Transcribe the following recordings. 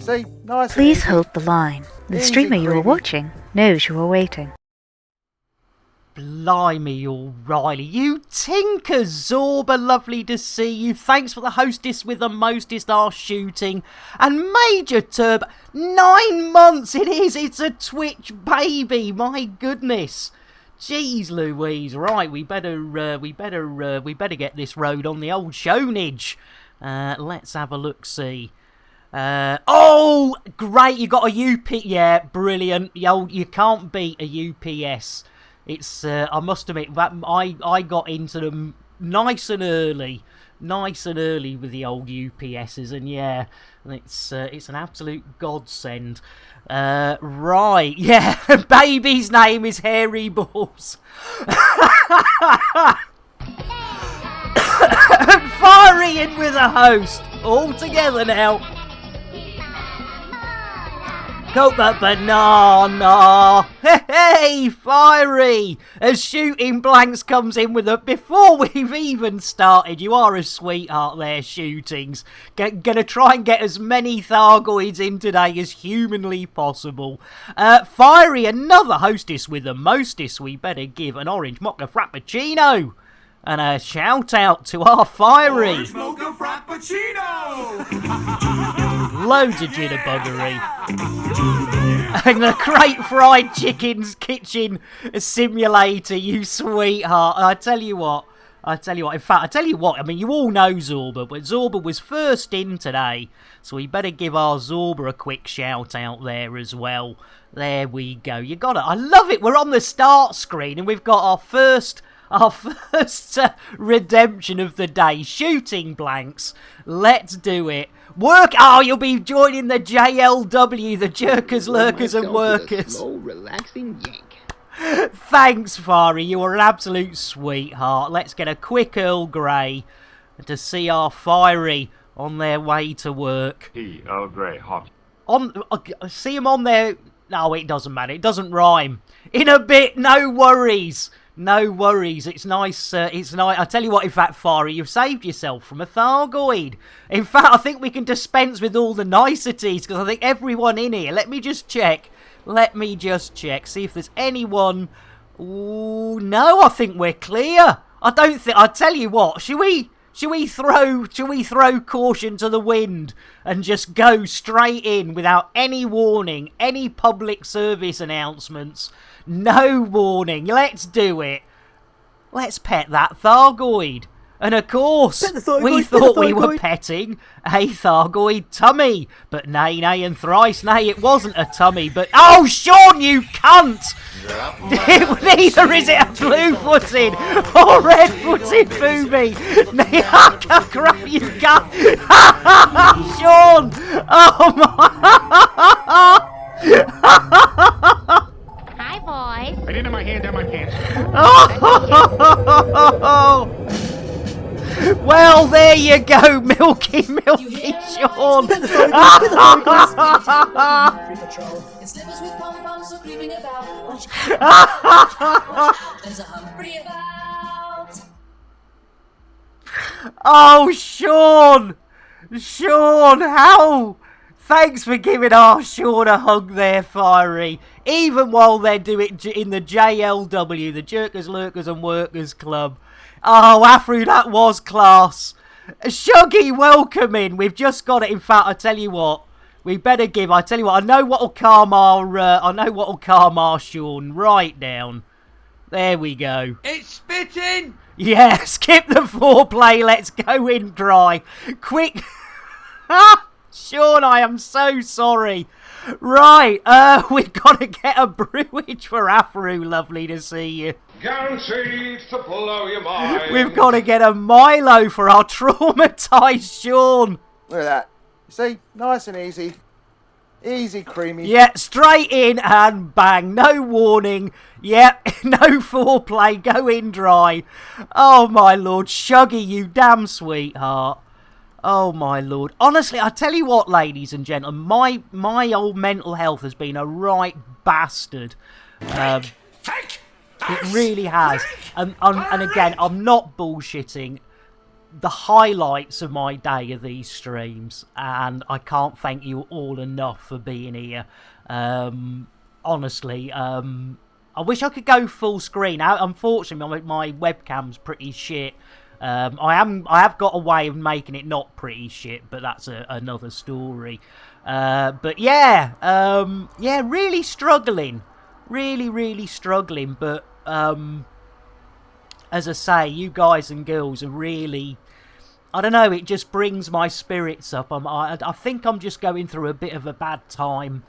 See, nice. Please hold the line. The streamer you are watching knows you are waiting. Blimey, O'Reilly. You tinker, Zorba, lovely to see you. Thanks for the hostess with the mostest our shooting. And Major Turb, 9 months it is. It's a Twitch baby. My goodness. Jeez Louise. Right, we better get this road on the old shownage. Let's have a look-see. Oh, great, you got a UP. Yeah, brilliant. You can't beat a UPS. It's, I must admit, that I got into them nice and early with the old UPSs, and yeah, it's an absolute godsend. Right, yeah, baby's name is Hairy Balls. Fiery in with a host, all together now. Copa banana! Hey, Fiery! As Shooting Blanks comes in with a... Before we've even started, you are a sweetheart there, Shootings. Gonna try and get as many Thargoids in today as humanly possible. Fiery, another hostess with the mostest. We better give an orange mocha frappuccino. And a shout out to our Fiery. Orange mocha frappuccino! Loads of jitterbuggery. And the Great Fried Chicken's Kitchen Simulator, you sweetheart. I tell you what. In fact, I mean, you all know Zorba, but Zorba was first in today. So we better give our Zorba a quick shout out there as well. There we go. You got it. I love it. We're on the start screen and we've got our first redemption of the day. Shooting Blanks. Let's do it. Work. Oh, you'll be joining the JLW, the Jerkers, Lurkers and Workers. Slow, relaxing yank. Thanks, Fari. You are an absolute sweetheart. Let's get a quick Earl Grey to see our Fiery on their way to work. Earl Grey, hot. See him on there. No, it doesn't matter. It doesn't rhyme. In a bit, no worries. No worries, it's nice, it's nice. I tell you what, in fact, Fari, you've saved yourself from a Thargoid. In fact, I think we can dispense with all the niceties, because I think everyone in here, let me just check, see if there's anyone. Ooh, no, I think we're clear. I tell you what, should we throw caution to the wind and just go straight in without any warning, any public service announcements? No warning. Let's do it. Let's pet that Thargoid. And of course, we thought we were petting a Thargoid tummy. But nay, nay, and thrice nay, it wasn't a tummy, but... Oh, Sean, you cunt! Neither is it a blue-footed or red-footed booby. Crap, you cunt! Sean! Oh, my... Hi, boys. I didn't have my hand down my pants. Oh! Well, there you go, Milky Sean. Oh, Sean! Sean, how? Thanks for giving our Sean a hug there, Fiery. Even while they do it in the JLW, the Jerkers, Lurkers and Workers Club. Oh, Afro, that was class. Shuggy, welcome in. We've just got it. In fact, I tell you what, we better give. I tell you what, I know what'll calm our Sean right down. There we go. It's spitting. Yeah, skip the foreplay. Let's go in dry. Quick. Sean, I am so sorry. Right, we've got to get a brewage for Afro. Lovely to see you. Guaranteed to blow your mind. We've got to get a Milo for our traumatised Sean. Look at that. You see, nice and easy. Easy, creamy. Yeah, straight in and bang. No warning. Yep, no foreplay. Go in dry. Oh, my Lord. Shuggy, you damn sweetheart. Oh, my Lord. Honestly, I tell you what, ladies and gentlemen, my old mental health has been a right bastard. It really has. And again, I'm not bullshitting. the highlights of my day are these streams, and I can't thank you all enough for being here. Honestly, I wish I could go full screen. Unfortunately, my webcam's pretty shit. I have got a way of making it not pretty shit, but that's another story. But yeah, really struggling, really struggling. But as I say, you guys and girls are really, I don't know, it just brings my spirits up. I think I'm just going through a bit of a bad time,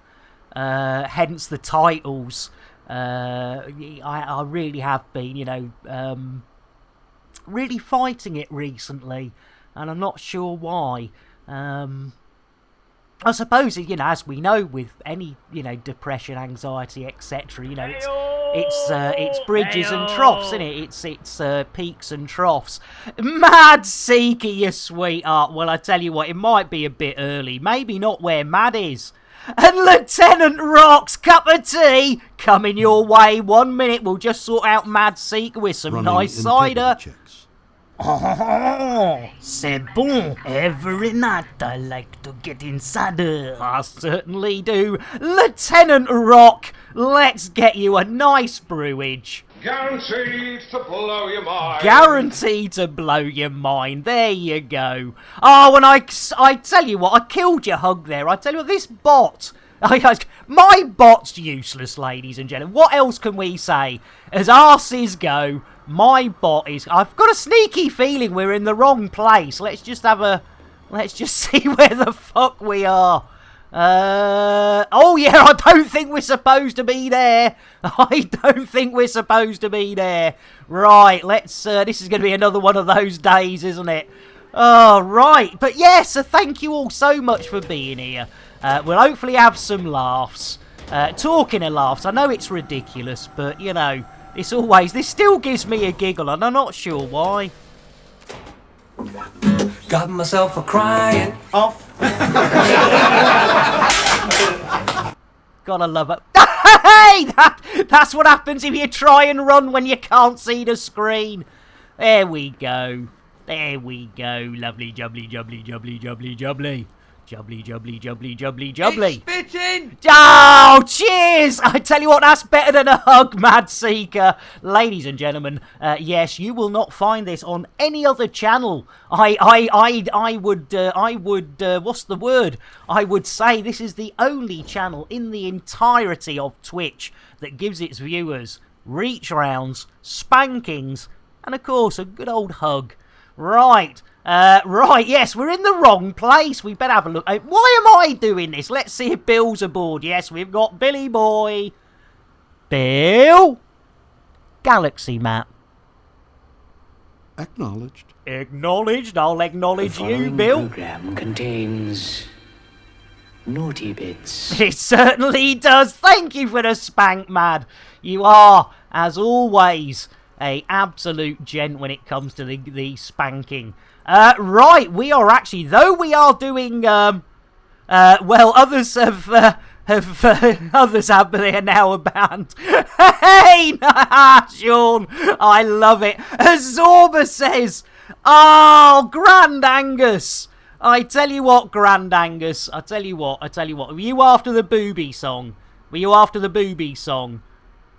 hence the titles. I really have been, you know, really fighting it recently, and I'm not sure why. I suppose, you know, as we know with any, you know, depression, anxiety, etc., you know, it's bridges and troughs, isn't it? It's peaks and troughs. Mad Seeker, you sweetheart. Well, I tell you what, it might be a bit early. Maybe not where Mad is. And Lieutenant Rock's cup of tea coming your way. 1 minute, we'll just sort out Mad Seeker with some nice cider. Oh, c'est bon. Every night I like to get inside her. I certainly do. Lieutenant Rock, let's get you a nice brewage. Guaranteed to blow your mind. Guaranteed to blow your mind. There you go. Oh, and I tell you what, I killed your hug there. I tell you what, this bot... My bot's useless, ladies and gentlemen. What else can we say? As arses go, my bot is... I've got a sneaky feeling we're in the wrong place. Let's just see where the fuck we are. Oh yeah, I don't think we're supposed to be there. I don't think we're supposed to be there. Right, let's... this is going to be another one of those days, isn't it? Oh, right. But yes, so thank you all so much for being here. We'll hopefully have some laughs. Talking of laughs, I know it's ridiculous, but, you know, this still gives me a giggle, and I'm not sure why. Got myself a crying off. Gotta love it. Hey! That's what happens if you try and run when you can't see the screen. There we go. There we go. Lovely, jubbly, jubbly, jubbly, jubbly, jubbly. Jubbly, jubbly, jubbly, jubbly, jubbly. It's spitting! Oh, cheers! I tell you what, that's better than a hug, Mad Seeker. Ladies and gentlemen, yes, you will not find this on any other channel. I would, what's the word? I would say this is the only channel in the entirety of Twitch that gives its viewers reach rounds, spankings, and of course, a good old hug. Right. Right, yes, we're in the wrong place. We better have a look. Why am I doing this? Let's see if Bill's aboard. Yes, we've got Billy Boy. Bill? Galaxy map. Acknowledged. Acknowledged. I'll acknowledge The you, following Bill. program contains naughty bits. It certainly does. Thank you for the spank, Mad. You are, as always, a absolute gent when it comes to the spanking. Right, we are actually, though we are doing, well, others have, others have, but they are now banned. Hey, Sean, I love it. Zorba says, oh, Grand Angus. I tell you what, Grand Angus, I tell you what. Were you after the booby song? Were you after the booby song?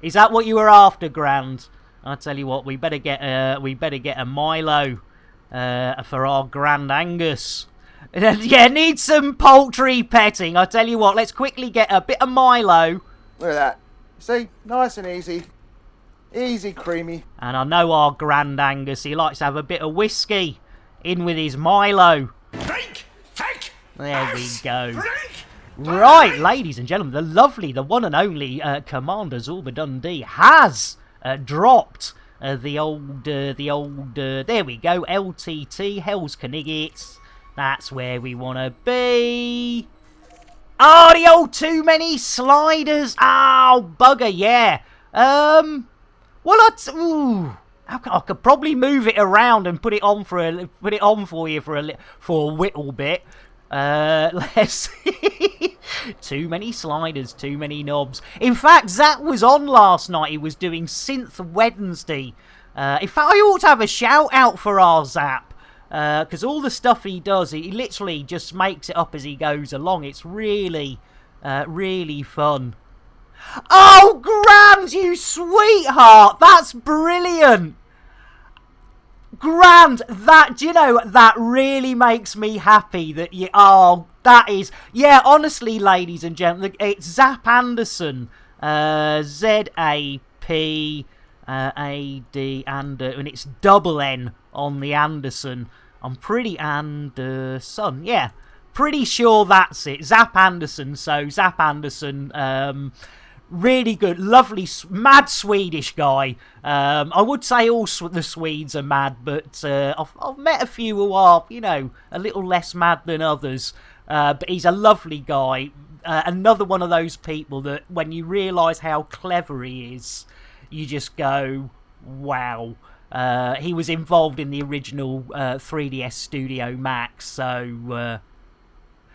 Is that what you were after, Grand? I tell you what, we better get a Milo. For our Grand Angus. Yeah, need some poultry petting. I tell you what, let's quickly get a bit of Milo. Look at that. See? Nice and easy. Easy, creamy. And I know our Grand Angus, he likes to have a bit of whiskey in with his Milo. Drink! Take! There we go. Drink! Right, ladies and gentlemen, the lovely, the one and only Commander Zorba Dundee has dropped the old, there we go, LTT, Hell's Kniggets. That's where we want to be. Oh, the old too many sliders. Oh, bugger, yeah. Well, I could probably move it around and put it on for you for a whittle bit. Let's see. Too many sliders, too many knobs. In fact, Zach was on last night. He was doing Synth Wednesday. In fact, I ought to have a shout out for our Zap. Because all the stuff he does, he literally just makes it up as he goes along. It's really, really fun. Oh, Grand, you sweetheart! That's brilliant! Grand, do you know, that really makes me happy that you... Oh, that is... Yeah, honestly, ladies and gentlemen, it's Zap Anderson. Z-A-P-A-D, and it's double N on the Anderson. I'm pretty... Anderson, yeah. Pretty sure that's it. Zap Anderson, so Zap Anderson... really good, lovely, mad Swedish guy. I would say all the Swedes are mad, but I've met a few who are, you know, a little less mad than others. But he's a lovely guy. Another one of those people that when you realise how clever he is, you just go, wow. He was involved in the original 3DS Studio Max, so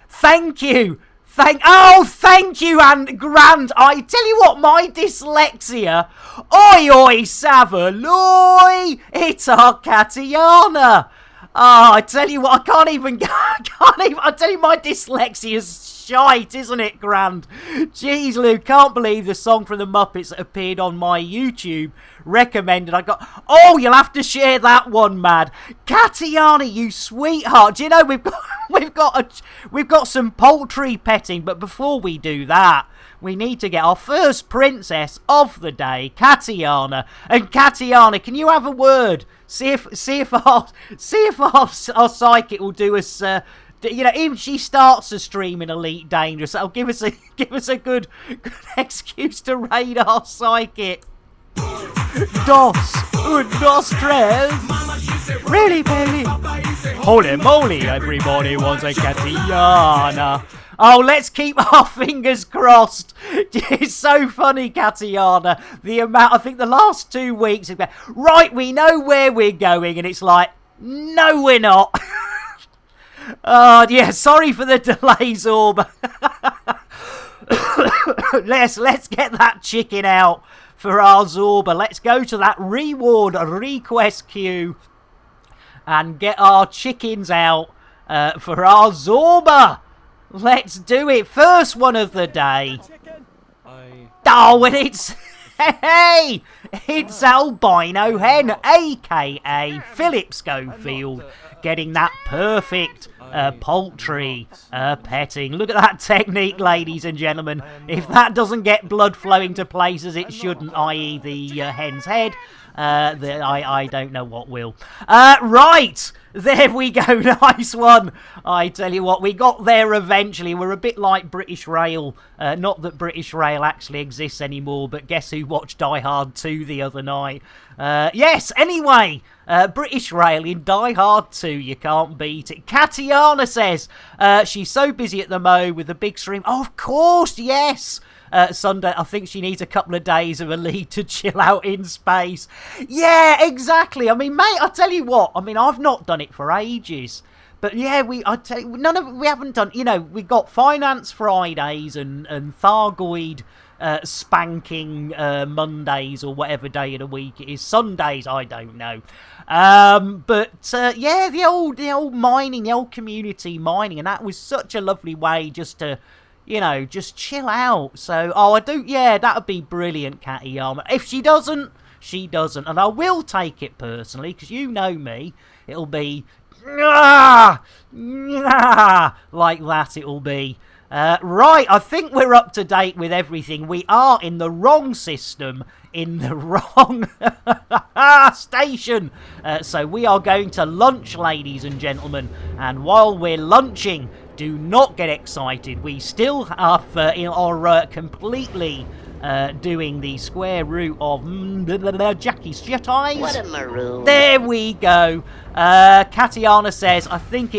thank you! Thank you, and Grand. I tell you what, my dyslexia. Oi, oi, Savaloy! It's our Katiana. Oh, I tell you what, I can't even. I tell you, my dyslexia's shite, isn't it, Grand? Jeez, Lou, can't believe the song from the Muppets that appeared on my YouTube recommended. I got. Oh, you'll have to share that one, Mad. Katiana, you sweetheart. Do you know we've got some poultry petting, but before we do that, we need to get our first princess of the day, Katiana. And Katiana, can you have a word? See if our psychic will do us. You know, even she starts a stream in Elite Dangerous, that'll give us a good excuse to raid our psychic. Dos tres. Really, baby? Holy moly! Everybody wants a Katiana. Oh, let's keep our fingers crossed. It's so funny, Katiana. The amount, I think the last 2 weeks, right, we know where we're going, and it's like, no, we're not. Oh, yeah, sorry for the delay, Zorb. Let's get that chicken out for our Zorba. Let's go to that reward request queue and get our chickens out for our Zorba. Let's do it. First one of the day. Oh, and it's... Hey! It's Albino Hen, a.k.a. Philip Schofield, getting that perfect poultry petting. Look at that technique, ladies and gentlemen. If that doesn't get blood flowing to places it shouldn't, i.e. the hen's head, I don't know what will. Right! There we go, nice one. I tell you what, we got there eventually. We're a bit like British Rail. Not that British Rail actually exists anymore, but guess who watched Die Hard 2 the other night? Yes, anyway, British Rail in Die Hard 2, you can't beat it. Katiana says she's so busy at the Mo with the big stream. Oh, of course, yes. Sunday, I think she needs a couple of days of a lead to chill out in space. Yeah, exactly. I mean, mate, I tell you what. I mean, I've not done it for ages. But yeah, we haven't done, you know, we got Finance Fridays and Thargoid spanking Mondays or whatever day of the week it is. Sundays, I don't know. Yeah, the old mining, the old community mining, and that was such a lovely way just to, you know, just chill out. So, that would be brilliant, Catty Armour. If she doesn't, she doesn't. And I will take it personally, because you know me. It'll be, like that it'll be. Right, I think we're up to date with everything. We are in the wrong system, in the wrong station. So we are going to lunch, ladies and gentlemen. And while we're lunching, do not get excited. We still are completely doing the square root of Jackie's Jet Eyes. What a maroon. There we go. Katiana says, I think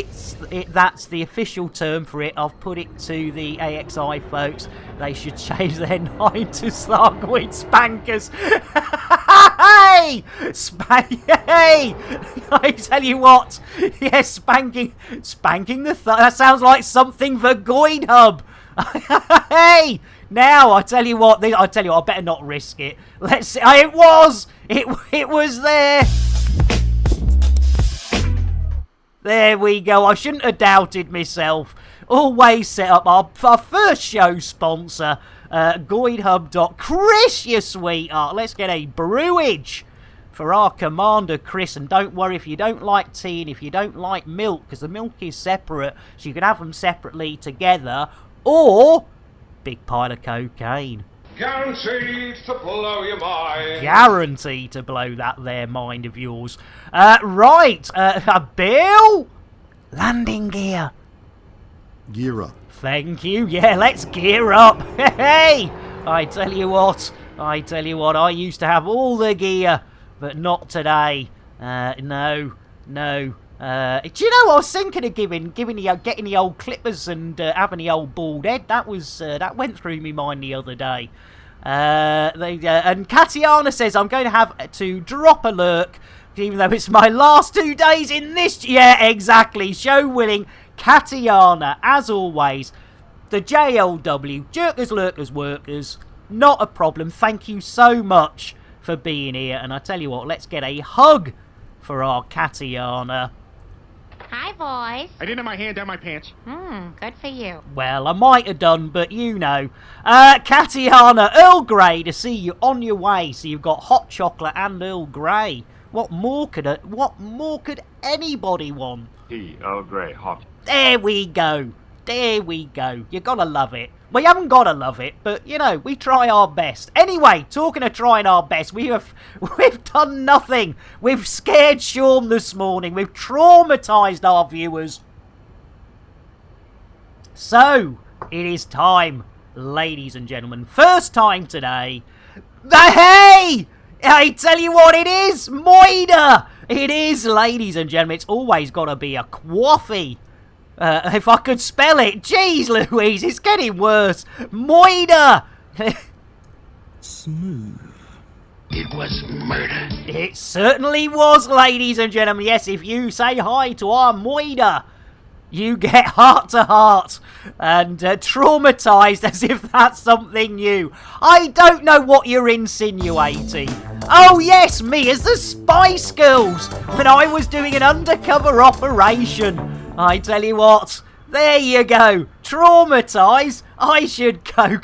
that's the official term for it. I've put it to the AXI folks. They should change their 9 to Thargoid Spankers. Hey! Hey! I tell you what. Yes, spanking that sounds like something for Goid Hub. Hey! Now, I tell you what, I better not risk it. Let's see. It was there. There we go. I shouldn't have doubted myself. Always set up our first show sponsor, GoidHub. Chris, you sweetheart. Let's get a brewage for our Commander Chris. And don't worry if you don't like tea and if you don't like milk, because the milk is separate, so you can have them separately together, or big pile of cocaine. Guaranteed to blow your mind. Guaranteed to blow that there mind of yours. Right, Bill? Landing gear. Gear up. Thank you. Yeah, let's gear up. Hey, I tell you what, I used to have all the gear, but not today. No. Do you know, I was thinking of getting the old clippers and having the old bald head. That went through me mind the other day. And Katiana says I'm going to have to drop a lurk, even though it's my last 2 days in this. Yeah, exactly. Show willing, Katiana, as always. The JLW, Jerkers, Lurkers, Workers. Not a problem. Thank you so much for being here. And I tell you what, let's get a hug for our Katiana. Hi, boys. I didn't have my hand down my pants. Good for you. Well, I might have done, but you know. Katiana, Earl Grey to see you on your way. So you've got hot chocolate and Earl Grey. What more could anybody want? Tea, Earl Grey, hot. There we go. You gotta love it. Well, you haven't gotta love it, but, you know, we try our best. Anyway, talking of trying our best, we've done nothing. We've scared Sean this morning. We've traumatised our viewers. So, it is time, ladies and gentlemen. First time today. Hey! I tell you what it is, Moida! It is, ladies and gentlemen. It's always gotta be a quaffy. If I could spell it. Jeez Louise, it's getting worse. Moida! Smooth. It was murder. It certainly was, ladies and gentlemen. Yes, if you say hi to our Moida, you get heart to heart and traumatised as if that's something new. I don't know what you're insinuating. Oh yes, me as the Spice Girls when I was doing an undercover operation. I tell you what, there you go. Traumatised? I should go.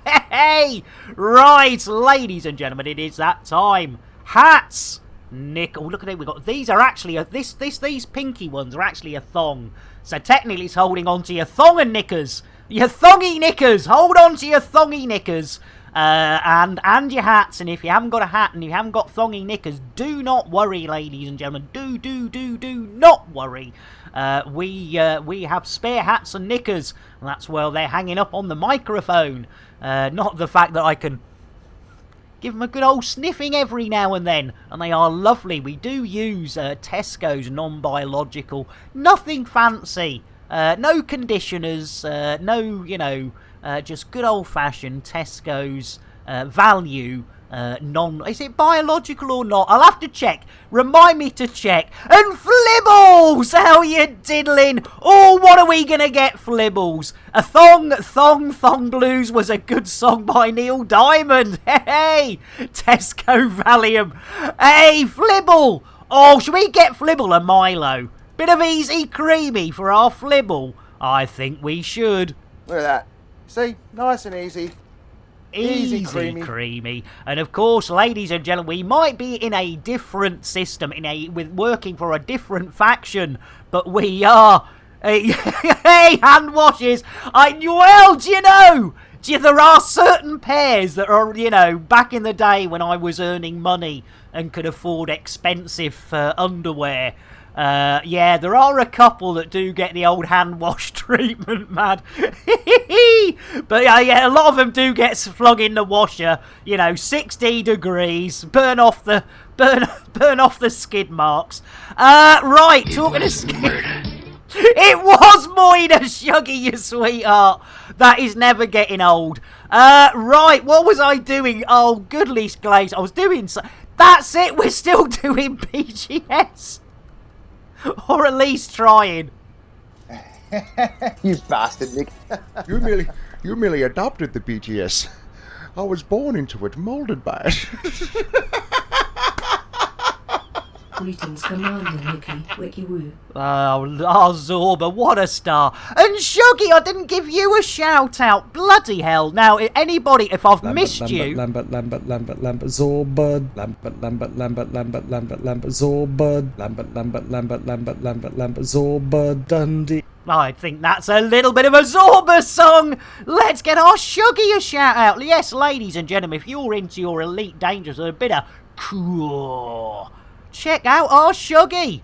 Hey! Right, ladies and gentlemen, it is that time. Hats! Nick, oh look at it, we got, these are actually, these pinky ones are actually a thong. So technically it's holding on to your thong and knickers. Your thongy knickers! Hold on to your thongy knickers. And your hats, and if you haven't got a hat and you haven't got thongy knickers, do not worry, ladies and gentlemen. Do not worry. We have spare hats and knickers, and that's where they're hanging up on the microphone. Not the fact that I can give them a good old sniffing every now and then, and they are lovely. We do use Tesco's non-biological, nothing fancy, no conditioners, no, you know, just good old-fashioned Tesco's value. Is it biological or not? I'll have to check. Remind me to check. And Flibbles! How you diddling? Oh, what are we gonna get, Flibbles? A Thong Blues was a good song by Neil Diamond. Hey, Tesco Valium. Hey, Flibble. Oh, should we get Flibble a Milo? Bit of easy creamy for our Flibble. I think we should. Look at that. See? Nice and easy. Easy creamy. And of course, ladies and gentlemen, we might be in a different system, with working for a different faction, but we are. Hey, hand washes. Well, do you know? There are certain pairs that are, you know, back in the day when I was earning money and could afford expensive underwear. Yeah, there are a couple that do get the old hand wash treatment, man. But yeah, a lot of them do get flung in the washer. You know, 60 degrees, burn off the skid marks. Right, talking of skid. It was Moida, Shuggy, you sweetheart. That is never getting old. Right, what was I doing? Oh, goodly glaze. I was doing so. That's it. We're still doing PGS. Or at least trying. You bastard, Nick. You merely adopted the BGS. I was born into it, molded by it. Greetings, Commander Mickey, Wiki Woo. Oh, Zorba, what a star. And Shuggy, I didn't give you a shout out. Bloody hell. Now, anybody, if I've missed you... Lambert, Zorbud. Lambert, Zorbud. Lambert, Zorbud, Dundee. I think that's a little bit of a Zorba song. Let's get our Shuggy a shout out. Yes, ladies and gentlemen, if you're into your Elite Dangerous, a bit of cool, check out our Shuggy.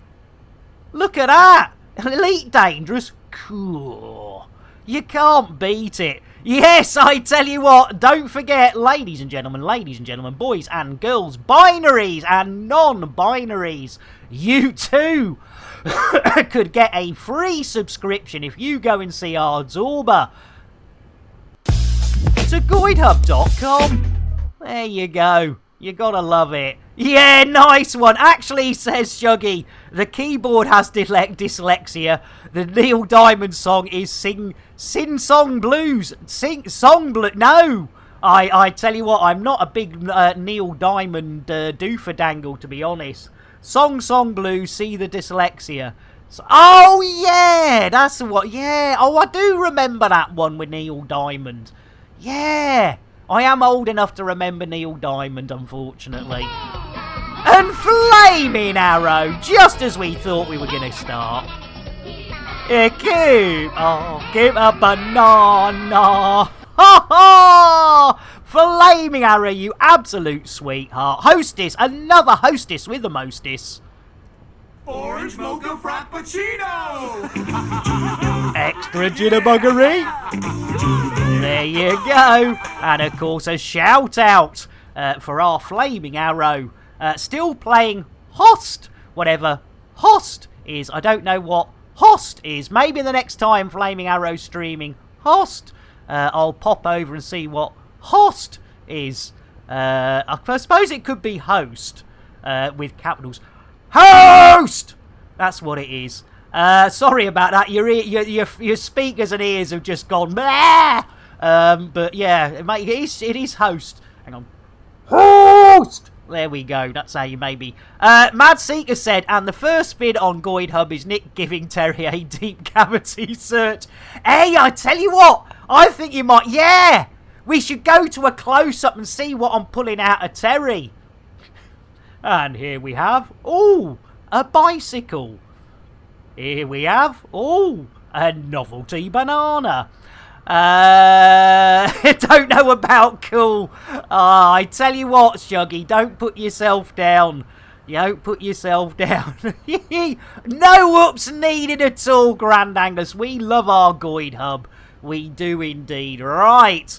Look at that. Elite Dangerous, cool. You can't beat it. Yes, I tell you what, don't forget, ladies and gentlemen, boys and girls, binaries and non-binaries, you too could get a free subscription if you go and see our Zorba to GoidHub.com. There you go. You gotta love it. Yeah, nice one. Actually, says Shuggy, the keyboard has dyslexia. The Neil Diamond song is Sing Song Blues. Song Blues. No! I tell you what, I'm not a big Neil Diamond doofadangle, to be honest. Song Blues, see the dyslexia. So, oh, yeah! That's what, yeah. Oh, I do remember that one with Neil Diamond. Yeah! I am old enough to remember Neil Diamond, unfortunately. And Flaming Arrow, just as we thought we were going to start. Keep a banana. Ha ha! Flaming Arrow, you absolute sweetheart. Hostess, another hostess with the mostess. Orange mocha frappuccino! Extra jitterbuggery. There you go. And of course, a shout out for our Flaming Arrow. Still playing Host, whatever Host is. I don't know what Host is. Maybe the next time Flaming Arrow streaming Host, I'll pop over and see what Host is. I suppose it could be Host with capitals. Host! That's what it is. Sorry about that. Your speakers and ears have just gone. Bah! But yeah, it is Host. Hang on. Host! There we go. That's how you maybe. Mad Seeker said, and the first vid on Goid Hub is Nick giving Terry a deep cavity search. Hey, I tell you what. I think you might. Yeah! We should go to a close-up and see what I'm pulling out of Terry. And here we have, oh, a bicycle. Here we have, oh, a novelty banana. Don't know about cool. I tell you what, Shuggy, don't put yourself down. You don't put yourself down. No whoops needed at all, Grand Angus. We love our Goid Hub. We do indeed. Right.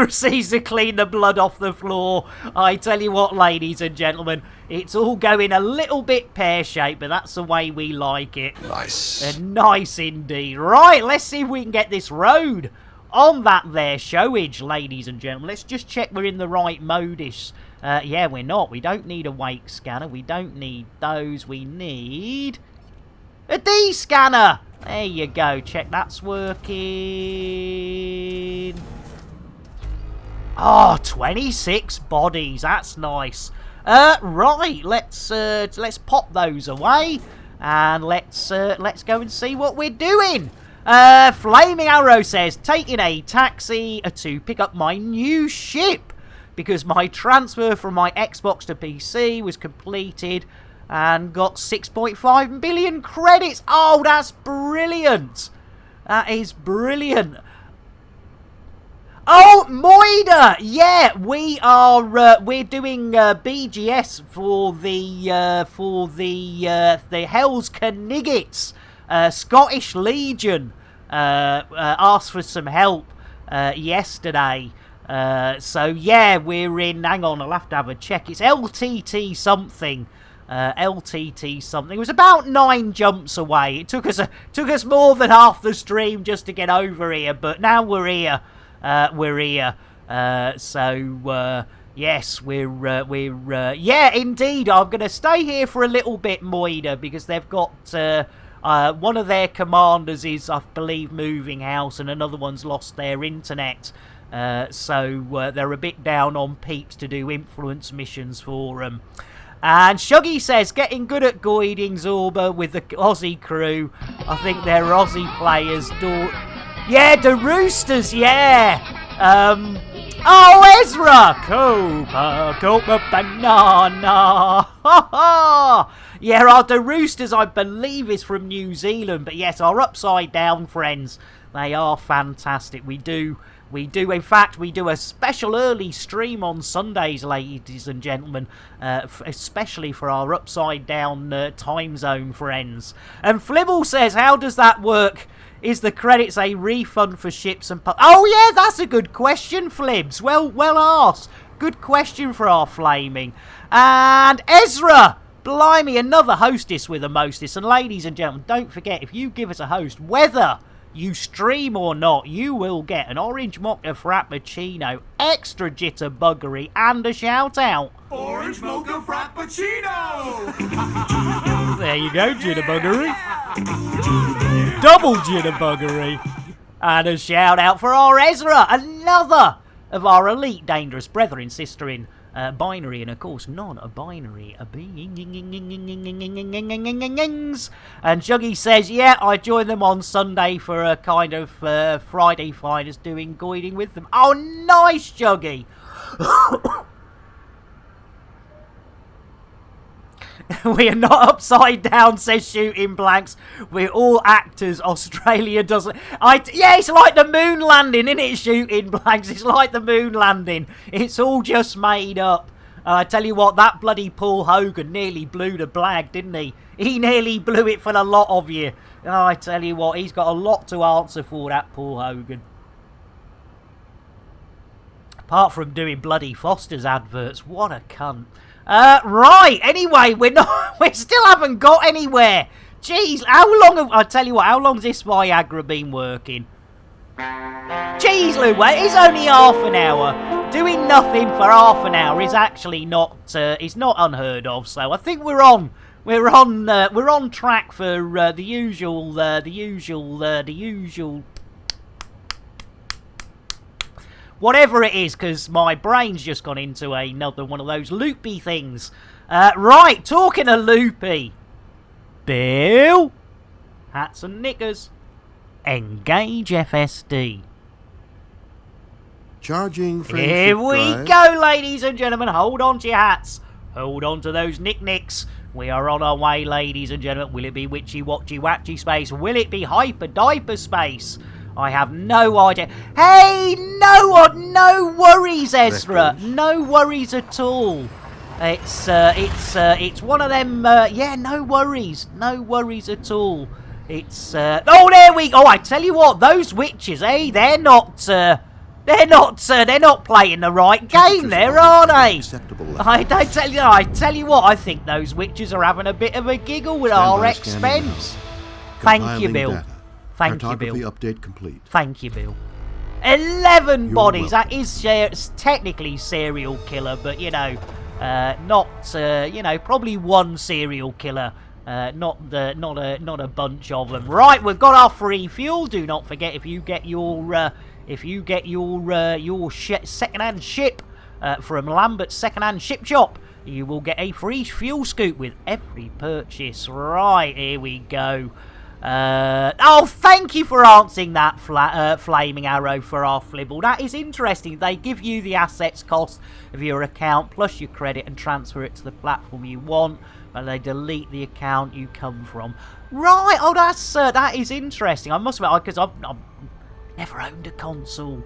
Caesar clean the blood off the floor. I tell you what, ladies and gentlemen, it's all going a little bit pear-shaped, but that's the way we like it. Nice. Nice indeed. Right, let's see if we can get this road on that there showage, ladies and gentlemen. Let's just check we're in the right modus. Yeah, we're not. We don't need a wake scanner. We don't need those. We need a D-scanner. There you go. Check that's working. Oh, 26 bodies. That's nice. Right, let's pop those away, and let's go and see what we're doing. Flaming Arrow says, taking a taxi to pick up my new ship because my transfer from my Xbox to PC was completed and got 6.5 billion credits. Oh, that's brilliant. That is brilliant. Oh, Moida! Yeah, we are. We're doing BGS for the Hell's Kniggets. Scottish Legion asked for some help yesterday. So yeah, we're in. Hang on, I'll have to have a check. It's LTT something. LTT something. It was about 9 jumps away. It took us more than half the stream just to get over here, but now we're here. Yes, yeah, indeed. I'm going to stay here for a little bit, Moida, because they've got, one of their commanders is, I believe, moving house, and another one's lost their internet. So they're a bit down on peeps to do influence missions for them. And Shuggy says, getting good at guiding Zorba with the Aussie crew. I think they're Aussie players. Yeah, the Roosters, yeah. Oh, Ezra! Copa banana. Yeah, the Roosters, I believe, is from New Zealand. But yes, our Upside Down friends, they are fantastic. We do, in fact, we do a special early stream on Sundays, ladies and gentlemen, especially for our Upside Down time zone friends. And Flibble says, how does that work? Is the credits a refund for ships and... Oh, yeah, that's a good question, Flibs. Well asked. Good question for our flaming. And Ezra! Blimey, another hostess with a mostess. And ladies and gentlemen, don't forget, if you give us a host, whether you stream or not, you will get an orange mocha frappuccino, extra jitterbuggery, and a shout-out. Orange mocha frappuccino! There you go, jitterbuggery. Double jitterbuggery. And a shout-out for our Ezra, another of our elite dangerous brethren, sister in binary, and of course non-binary beings. And Juggy says, yeah, I join them on Sunday for a kind of Friday finers doing guiding with them. Oh, nice, Juggy. We are not upside down, says Shooting Blanks. We're all actors. Australia doesn't... Yeah, it's like the moon landing, isn't it, Shooting Blanks? It's like the moon landing. It's all just made up. I tell you what, that bloody Paul Hogan nearly blew the blag, didn't he? He nearly blew it for the lot of you. Oh, I tell you what, he's got a lot to answer for, that Paul Hogan. Apart from doing bloody Foster's adverts, what a cunt. Right, anyway, we still haven't got anywhere. Jeez, I tell you what, how long's this Viagra been working? Jeez, Lou, it's only half an hour. Doing nothing for half an hour is actually not unheard of. So I think we're on track for the usual whatever it is, because my brain's just gone into another one of those loopy things. Right, talking of loopy. Bill, hats and knickers. Engage FSD. Charging friendship Here we drive. go, ladies and gentlemen. Hold on to your hats. Hold on to those knickknicks. We are on our way, ladies and gentlemen. Will it be witchy-watchy-watchy space? Will it be hyper-diaper space? I have no idea. Hey, no worries, Ezra. No worries at all. It's one of them. Yeah, no worries at all. It's oh, there we go. I tell you what, those witches, they're not playing the right game there, are they? I tell you what, I think those witches are having a bit of a giggle at our expense. Thank you, Bill. Thank you, Bill. Update complete. Thank you, Bill. 11 bodies. That is technically serial killer, but probably one serial killer. Not a bunch of them. Right, we've got our free fuel. Do not forget, if you get your second-hand ship from Lambert's second-hand ship shop, you will get a free fuel scoop with every purchase. Right, here we go. Oh, thank you for answering that, Flaming Arrow, for our Flibble. That is interesting. They give you the assets cost of your account plus your credit and transfer it to the platform you want, but they delete the account you come from. Right, oh, that is interesting. I must admit, because I've never owned a console.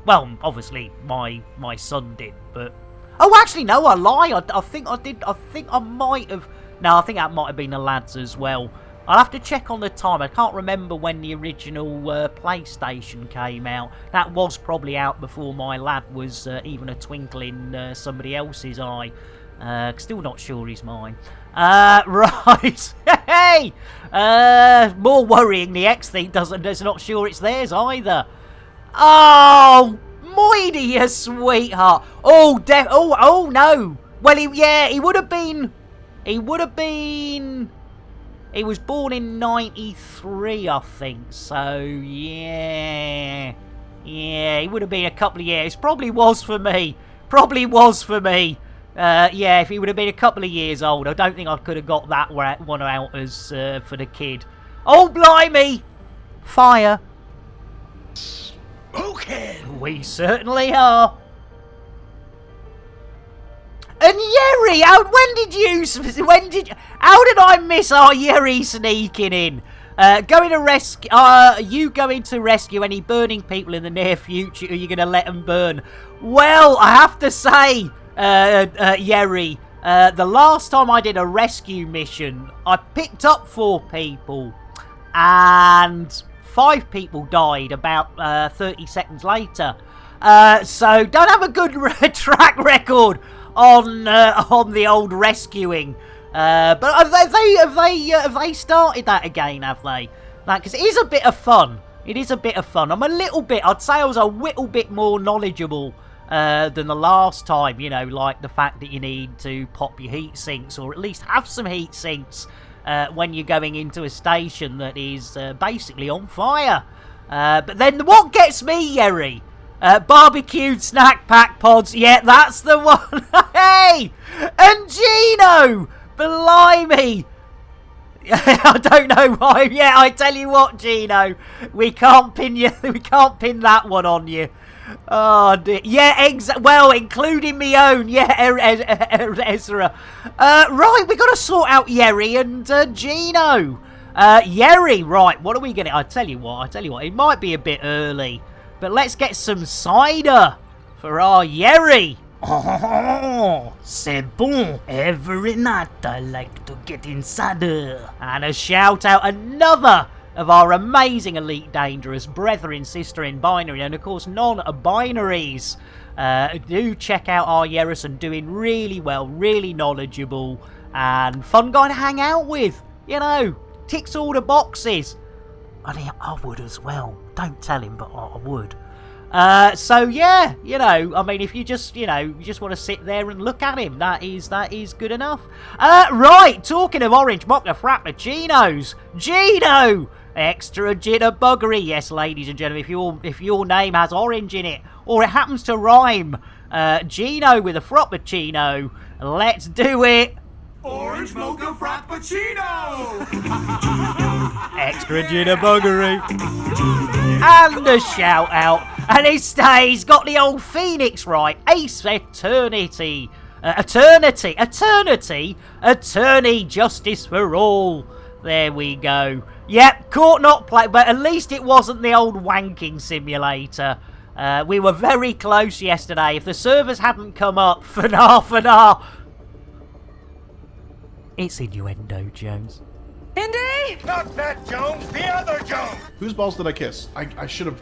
Well, obviously, my son did, but... Oh, actually, no, I lie. I think I did. I think I might have... No, I think that might have been the lads as well. I'll have to check on the time. I can't remember when the original PlayStation came out. That was probably out before my lad was even a twinkle in somebody else's eye. Still not sure he's mine. Right. Hey! More worrying, the X thing is not sure it's theirs either. Oh, Moidy, you sweetheart. Oh, oh no. Well, he would have been... He was born in 93, I think, so, yeah. Yeah, he would have been a couple of years. Probably was for me. Yeah, if he would have been a couple of years old, I don't think I could have got that one out as for the kid. Oh, blimey! Fire. Okay. We certainly are. And Yeri, how did I miss our Yeri sneaking in? You going to rescue any burning people in the near future? Are you going to let them burn? Well, I have to say, Yeri, the last time I did a rescue mission, I picked up 4 people, and 5 people died about 30 seconds later. So don't have a good track record on the old rescuing. But have they started that again? Have they? Because it is a bit of fun. It is a bit of fun. I'd say I was a little bit more knowledgeable than the last time. You know, like the fact that you need to pop your heat sinks, or at least have some heat sinks when you're going into a station that is basically on fire. But then what gets me, Yeri? Barbecued snack pack pods. Yeah, that's the one. Hey! And Gino! Blimey! I don't know why. Yeah, I tell you what, Gino. We can't pin that one on you. Oh, dear. Yeah, well, including me own. Yeah, Ezra. Right, we got to sort out Yeri and Gino. Yeri, right, what are we going to... I tell you what, it might be a bit early, but let's get some cider for our Yeri. Oh, c'est bon. Every night I like to get in cider. And a shout out, another of our amazing Elite Dangerous brethren, sister in binary, and of course non-binaries. Do check out our Yerison, doing really well, really knowledgeable, and fun guy to hang out with. You know, ticks all the boxes. I would as well. Don't tell him, but I would. So yeah, you know, I mean, if you just want to sit there and look at him, that is good enough. Right, talking of orange mocha frappuccinos, Gino, extra jitterbuggery. Yes, ladies and gentlemen, if your name has orange in it, or it happens to rhyme, Gino with a frappuccino, let's do it. Orange mocha frappuccino! Extra jitterbuggery. And a shout out. And he's got the old Phoenix right. Ace Eternity. Attorney Justice for All. There we go. Yep, caught not play, but at least it wasn't the old wanking simulator. We were very close yesterday. If the servers hadn't come up for half an hour... It's innuendo, Jones. Indy! Not that Jones, the other Jones! Whose balls did I kiss? I don't even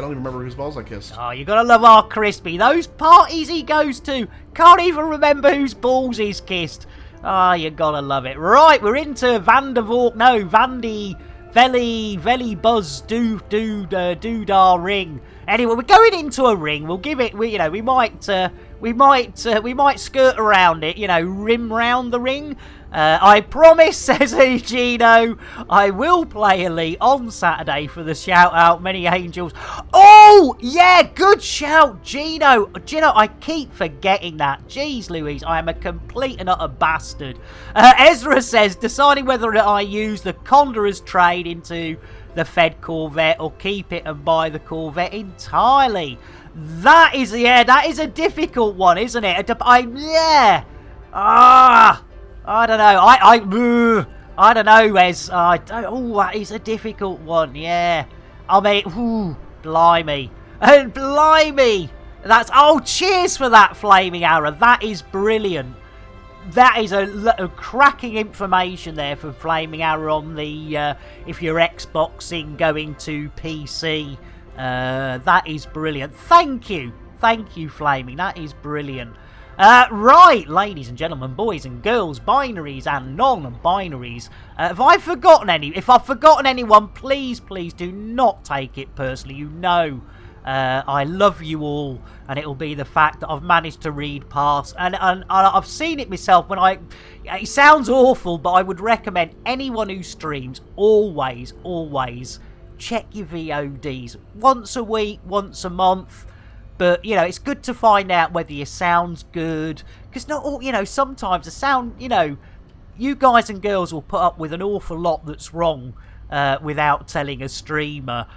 remember whose balls I kissed. Oh, you gotta love our Crispy. Those parties he goes to, can't even remember whose balls he's kissed. Oh, you gotta love it. Right, we're into Vandy Veli Buzz Doodah ring. Anyway, we're going into a ring. We'll give it. We might skirt around it. Rim round the ring. I promise, says Gino, I will play Elite on Saturday for the shout out. Many angels. Oh yeah, good shout, Gino. I keep forgetting that. Jeez Louise, I am a complete and utter bastard. Ezra says, deciding whether I use the Condor's trade into the Fed Corvette or keep it and buy the Corvette entirely. That is a difficult one, isn't it? I don't know. I don't know, Ez. That is a difficult one. Yeah. I mean, blimey. And blimey. Cheers for that flaming arrow. That is brilliant. That is a cracking information there for Flaming Arrow on the, if you're Xboxing going to PC. That is brilliant. Thank you, Flaming. That is brilliant. Right, ladies and gentlemen, boys and girls, binaries and non-binaries. If I've forgotten anyone, please do not take it personally. I love you all, and it'll be the fact that I've managed to read past, and I've seen it myself it sounds awful, but I would recommend anyone who streams, always check your VODs. Once a week, once a month, But, you know, it's good to find out whether your sound's good. Because not all, you know, sometimes the sound, you know, you guys and girls will put up with an awful lot that's wrong without telling a streamer.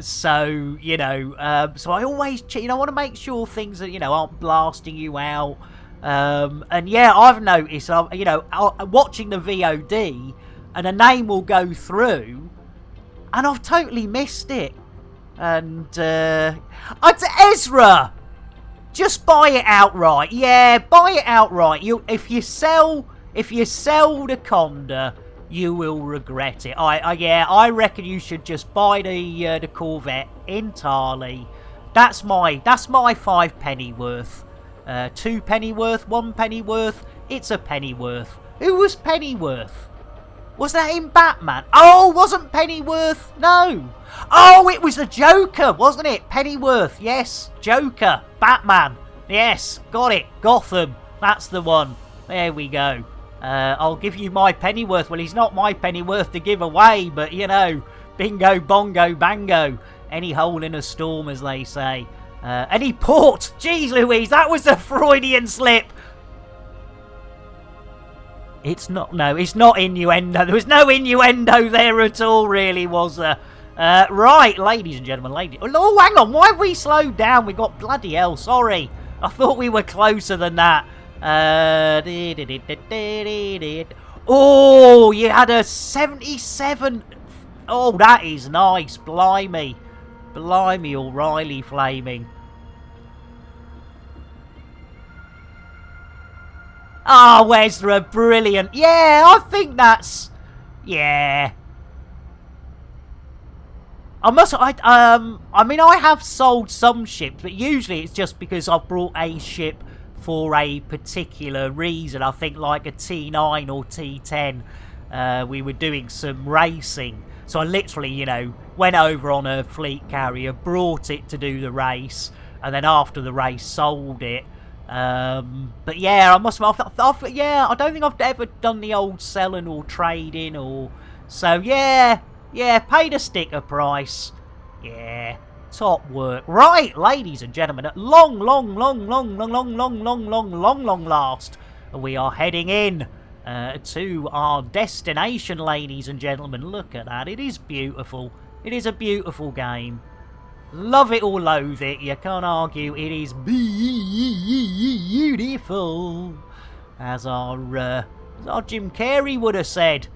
So, you know, so I always, you know, I want to make sure things that, you know, aren't blasting you out. And yeah, I've noticed, you know, watching the VOD and a name will go through and I've totally missed it. And, Ezra! Just buy it outright. Yeah, buy it outright. If you sell the Conda, you will regret it. Yeah, I reckon you should just buy the Corvette entirely. That's my 5 penny worth. 2 penny worth, 1 penny worth. It's a penny worth. Who was Pennyworth? Was that in Batman? Oh, wasn't Pennyworth? No. Oh, it was the Joker, wasn't it? Pennyworth, yes. Joker, Batman. Yes, got it. Gotham, that's the one. There we go. I'll give you my Pennyworth. Well, he's not my Pennyworth to give away, but, you know, bingo, bongo, bango. Any hole in a storm, as they say. Any port. Jeez Louise, that was a Freudian slip. It's not innuendo. There was no innuendo there at all, really, was there? Right, ladies and gentlemen, oh, hang on, why have we slowed down? We got bloody hell, sorry. I thought we were closer than that. Oh, you had a 77. Oh, that is nice, blimey. Blimey, O'Reilly flaming. Oh, Ezra, brilliant. Yeah, I think that's... Yeah. I mean, I have sold some ships, but usually it's just because I've brought a ship for a particular reason. I think like a T9 or T10, we were doing some racing. So I literally, you know, went over on a fleet carrier, brought it to do the race, and then after the race sold it. But yeah, I don't think I've ever done the old selling or trading or... So yeah, paid a sticker price. Yeah, top work. Right, ladies and gentlemen, at long last, we are heading in to our destination, ladies and gentlemen. Look at that, it is beautiful. It is a beautiful game. Love it or loathe it, you can't argue. It is beautiful, as our Jim Carrey would have said.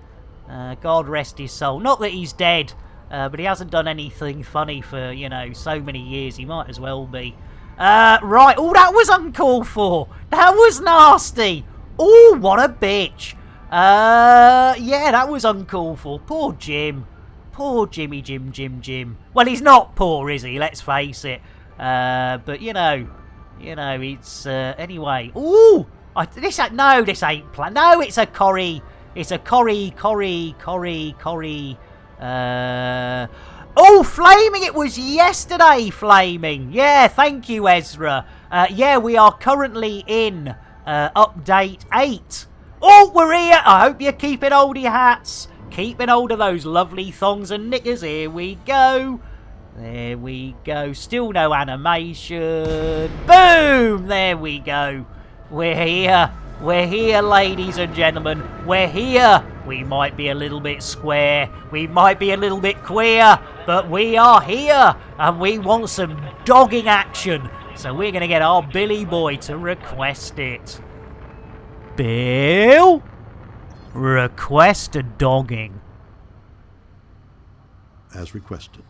God rest his soul. Not that he's dead, but he hasn't done anything funny for, you know, so many years. He might as well be. Right. Oh, that was uncalled for. That was nasty. Oh, what a bitch. Yeah, that was uncalled for. Poor Jim. Poor Jimmy Jim. Well, he's not poor, is he? Let's face it. But you know, it's anyway. Ooh, this ain't no, it's a Corrie. It's a Corrie. Oh, flaming! It was yesterday, flaming. Yeah, thank you, Ezra. Yeah, we are currently in update 8. Oh, we're here. I hope you're keeping hold of your hats. Keeping hold of those lovely thongs and knickers. Here we go. There we go. Still no animation. Boom! There we go. We're here. We're here, ladies and gentlemen. We're here. We might be a little bit square. We might be a little bit queer. But we are here. And we want some dogging action. So we're going to get our Billy boy to request it. Bill? Request a dogging. As requested.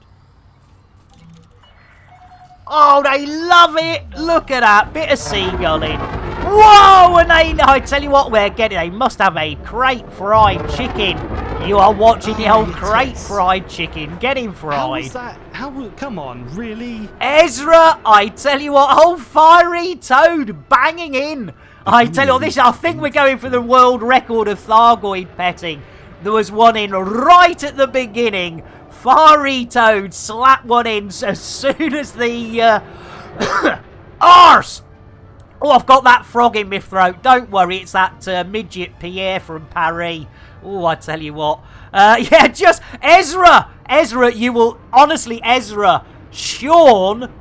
Oh, they love it! Look at that bit of seagulling. Whoa! And I tell you what, they must have a crate fried chicken. You are watching the old crate fried chicken getting fried. How was that? Come on, really? Ezra, I tell you what, old fiery toad banging in. I tell you what, I think we're going for the world record of Thargoid petting. There was one in right at the beginning. Fiery toad slapped one in as soon as the arse. Oh, I've got that frog in my throat. Don't worry, it's that midget Pierre from Paris. Oh, I tell you what. Yeah, just Ezra, you will honestly, Ezra, Sean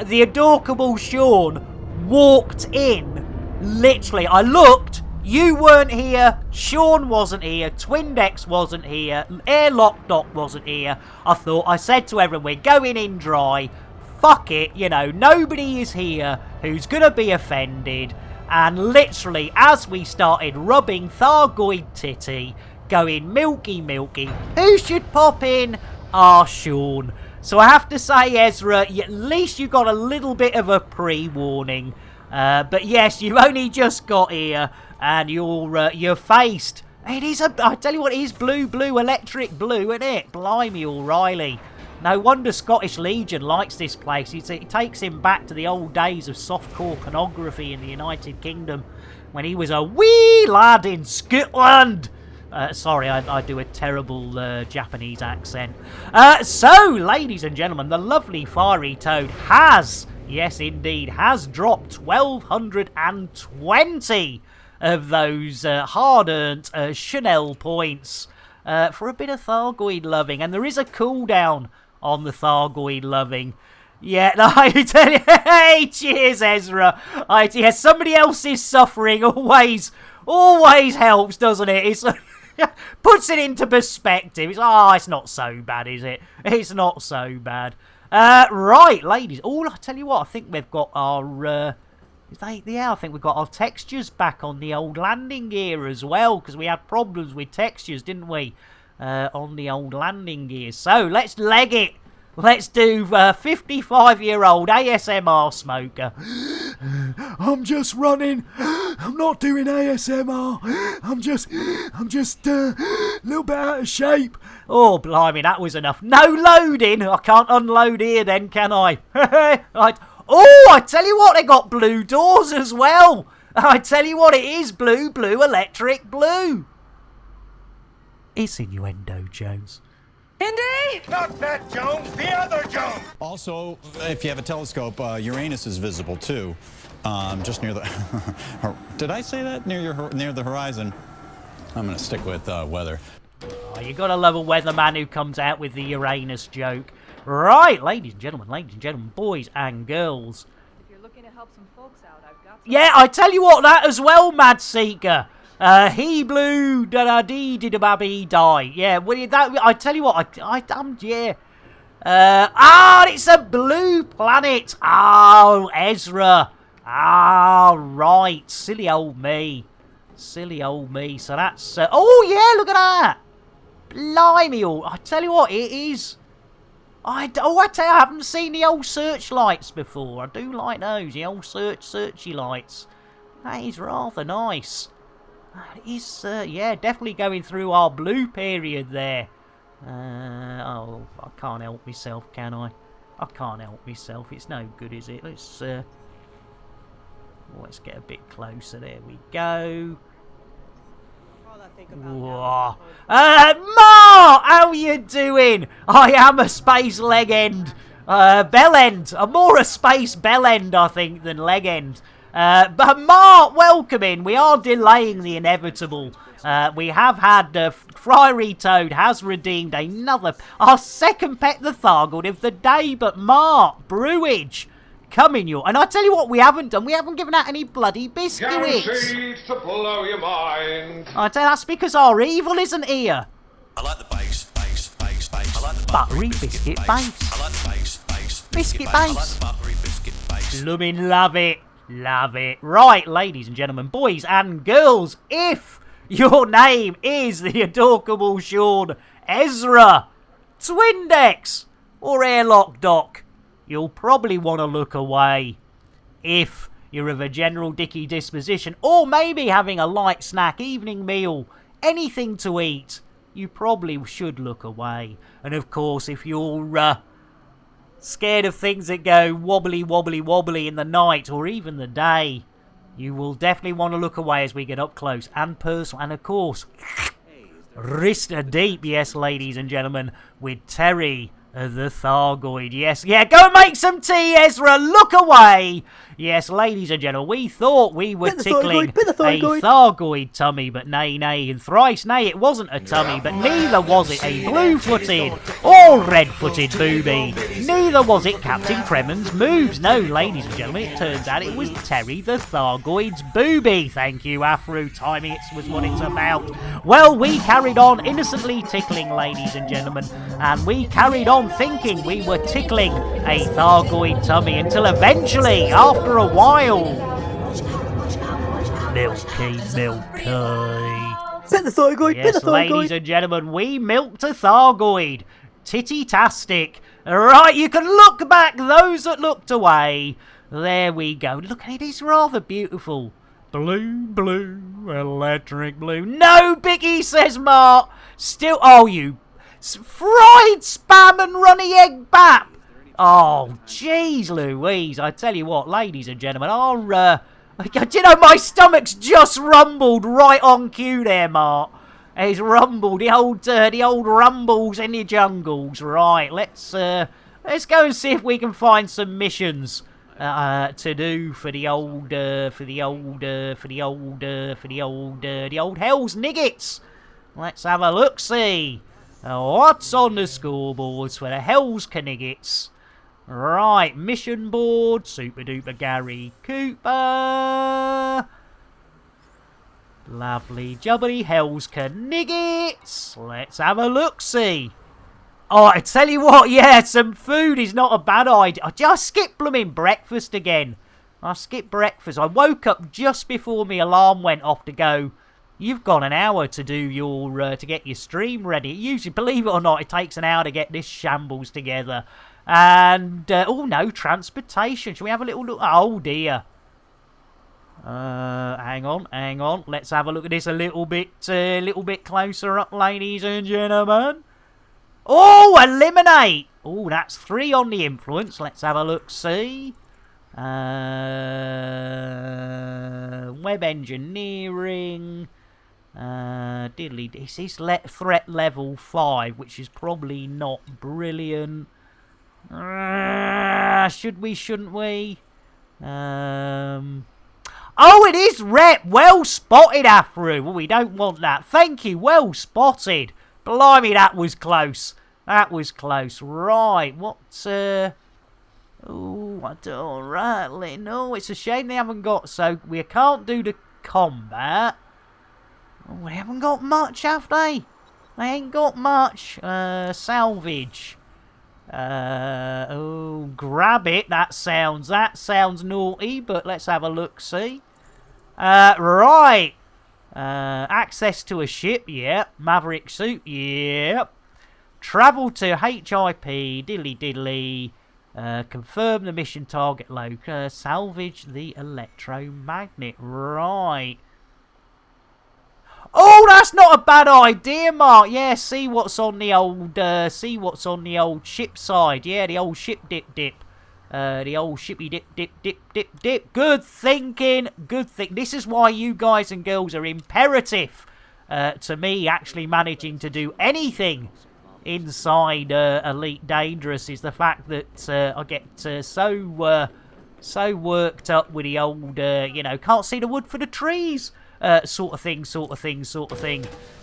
the adorable Sean walked in. Literally, I looked. You weren't here. Sean wasn't here. Twindex wasn't here. Airlock Doc wasn't here. I said to everyone, we're going in dry. Fuck it, you know, nobody is here who's gonna be offended. And literally, as we started rubbing Thargoid titty, going milky, who should pop in? Sean. So I have to say, Ezra, at least you got a little bit of a pre-warning. But yes, you only just got here, and you're faced. It is I tell you what, it is blue, electric blue, isn't it? Blimey, O'Reilly. No wonder Scottish Legion likes this place. It takes him back to the old days of softcore pornography in the United Kingdom, when he was a wee lad in Scotland. Sorry, I do a terrible Japanese accent. So, ladies and gentlemen, the lovely Fiery Toad has, yes indeed, has dropped 1,220 of those hard-earned Chanel points for a bit of Thargoid loving. And there is a cooldown on the Thargoid loving. Yeah, no, I tell you, hey, cheers, Ezra. Yes, somebody else's suffering always helps, doesn't it? It's puts it into perspective. It's not so bad, is it? It's not so bad. Right, ladies. I tell you what, I think we've got our... I think we've got our textures back on the old landing gear as well, because we had problems with textures, didn't we? On the old landing gear. So, let's leg it. Let's do 55-year-old ASMR smoker. I'm just running. I'm not doing ASMR. I'm just a little bit out of shape. Oh, blimey, that was enough. No loading. I can't unload here then, can I? Right. Oh, I tell you what, they got blue doors as well. I tell you what, it is blue, electric blue. It's innuendo, Jones. Indy! Not that Jones, the other Jones! Also, if you have a telescope, Uranus is visible too, just near the. Did I say that near the horizon? I'm gonna stick with weather. Oh, you gotta love a weatherman who comes out with the Uranus joke. Right, ladies and gentlemen, boys and girls. If you're looking to help some folks out, I've got some... Yeah, I tell you what, that as well, Mad Seeker. He blew da-da-dee dee-da-babby die. Yeah, well, that, I tell you what, yeah. It's a blue planet. Oh, Ezra. Right. Silly old me. So that's, oh, yeah, look at that. Blimey, I tell you what, it is. I haven't seen the old searchlights before. I do like those, the old searchy lights. That is rather nice. That is, yeah, definitely going through our blue period there. I can't help myself, can I? I can't help myself. It's no good, is it? Let's get a bit closer. There we go. Whoa. Ma! How you doing? I am a space leg end. Bell end. I'm more a space bell end, I think, than leg end. But Mark, welcome in. We are delaying the inevitable. We have had Fiery Toad has redeemed our second pet the Thargoid of the day. But Mark, Brewage, coming your. And I tell you what, we haven't given out any bloody biscuits. Guaranteed to blow your mind. I tell you, that's because our evil isn't here. I like the base. I like the buttery biscuit base. I like the base. Biscuit base. I like the buttery biscuit base. Blooming love it. Love it. Right, ladies and gentlemen, boys and girls, if your name is the adorable Sean, Ezra, Twindex, or Airlock Doc, you'll probably want to look away. If you're of a general dicky disposition, or maybe having a light snack, evening meal, anything to eat, you probably should look away. And of course, if you're scared of things that go wobbly in the night or even the day, you will definitely want to look away as we get up close and personal. And of course, wrist deep, yes, ladies and gentlemen, with Terry The Thargoid, yes. Yeah, go and make some tea, Ezra. Look away. Yes, ladies and gentlemen, we thought we were tickling a Thargoid tummy, but nay, nay, and thrice nay, it wasn't a tummy, but neither was it a blue-footed or red-footed booby. Neither was it Captain Kremen's moves. No, ladies and gentlemen, it turns out it was Terry the Thargoid's booby. Thank you, Afro. Timing it was what it's about. Well, we carried on innocently tickling, ladies and gentlemen, and we carried on thinking we were tickling a Thargoid tummy until eventually, after a while, milky. Pet the Thargoid, yes, pet the Thargoid. ladies and gentlemen, we milked a Thargoid. Titty-tastic. Right, you can look back, those that looked away. There we go. Look, it is rather beautiful. Blue, electric blue. No, Biggie, says Mark. Still, oh, you fried spam and runny egg bap. Oh, jeez Louise. I tell you what, ladies and gentlemen, do you know, my stomach's just rumbled right on cue there, Mark. It's rumbled, the old rumbles in the jungles. Right, let's go and see if we can find some missions to do for the old Hell's Niggets. Let's have a look-see. What's on the scoreboards for the Hell's Kniggets? Right, mission board, Super Duper Gary Cooper. Lovely jubbly Hell's Kniggets. Let's have a look-see. Oh, I tell you what, yeah, some food is not a bad idea. I skipped blooming breakfast again. I skipped breakfast. I woke up just before my alarm went off to go. You've got an hour to do your to get your stream ready. Usually, believe it or not, it takes an hour to get this shambles together. And oh no, transportation. Shall we have a little look? Oh dear. Hang on. Let's have a look at this a little bit closer up, ladies and gentlemen. Oh, eliminate. Oh, that's 3 on the influence. Let's have a look. See. Web engineering. Diddly. This is threat level 5, which is probably not brilliant. Should we, shouldn't we? Oh, it is rep. Well spotted, Afro. Well, we don't want that. Thank you. Well spotted. Blimey, that was close. That was close. Right. What, oh, I don't rightly know. It's a shame they haven't got, so we can't do the combat. Oh, they haven't got much, have they? They ain't got much. Salvage. Oh, grab it. That sounds naughty, but let's have a look, see. Right. Access to a ship, yep. Maverick suit, yep. Travel to HIP, diddly. Confirm the mission target local. Salvage the electromagnet, right. Oh, that's not a bad idea, Mark. Yeah, see what's on the old ship side. Yeah, the old ship dip. The old shippy dip. Good thinking. This is why you guys and girls are imperative to me actually managing to do anything inside Elite Dangerous, is the fact that I get so worked up with the old, can't see the wood for the trees. Sort of thing,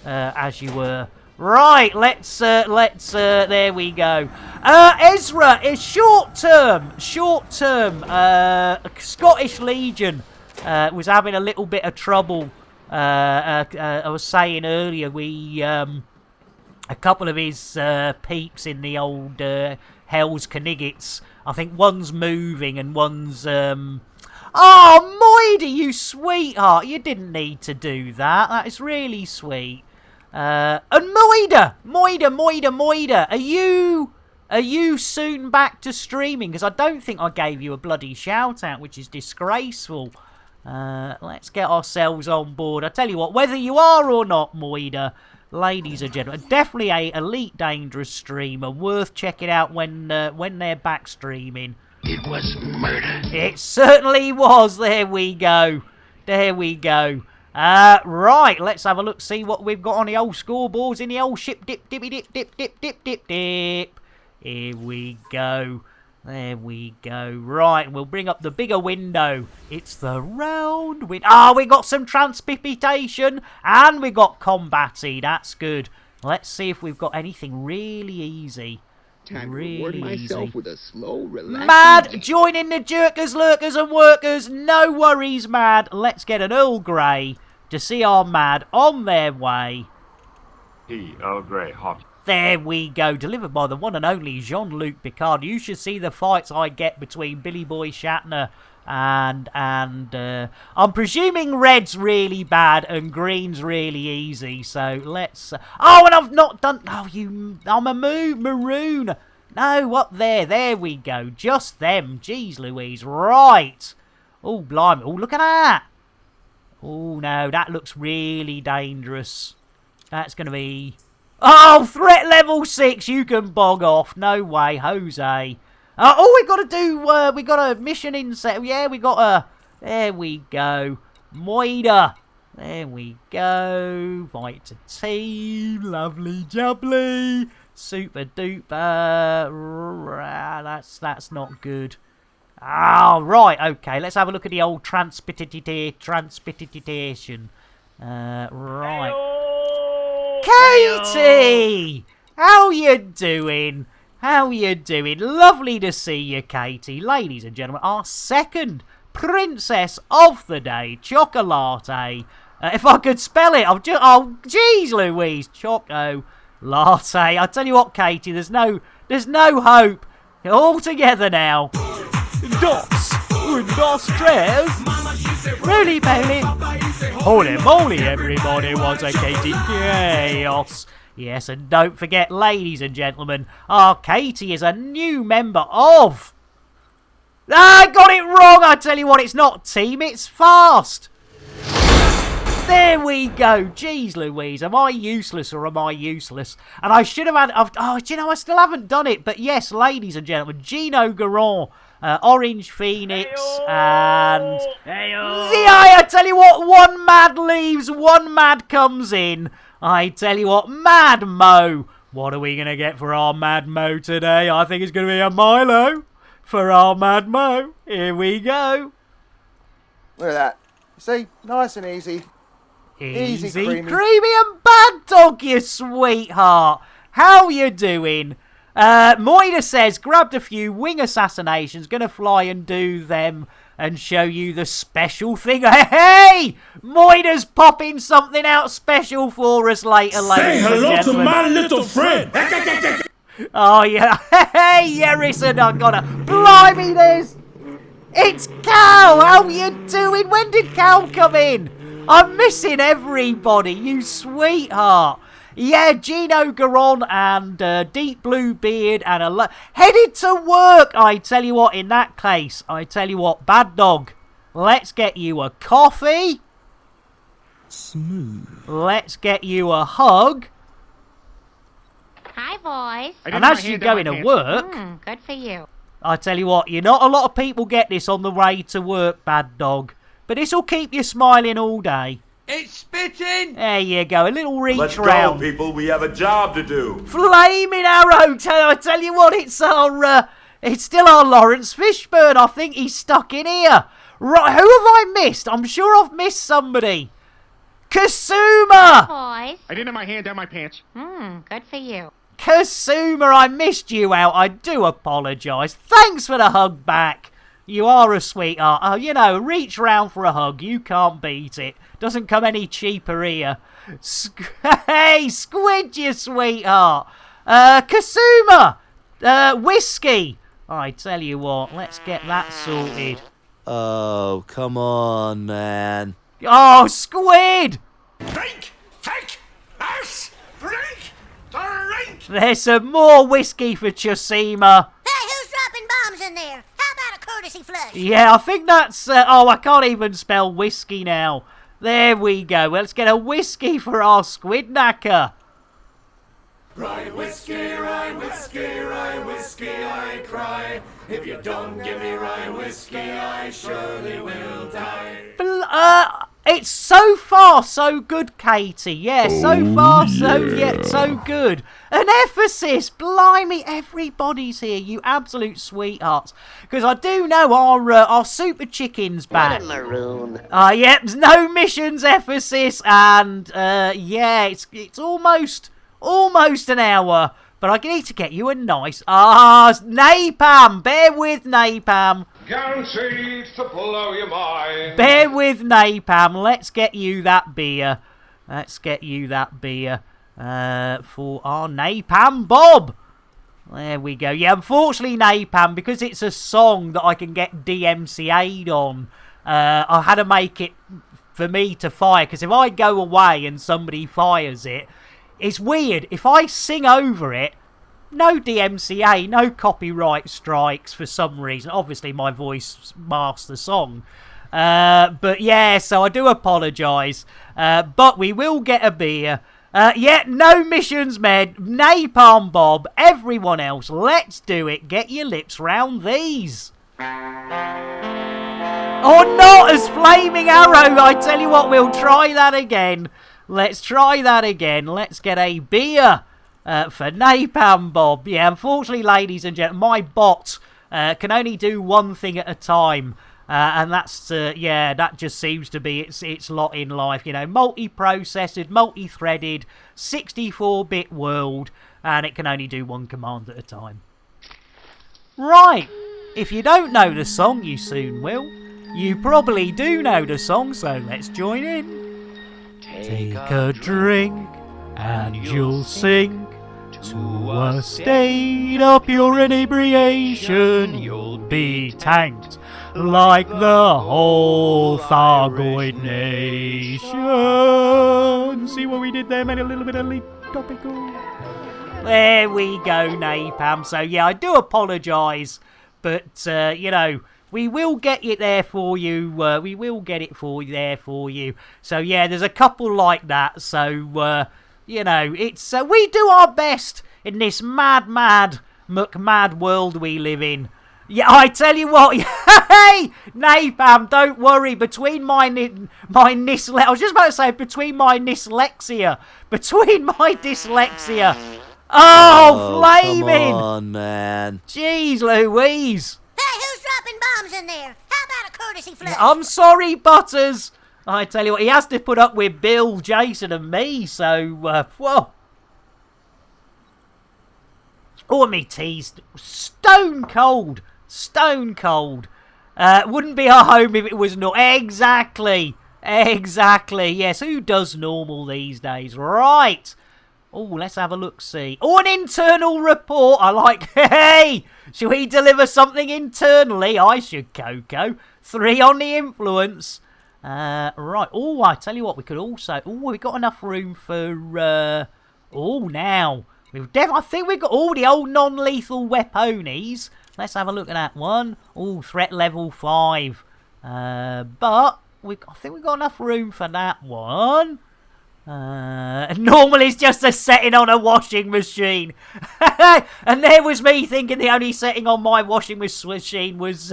as you were. Right, let's, there we go. Ezra is short-term, Scottish Legion, was having a little bit of trouble. I was saying earlier, a couple of his peeps in the old Hell's Kniggets, I think one's moving and one's, oh, Moida, you sweetheart. You didn't need to do that. That is really sweet. And Moida, are you soon back to streaming? Because I don't think I gave you a bloody shout-out, which is disgraceful. Let's get ourselves on board. I tell you what, whether you are or not, Moida, ladies and gentlemen, definitely a Elite Dangerous streamer. Worth checking out when they're back streaming. It was murder. It certainly was. There we go. Right, let's have a look, see what we've got on the old scoreboards in the old ship dip. Here we go. There we go. Right, we'll bring up the bigger window. It's the round window. Ah, we got some transpitation and we got combaty. That's good. Let's see if we've got anything really easy. Time to reward myself with a slow, relaxing Mad, join in the jerkers, lurkers and workers. No worries, Mad. Let's get an Earl Grey to see our Mad on their way. Earl Grey, hot. There we go, delivered by the one and only Jean-Luc Picard. You should see the fights I get between Billy Boy Shatner and I'm presuming red's really bad and green's really easy. So let's. Oh, and I've not done. Oh, I'm a maroon. No, up there. There we go. Just them. Jeez Louise. Right. Oh, blimey. Oh, look at that. Oh no, that looks really dangerous. That's going to be. Oh, threat level 6, you can bog off. No way, Jose. Oh, we got to do, we got a mission inset. Yeah, we got a, there we go. Moida. There we go. Fight to team. Lovely jubbly. Super duper. That's not good. Ah, right, okay. Let's have a look at the old transpitation. Right. Katie! How you doing? How you doing? Lovely to see you, Katie. Ladies and gentlemen, our second princess of the day, Chocolate. If I could spell it, oh, jeez Louise. Choco Latte. I tell you what, Katie, there's no hope. All together now. Dos. Tres. Really, Bailey? Holy moly, everybody wants a Katie Chaos. Yes, and don't forget, ladies and gentlemen, our Katie is a new member of... I got it wrong! I tell you what, it's not team, it's fast! There we go. Jeez Louise, am I useless or am I useless? And I should have had... Oh, do you know, I still haven't done it. But yes, ladies and gentlemen, Gino Garon, Orange Phoenix, and... I tell you what, one Mad leaves, one Mad comes in. I tell you what, Mad Mo. What are we going to get for our Mad Mo today? I think it's going to be a Milo for our Mad Mo. Here we go. Look at that. See, nice and easy. Easy, creamy and Bad Dog, you sweetheart. How you doing? Moida says, grabbed a few wing assassinations, gonna fly and do them and show you the special thing. Hey! Moida's popping something out special for us later, ladies and gentlemen. Say hello to my little friend. Oh, yeah. Hey, Yerison, I gotta... Blimey, it's Cal! How you doing? When did Cal come in? I'm missing everybody, you sweetheart. Yeah, Gino Garon and Deep Blue Beard and headed to work. I tell you what, in that case, I tell you what, Bad Dog, let's get you a coffee. Smooth. Let's get you a hug. Hi, boys. And as you go into work... good for you. I tell you what, not a lot of people get this on the way to work, Bad Dog. But this will keep you smiling all day. It's spitting! There you go, a little reach Let's round. go, people. We have a job to do. Flaming Arrow! I tell you what, it's still our Lawrence Fishburne. I think he's stuck in here. Right, who have I missed? I'm sure I've missed somebody. Kasuma! Boys. I didn't have my hand down my pants. Good for you. Kasuma, I missed you out. I do apologise. Thanks for the hug back. You are a sweetheart. Oh, reach round for a hug. You can't beat it. Doesn't come any cheaper here. Hey, Squid, you sweetheart. Kasuma. Whiskey. I tell you what, let's get that sorted. Oh, come on, man. Oh, Squid. Drink! Take! Us! Drink! Drink! There's some more whiskey for Chasima. Hey, who's dropping bombs in there? How about a courtesy flush? Yeah, I think that's... I can't even spell whiskey now. There we go. Well, let's get a whiskey for our Squid Knacker. Rye whiskey, I cry. If you don't give me rye whiskey, I surely will die. It's so far so good, Katie. Yeah, so far so good. An Ephesus, blimey, everybody's here, you absolute sweethearts. Because I do know our super chicken's back. What a maroon. Yep, no missions, Ephesus, and yeah, it's almost an hour. But I need to get you a nice napalm. Bear with napalm. Guaranteed to blow your mind. Bear with napalm. Let's get you that beer. Let's get you that beer for our napalm Bob. There we go. Yeah, unfortunately, napalm, because it's a song that I can get DMCA'd on. I had to make it for me to fire, because if I go away and somebody fires it, it's weird. If I sing over it, no DMCA, no copyright strikes for some reason. Obviously, my voice masks the song. But yeah, so I do apologise. But we will get a beer. Yeah, no missions, Med. Napalm Bob. Everyone else, let's do it. Get your lips round these. Oh, not as Flaming Arrow. I tell you what, we'll try that again. Let's try that again. Let's get a beer for Napalm Bob. Yeah, unfortunately, ladies and gentlemen, my bot can only do one thing at a time. And that's, yeah, that just seems to be its lot in life. You know, multi-processed, multi-threaded, 64-bit world, and it can only do one command at a time. Right, if you don't know the song, you soon will. You probably do know the song, so let's join in. Take a drink and you'll sink to a state of pure inebriation. You'll be tanked like the whole Thargoid nation. See what we did there? Made a little bit of leap topical. There we go, Napalm. So yeah, I do apologise, but you know, we will get it there for you. We will get it there for you. So yeah, there's a couple like that. So you know, it's we do our best in this mad world we live in. Yeah, I tell you what, hey, Napalm, don't worry. Between my dyslexia, oh, flaming! Come on, man. Jeez Louise. Hey, who's dropping bombs in there? How about a courtesy flush? I'm sorry, Butters. I tell you what, he has to put up with Bill, Jason, and me, so, whoa. Oh, me teased. Stone cold. Wouldn't be our home if it was not. Exactly. Yes, who does normal these days? Right. Oh, let's have a look-see. Oh, an internal report. I like, hey, should we deliver something internally? I should, Coco. 3 on the influence. Right. Oh, I tell you what, we could also... Oh, we've got enough room for... oh, now. I think we've got all the old non-lethal weaponies. Let's have a look at that one. Oh, threat level 5. But I think we've got enough room for that one. Normal is just a setting on a washing machine. And there was me thinking the only setting on my washing machine was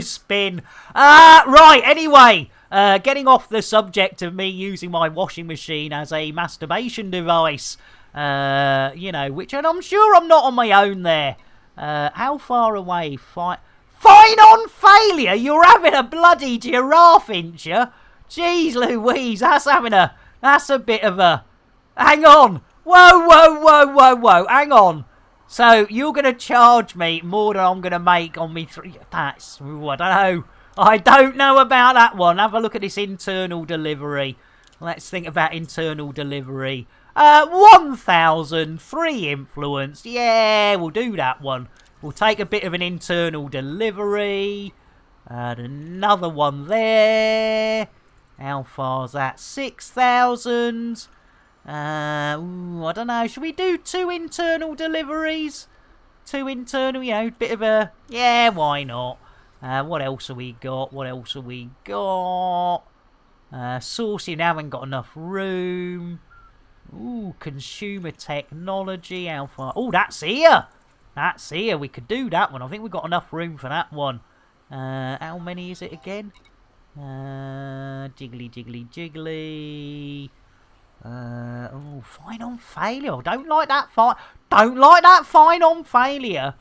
spin. Right, anyway. Getting off the subject of me using my washing machine as a masturbation device. You know, and I'm sure I'm not on my own there. How far away? Fine on failure? You're having a bloody giraffe, ain't you? Jeez Louise, that's a bit of a... Hang on. Whoa. Hang on. So, you're going to charge me more than I'm going to make on me 3... That's... Ooh, I don't know. I don't know about that one. Have a look at this internal delivery. Let's think about internal delivery. 1,000, 3 influence. Yeah, we'll do that one. We'll take a bit of an internal delivery. And another one there. How far's that? 6,000. I don't know. Should we do 2 internal deliveries? 2 internal, you know, bit of a... Yeah, why not? What else have we got? Sourcing, haven't got enough room. Ooh, consumer technology. How far? Oh, that's here. We could do that one. I think we've got enough room for that one. How many is it again? Jiggly, jiggly, jiggly. Oh, fine on failure. Don't like that fine on failure.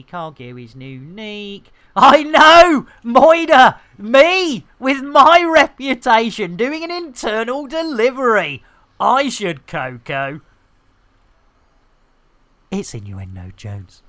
Cargill is unique. I know! Moida! Me! With my reputation doing an internal delivery. I should, Coco. It's innuendo, Jones.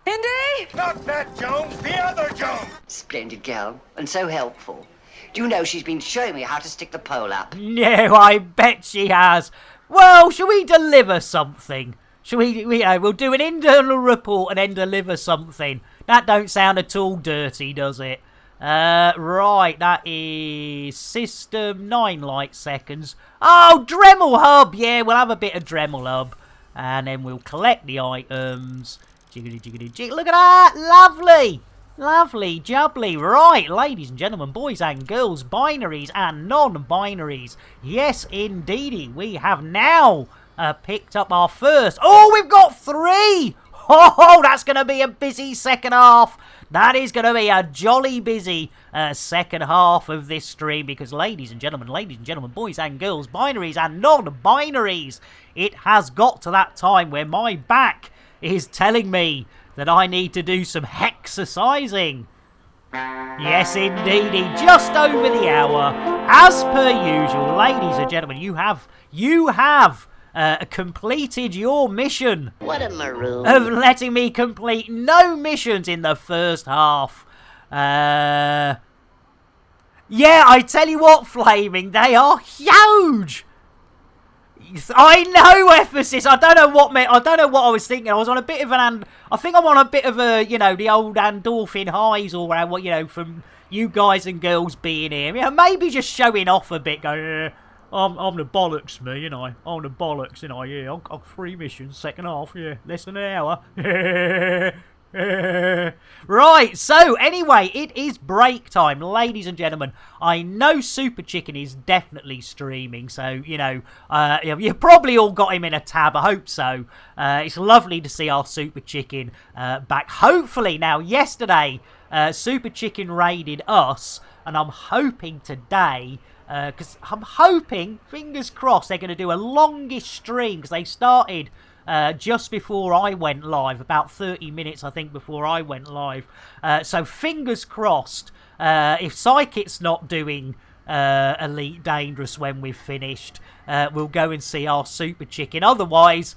Indy! Not that Jones, the other Jones! Splendid girl, and so helpful. Do you know she's been showing me how to stick the pole up? No, I bet she has. Well, shall we deliver something? Shall we'll do an internal report and then deliver something. That don't sound at all dirty, does it? Right, that is system 9 light seconds. Oh, Dremel Hub. Yeah, we'll have a bit of Dremel Hub. And then we'll collect the items. Jiggly, jiggly, jiggly. Look at that. Lovely. Lovely, jubbly. Right, ladies and gentlemen, boys and girls, binaries and non-binaries. Yes, indeedy. We have now picked up our first. Oh, we've got 3. Oh, that's going to be a busy second half. That is going to be a jolly busy second half of this stream because, ladies and gentlemen, boys and girls, binaries and non-binaries, it has got to that time where my back is telling me that I need to do some hexercising. Yes, indeedy, just over the hour. As per usual, ladies and gentlemen, you have completed your mission. What a maroon. Of letting me complete no missions in the first half. Yeah, I tell you what, Flaming, they are huge. I know, emphasis. I don't know what I was thinking. I was on a bit of I think I'm on a bit of the old endorphin highs or whatever, from you guys and girls being here. Maybe just showing off a bit, going, I'm the bollocks, me, I'm the bollocks, yeah. I've 3 missions, second half, yeah. Less than an hour. Right, so anyway, it is break time, ladies and gentlemen. I know Super Chicken is definitely streaming, so, you probably all got him in a tab, I hope so. It's lovely to see our Super Chicken back. Hopefully, now, yesterday, Super Chicken raided us, and I'm hoping today, because I'm hoping, fingers crossed, they're going to do a longish stream, because they started just before I went live, about 30 minutes, I think, before I went live. So fingers crossed, if Psychic's not doing Elite Dangerous when we've finished, we'll go and see our Super Chicken. Otherwise,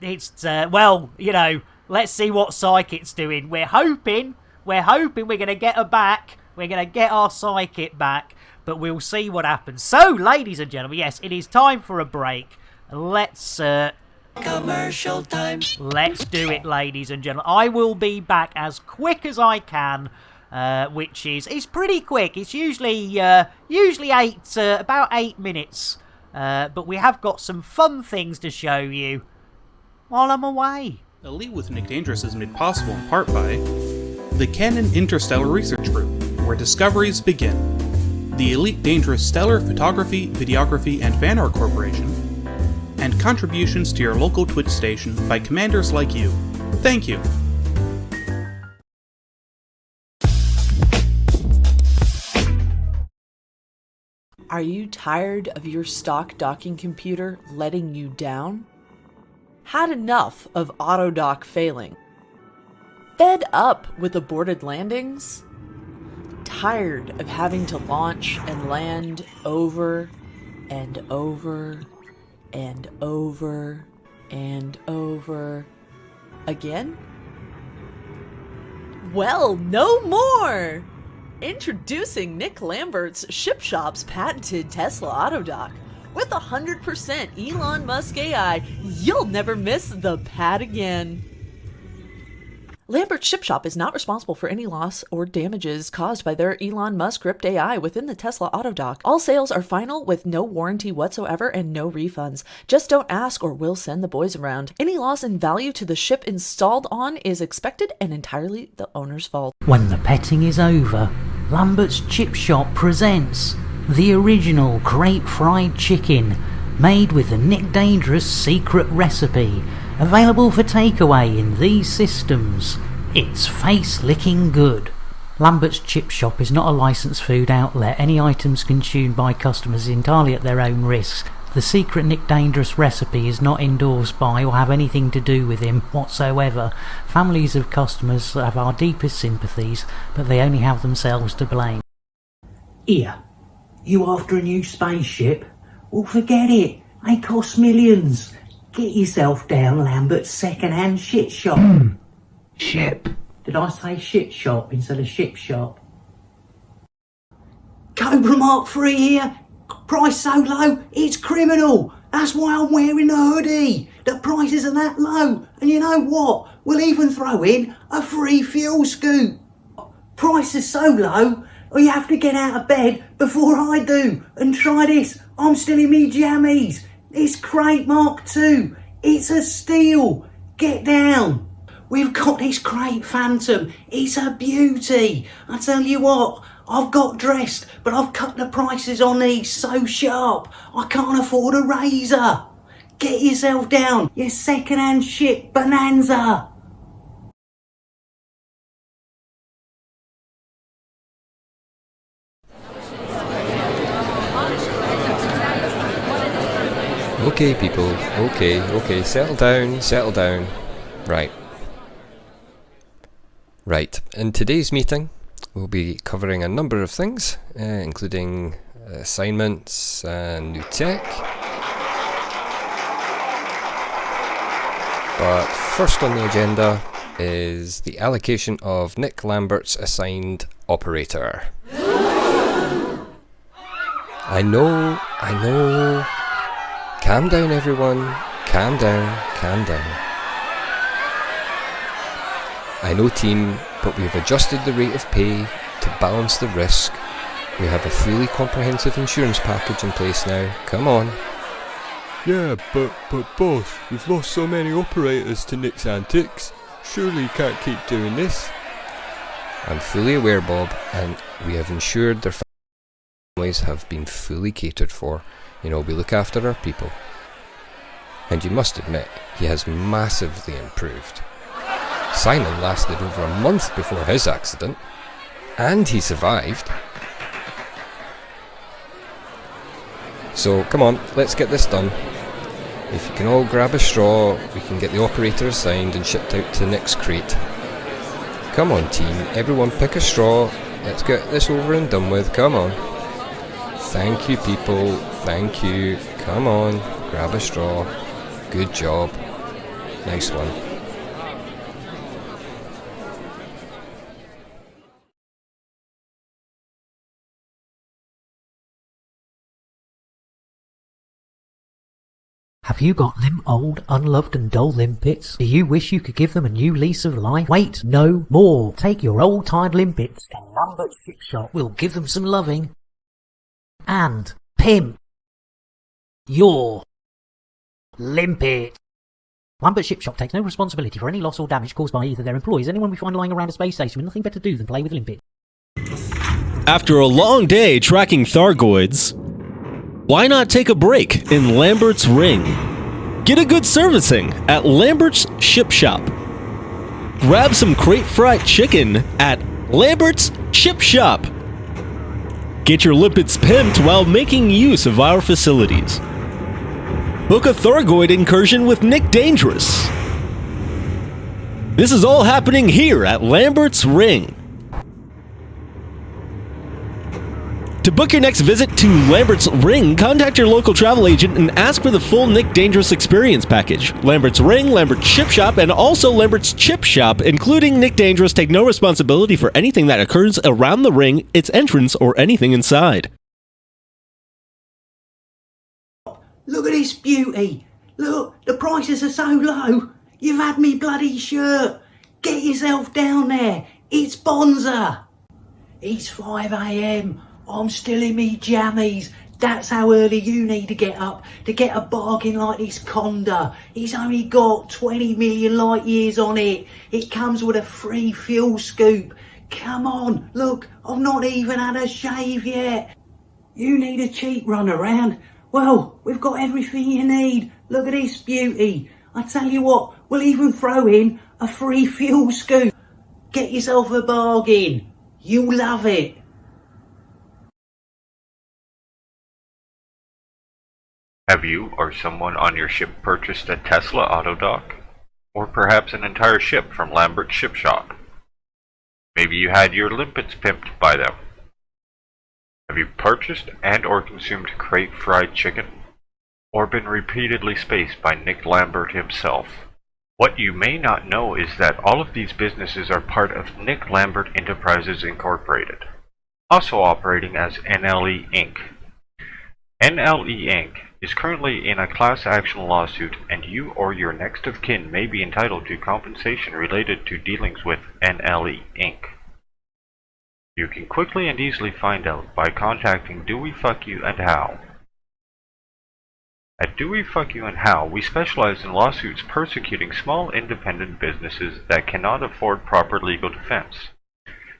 it's, let's see what Psychic's doing. We're hoping we're going to get her back. We're going to get our Psychic back, but we'll see what happens. So, ladies and gentlemen, yes, it is time for a break. Let's commercial time. Let's do it, ladies and gentlemen. I will be back as quick as I can, which is pretty quick. It's usually about 8 minutes, but we have got some fun things to show you while I'm away. Elite with Nick Dangerous is made possible in part by the Canon Interstellar Research Group, where discoveries begin. The Elite Dangerous Stellar Photography, Videography, and Fan Art Corporation, and contributions to your local Twitch station by commanders like you. Thank you. Are you tired of your stock docking computer letting you down? Had enough of autodock failing? Fed up with aborted landings? Tired of having to launch and land over and over and over and over again? Well, no more! Introducing Nick Lambert's Ship Shop's patented Tesla Autodock. With 100% Elon Musk AI, you'll never miss the pad again. Lambert's Ship Shop is not responsible for any loss or damages caused by their Elon Musk script AI within the Tesla Autodock. All sales are final with no warranty whatsoever and no refunds. Just don't ask or we'll send the boys around. Any loss in value to the ship installed on is expected and entirely the owner's fault. When the petting is over, Lambert's Chip Shop presents the original crate fried chicken made with the Nick Dangerous secret recipe. Available for takeaway in these systems. It's face-licking good. Lambert's Chip Shop is not a licensed food outlet. Any items consumed by customers is entirely at their own risk. The secret Nick Dangerous recipe is not endorsed by or have anything to do with him whatsoever. Families of customers have our deepest sympathies, but they only have themselves to blame. Here, you after a new spaceship? Well, forget it. They cost millions. Get yourself down Lambert's second-hand shit shop. Ship. Did I say shit shop instead of ship shop? Cobra Mark 3 here. Price so low, it's criminal. That's why I'm wearing the hoodie. The prices are that low. And you know what? We'll even throw in a free fuel scoop. Price is so low, you have to get out of bed before I do. And try this. I'm still in me jammies. This crate Mark II. It's a steal. Get down. We've got this crate Phantom. It's a beauty. I tell you what, I've got dressed, but I've cut the prices on these so sharp, I can't afford a razor. Get yourself down, you second-hand shit bonanza. Okay, people. Okay. Settle down. Right. In today's meeting, we'll be covering a number of things, including assignments and new tech. But first on the agenda is the allocation of Nick Lambert's assigned operator. I know. Calm down, everyone. Calm down. I know, team, but we've adjusted the rate of pay to balance the risk. We have a fully comprehensive insurance package in place now. Come on. Yeah, but boss, we've lost so many operators to Nick's antics. Surely you can't keep doing this. I'm fully aware, Bob, and we have ensured their families have been fully catered for. We look after our people. And you must admit, he has massively improved. Simon lasted over a month before his accident, and he survived. So, come on, let's get this done. If you can all grab a straw, we can get the operator assigned and shipped out to Nick's crate. Come on, team, everyone pick a straw. Let's get this over and done with, come on. Thank you, people, thank you. Come on, grab a straw. Good job. Nice one. Have you got them old, unloved and dull limpets? Do you wish you could give them a new lease of life? Wait no more. Take your old tired limpets to Lambert's Ship Shop. We'll give them some loving. And pimp your limpet. Lambert's Ship Shop takes no responsibility for any loss or damage caused by either their employees or anyone we find lying around a space station with nothing better to do than play with limpets. After a long day tracking Thargoids, why not take a break in Lambert's Ring? Get a good servicing at Lambert's Ship Shop. Grab some crate fried chicken at Lambert's Chip Shop. Get your limpets pimped while making use of our facilities. Book a Thargoid incursion with Nick Dangerous. This is all happening here at Lambert's Ring. To book your next visit to Lambert's Ring, contact your local travel agent and ask for the full Nick Dangerous experience package. Lambert's Ring, Lambert's Ship Shop, and also Lambert's Chip Shop, including Nick Dangerous, take no responsibility for anything that occurs around the ring, its entrance, or anything inside. Look at this beauty. Look, the prices are so low. You've had me bloody shirt. Get yourself down there. It's Bonza. It's 5 a.m. I'm still in me jammies. That's how early you need to get up to get a bargain like this Conda. It's only got 20 million light years on it. It comes with a free fuel scoop. Come on, look, I've not even had a shave yet. You need a cheap run around? Well, we've got everything you need. Look at this beauty. I tell you what, we'll even throw in a free fuel scoop. Get yourself a bargain. You'll love it. Have you or someone on your ship purchased a Tesla auto dock? Or perhaps an entire ship from Lambert's Ship Shop? Maybe you had your limpets pimped by them. Have you purchased and or consumed crate fried chicken? Or been repeatedly spaced by Nick Lambert himself? What you may not know is that all of these businesses are part of Nick Lambert Enterprises Incorporated, also operating as NLE Inc. NLE Inc. is currently in a class action lawsuit, and you or your next of kin may be entitled to compensation related to dealings with NLE Inc. You can quickly and easily find out by contacting Do We Fuck You and How. At Do We Fuck You and How, we specialize in lawsuits persecuting small independent businesses that cannot afford proper legal defense.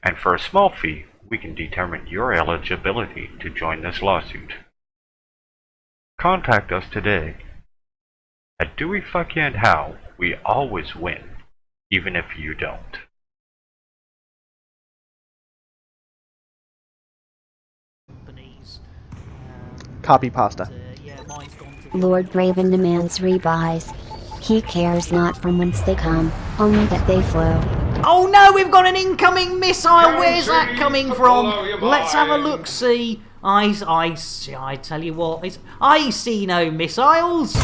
And for a small fee, we can determine your eligibility to join this lawsuit. Contact us today. At Do We Fuck You and How, we always win, even if you don't. Copy pasta. Lord Graven demands rebuys. He cares not from whence they come, only that they flow. Oh no, we've got an incoming missile. Where's that coming from? Let's have a look. See, I tell you what, I see no missiles.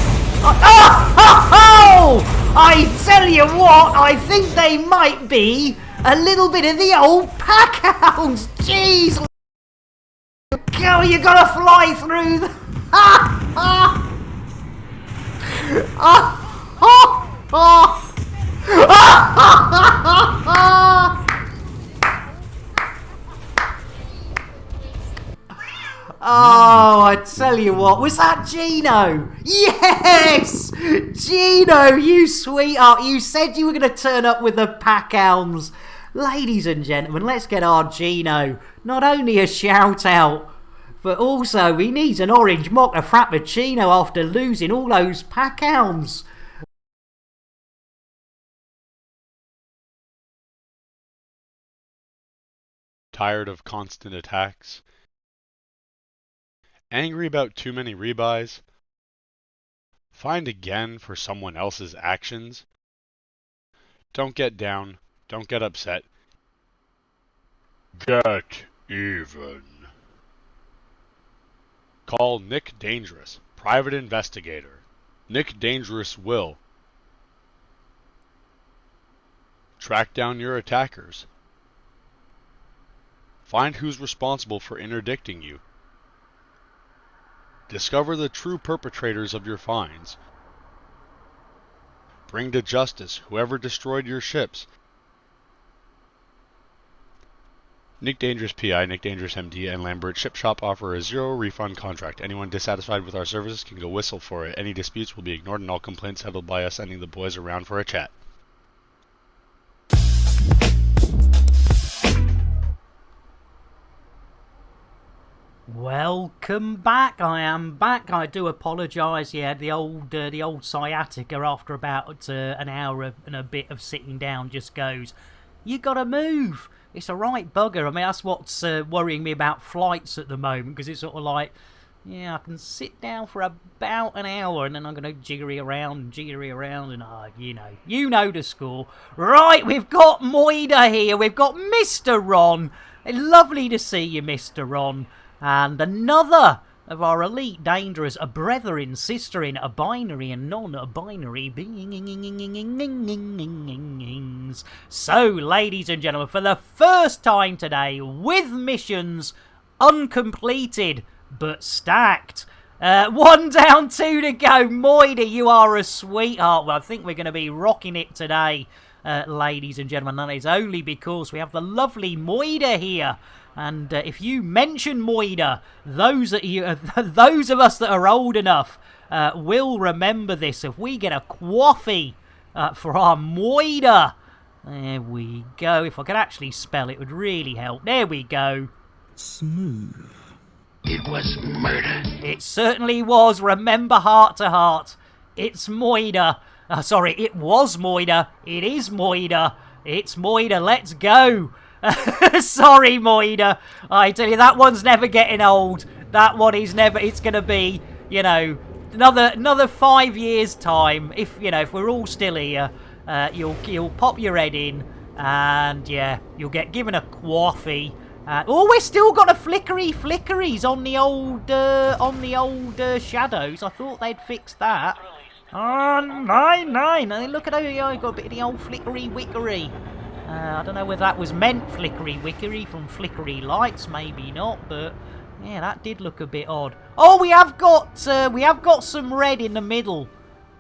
I tell you what, I think they might be a little bit of the old pack hounds. Jeez. Go, you gotta fly through the... Oh, I tell you what, was that Gino? Yes! Gino, you sweetheart, you said you were going to turn up with the pack hounds. Ladies and gentlemen, let's get our Gino not only a shout out, but also he needs an orange mocha frappuccino after losing all those pack hounds. Tired of constant attacks? Angry about too many rebuys? Fined again for someone else's actions? Don't get down. Don't get upset. Get even. Call Nick Dangerous, private investigator. Nick Dangerous will track down your attackers. Find who's responsible for interdicting you. Discover the true perpetrators of your fines. Bring to justice whoever destroyed your ships. Nick Dangerous PI, Nick Dangerous MD, and Lambert Ship Shop offer a zero refund contract. Anyone dissatisfied with our services can go whistle for it. Any disputes will be ignored and all complaints settled by us sending the boys around for a chat. Welcome back. I am back. I do apologise. Yeah, the old sciatica after about an hour and a bit of sitting down just goes, you gotta move. It's a right bugger. I mean, that's what's worrying me about flights at the moment, because it's sort of like, yeah, I can sit down for about an hour and then I'm going to jiggery around, and you know the score. Right, we've got Moida here. We've got Mr. Ron. Lovely to see you, Mr. Ron. And another of our elite dangerous, a brethren, sister in a binary and non-binary beings. So, ladies and gentlemen, for the first time today, with missions uncompleted but stacked. 1 down, 2 to go. Moida, you are a sweetheart. Well, I think we're going to be rocking it today, ladies and gentlemen. And it's only because we have the lovely Moida here. And if you mention Moida, those of us that are old enough will remember this. If we get a coffee for our Moida, there we go. If I could actually spell it, would really help. There we go. Smooth. It was murder. It certainly was. Remember, heart to heart, it's Moida. Sorry, it was Moida. It is Moida. It's Moida. Let's go. Sorry, Moida. I tell you, that one's never getting old. That one is never. It's going to be, you know, another 5 years time. If you know, if we're all still here, you'll pop your head in, and yeah, you'll get given a coffee. Oh, we're still got a flickeries on the old shadows. I thought they'd fixed that. Oh, nine. Look at how I got a bit of the old flickery wickery. I don't know whether that was meant flickery wickery from flickery lights, maybe not, but yeah, that did look a bit odd. Oh, we have got some red in the middle.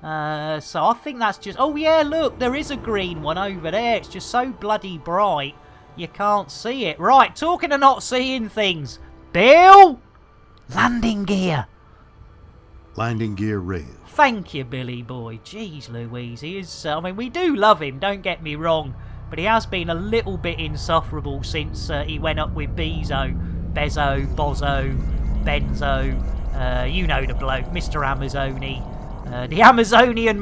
So I think that's just. Oh yeah, look, there is a green one over there. It's just so bloody bright, you can't see it. Right, talking of not seeing things, Bill, landing gear. Landing gear rail. Thank you, Billy boy. Jeez Louise, he is. I mean, we do love him. Don't get me wrong. But he has been a little bit insufferable since he went up with Bozo, Benzo, you know the bloke, Mr. Amazoni. The Amazonian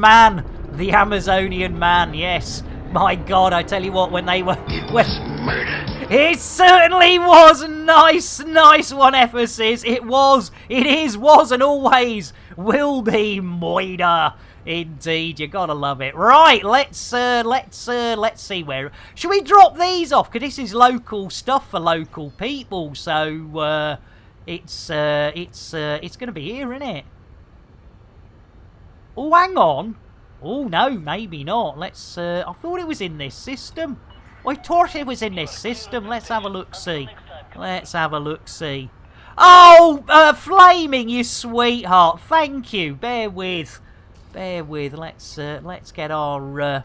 man, yes. My God, I tell you what, when they were... Murder. It certainly was nice one, Ephesus. It was, and always will be, Moida. Indeed, you gotta love it. Right, let's see where. Should we drop these off? Because this is local stuff for local people. So it's gonna be here, isn't it? Oh, hang on. Oh no, maybe not. Let's. I thought it was in this system. I thought it was in this system. Let's have a look. See. Oh, Flaming, you sweetheart. Thank you. Bear with. Let's get our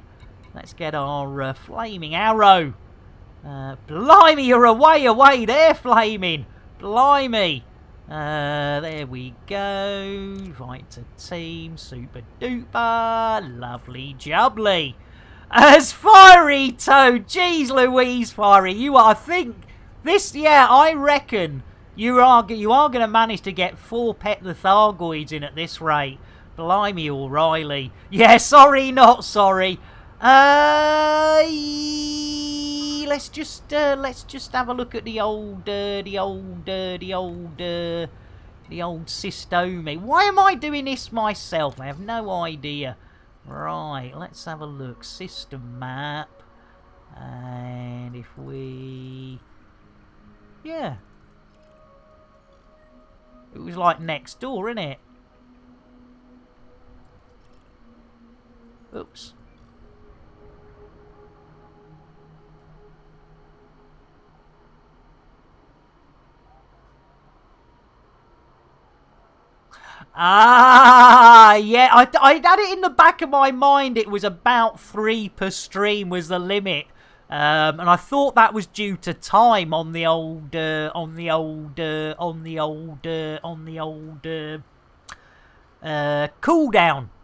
Flaming Arrow. Blimey, you're away there, Flaming. Blimey. There we go. Invite to team. Super duper. Lovely jubbly. As Fiery Toad. Jeez Louise, Fiery. You are, I think, this, yeah, I reckon you are going to manage to get 4 Pet the Thargoids in at this rate. Blimey, O'Reilly. Yeah, sorry, not sorry. Let's just have a look at the old Systome. Why am I doing this myself? I have no idea. Right, let's have a look. System map. And if we... Yeah. It was like next door, innit? Oops. Ah, yeah, I had it in the back of my mind. It was about 3 per stream was the limit, and I thought that was due to time on the old cooldown.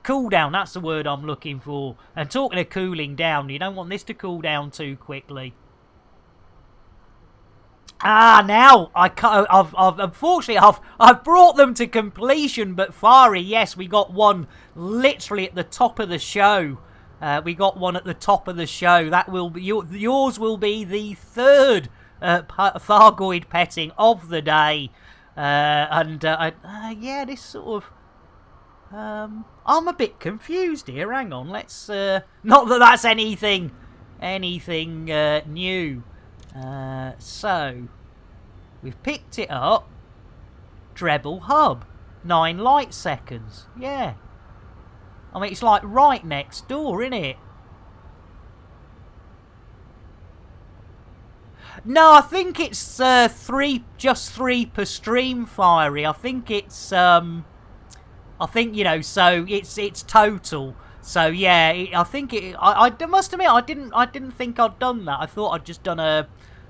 Cooldown, that's the word I'm looking for. And talking of cooling down, you don't want this to cool down too quickly. Ah, now unfortunately I've brought them to completion, but Fari, yes, we got one literally at the top of the show. That will be yours. Will be the 3rd Thargoid petting of the day, yeah, this sort of. I'm a bit confused here. Hang on, let's. Not that that's anything new. So, we've picked it up. Treble hub. 9 light seconds. Yeah. I mean, it's like right next door, isn't it? No, I think it's 3 per stream, Fiery. I think it's you know, so it's total. So yeah, I think I must admit I didn't think I'd done that. I thought I'd just done a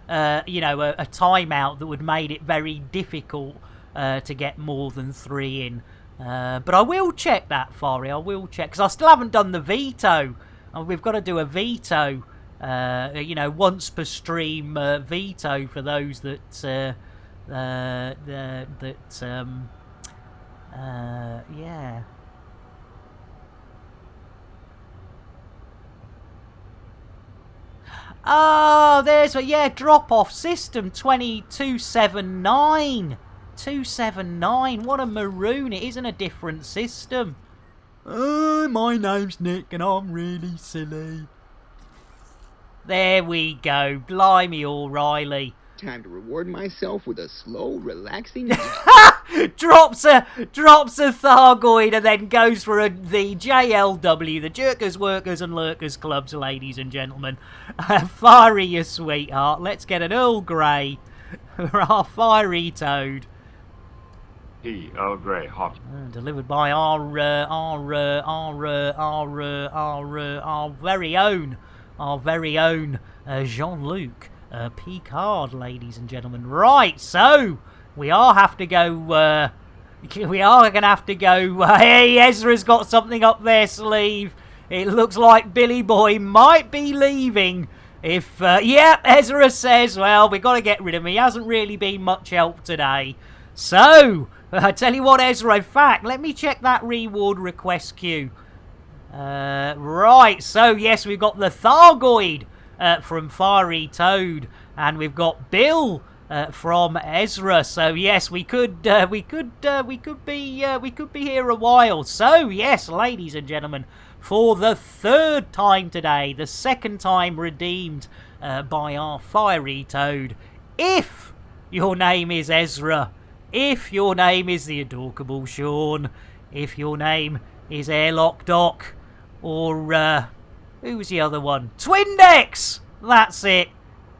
timeout that would made it very difficult to get more than 3 in. But I will check that, Fari. I will check, because I still haven't done the veto. And we've got to do a veto. You know, once per stream veto for those that yeah. Oh, there's a, yeah, drop-off system 2279. 279. What a maroon. It isn't a different system. My name's Nick and I'm really silly. There we go. Blimey, O'Reilly. Time to reward myself with a slow, relaxing drops a Thargoid and then goes for the JLW, the Jerkers, Workers and Lurkers Clubs, ladies and gentlemen. Fiery, you sweetheart. Let's get an Earl Grey for our fiery toad. Earl Grey hot. Delivered by our very own Jean-Luc Picard, ladies and gentlemen. Right, so we are going to have to go. Hey, Ezra's got something up their sleeve. It looks like Billy Boy might be leaving. If Ezra says, well, we've got to get rid of him. He hasn't really been much help today. So I tell you what, Ezra. In fact, let me check that reward request queue. Right, so yes, we've got the Thargoid from Fiery Toad, and we've got Bill from Ezra. So yes, we could be here a while. So yes, ladies and gentlemen, for the third time today, the second time redeemed by our Fiery Toad. If your name is Ezra, if your name is the Adorkable Sean, if your name is Airlock Doc, or who's the other one? Twindex! That's it.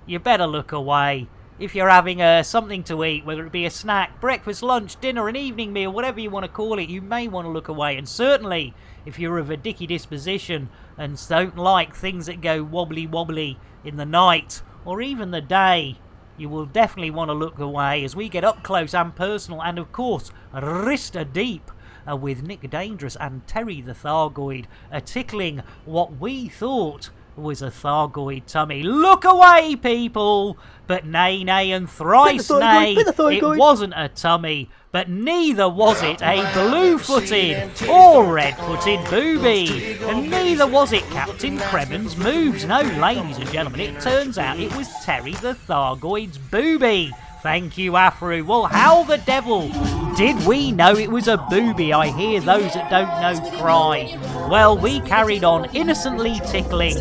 You better look away. If you're having something to eat, whether it be a snack, breakfast, lunch, dinner, an evening meal, whatever you want to call it, you may want to look away. And certainly, if you're of a dicky disposition and don't like things that go wobbly in the night or even the day, you will definitely want to look away as we get up close and personal and, of course, wrist deep with Nick Dangerous and Terry the Thargoid tickling what we thought was a Thargoid tummy. Look away, people! But nay, nay, and thrice nay, it wasn't a tummy, but neither was it a blue-footed or red-footed booby, and neither was it Captain Kremen's moves. No, ladies and gentlemen, it turns out it was Terry the Thargoid's booby. Thank you, Afru. Well, how the devil did we know it was a booby? I hear those that don't know cry. Well, we carried on innocently tickling,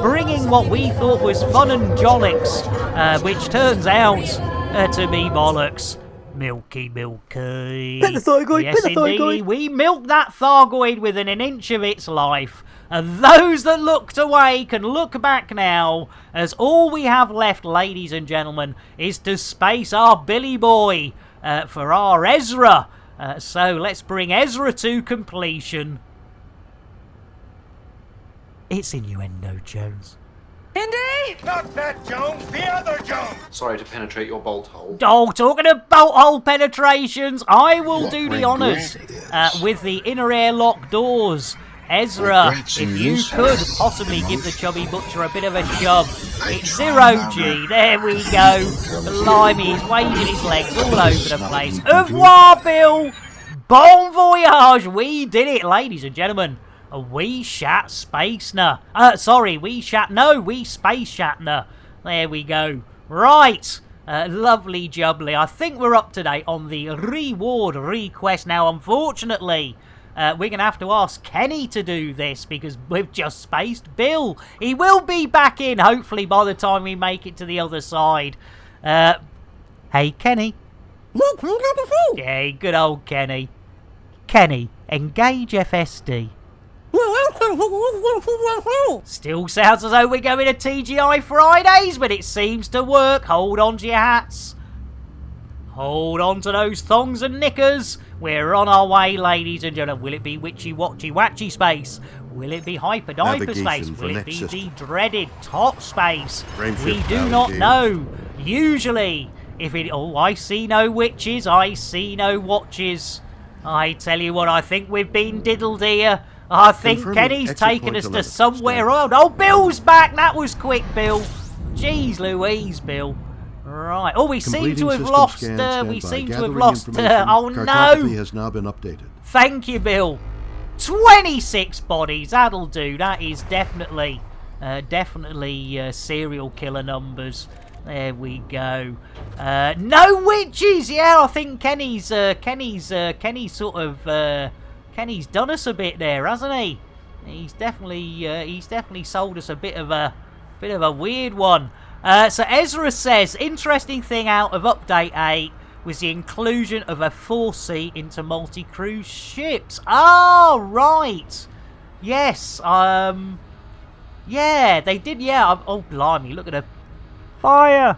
bringing what we thought was fun and jollocks, which turns out to be bollocks. Milky. Pet the Thargoid, yes, pet the indeed, Thargoid. we milked that Thargoid within an inch of its life. And those that looked away can look back now, as all we have left, ladies and gentlemen, is to space our Billy Boy for our Ezra. So let's bring Ezra to completion. It's innuendo, Jones. Indy! Not that Jones, the other Jones! Sorry to penetrate your bolt hole. Oh, talking of bolt hole penetrations, I will do the honours with the inner airlock doors. Ezra, if you could possibly give the chubby butcher a bit of a shove. It's 0G. There we go. Blimey, he's waving his legs all over the place. Au revoir, Bill. Bon voyage. We did it, ladies and gentlemen. We shat Spacener. We Space Shatner. There we go. Right. Lovely jubbly. I think we're up to date on the reward request. Now, unfortunately, we're going to have to ask Kenny to do this because we've just spaced Bill. He will be back in, hopefully, by the time we make it to the other side. Hey, Kenny. Yeah, good old Kenny. Kenny, engage FSD. Still sounds as though we're going to TGI Fridays, but it seems to work. Hold on to your hats. Hold on to those thongs and knickers. We're on our way, ladies and gentlemen. Will it be witchy-watchy space? Will it be hyper-diaper space? Will it be the dreaded top space? We do not know. Usually, if it... Oh, I see no witches. I see no watches. I tell you what, I think we've been diddled here. I think Kenny's taken us to somewhere. Oh, Bill's back. That was quick, Bill. Jeez Louise, Bill. Right. Oh, we seem to have lost. Oh no! Has now been updated. Thank you, Bill. 26 bodies. That'll do. That is definitely Definitely serial killer numbers. There we go. No witches! Yeah, I think Kenny's sort of, Kenny's done us a bit there, hasn't he? He's definitely sold us a bit of a weird one. So Ezra says, interesting thing out of Update 8 was the inclusion of a 4C into multi-cruise ships. Oh, right. Yes, yeah, they did, yeah. Oh, blimey, look at the fire.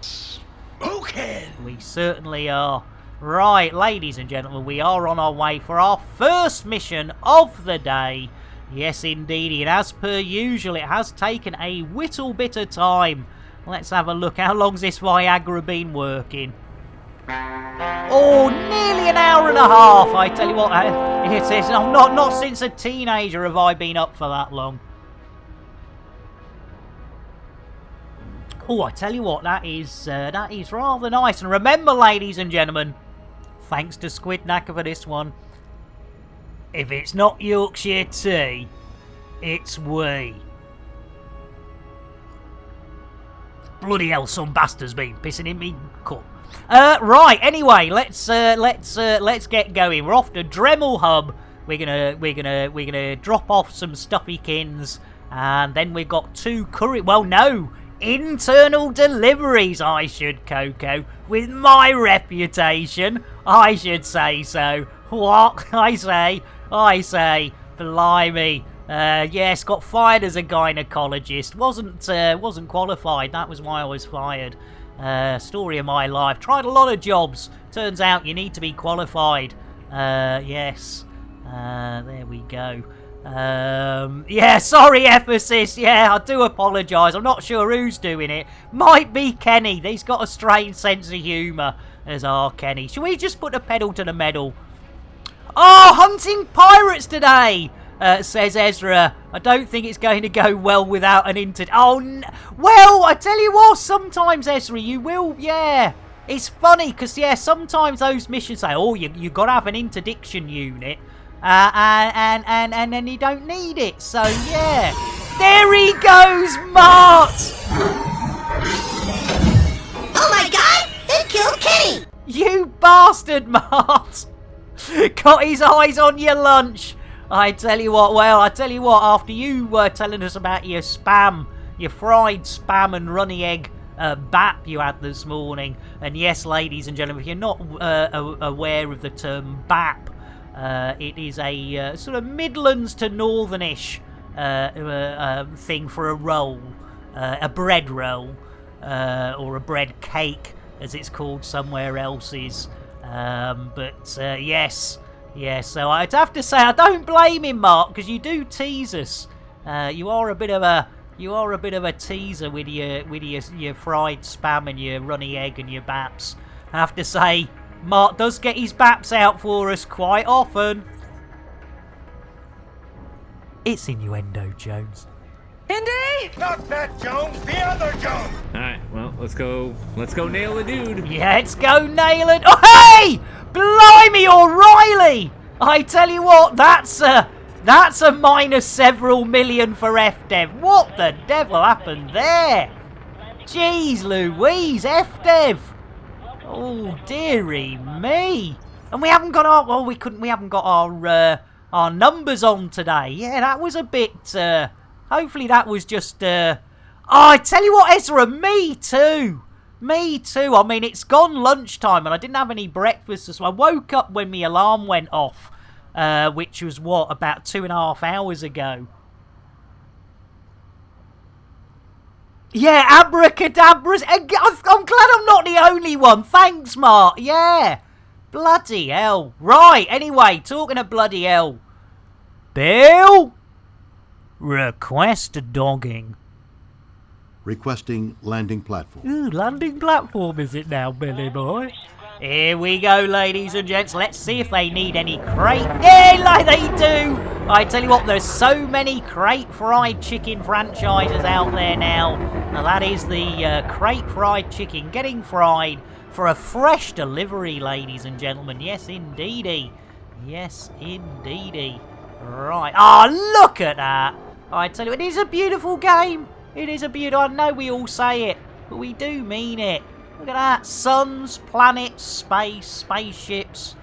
Smoking. We certainly are. Right, ladies and gentlemen, we are on our way for our first mission of the day. Yes, indeed, and as per usual, it has taken a whittle bit of time. Let's have a look. How long's this Viagra been working? Oh, nearly an hour and a half. I tell you what, it says, not since a teenager have I been up for that long. Oh, I tell you what, that is rather nice. And remember, ladies and gentlemen, thanks to Squid Knacker for this one, if it's not Yorkshire tea, it's we. Bloody hell, some bastard's been pissing in me cup. Right, anyway, let's get going. We're off to Dremel Hub. We're gonna drop off some stuffykins, and then we've got 2 internal deliveries, I should, Coco. With my reputation, I should say so. What? I say, blimey. Yes, got fired as a gynecologist. Wasn't qualified. That was why I was fired. Story of my life. Tried a lot of jobs. Turns out you need to be qualified. Yes. There we go. Yeah, sorry, Ephesus. Yeah, I do apologise. I'm not sure who's doing it. Might be Kenny. He's got a strange sense of humour, as our Kenny. Shall we just put a pedal to the metal? Oh, hunting pirates today, says Ezra. I don't think it's going to go well without an well, I tell you what, sometimes, Ezra, you will, yeah. It's funny, because, yeah, sometimes those missions say, oh, you got to have an interdiction unit. And then you don't need it, so yeah. There he goes, Mart! Oh my god, they killed Kenny! You bastard, Mart! Got his eyes on your lunch. I tell you what, after you were telling us about your spam, your fried spam and runny egg bap you had this morning, and yes, ladies and gentlemen, if you're not aware of the term bap, it is a sort of Midlands to Northernish thing for a roll, a bread roll, or a bread cake, as it's called somewhere else's. Yes, so I'd have to say I don't blame him, Mark, because you do tease us. You are a bit of a teaser with your fried spam and your runny egg and your baps. I have to say, Mark does get his baps out for us quite often. It's innuendo, Jones. Indy! Not that Jones, the other Jones! Alright, well, let's go nail the dude. Yeah, let's go nail it. Oh, hey! Blimey, O'Reilly! I tell you what, that's a minus several million for FDev. What the devil happened there? Jeez Louise, FDev! Oh, dearie me. And we haven't got our numbers on today. Yeah, that was a bit, hopefully that was just, oh, I tell you what, Ezra, me too. I mean, it's gone lunchtime and I didn't have any breakfast, so I woke up when my alarm went off, which was, what, about 2.5 hours ago. Yeah, abracadabras. I'm glad I'm not the only one. Thanks, Mark. Yeah. Bloody hell. Right, anyway, talking of bloody hell. Bill? Request dogging. Requesting landing platform. Ooh, landing platform is it now, Billy boy? Here we go, ladies and gents. Let's see if they need any crate. Yeah, like they do. I tell you what, there's so many crate fried chicken franchises out there now. Now that is the crate fried chicken getting fried for a fresh delivery, ladies and gentlemen. Yes, indeedy. Yes, indeedy. Right. Oh, look at that. I tell you, it is a beautiful game. It is a beautiful... I know we all say it, but we do mean it. Look at that. Suns, planets, space, spaceships.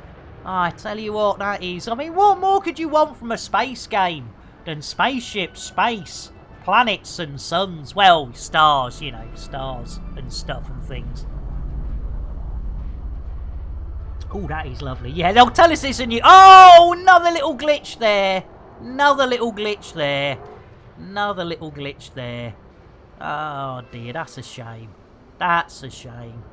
I tell you what, that is... I mean, what more could you want from a space game than spaceships, space, planets and suns? Well, stars, you know, stars and stuff and things. Oh, that is lovely. Yeah, they'll tell us this a new... Oh, another little glitch there. Another little glitch there. Another little glitch there. Oh, dear, that's a shame. That's a shame.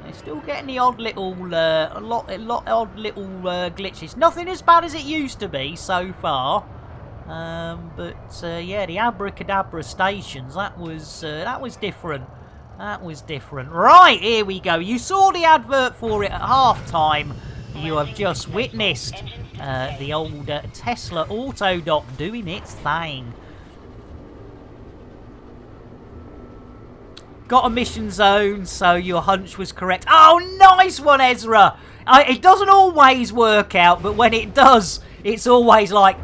They're still getting the odd little, odd little glitches. Nothing as bad as it used to be so far. Yeah, the abracadabra stations, that was different. That was different. Right, here we go. You saw the advert for it at half-time. You have just witnessed the old Tesla Autodoc doing its thing. Got a mission zone, so your hunch was correct. Oh, nice one, Ezra! It doesn't always work out, but when it does, it's always like,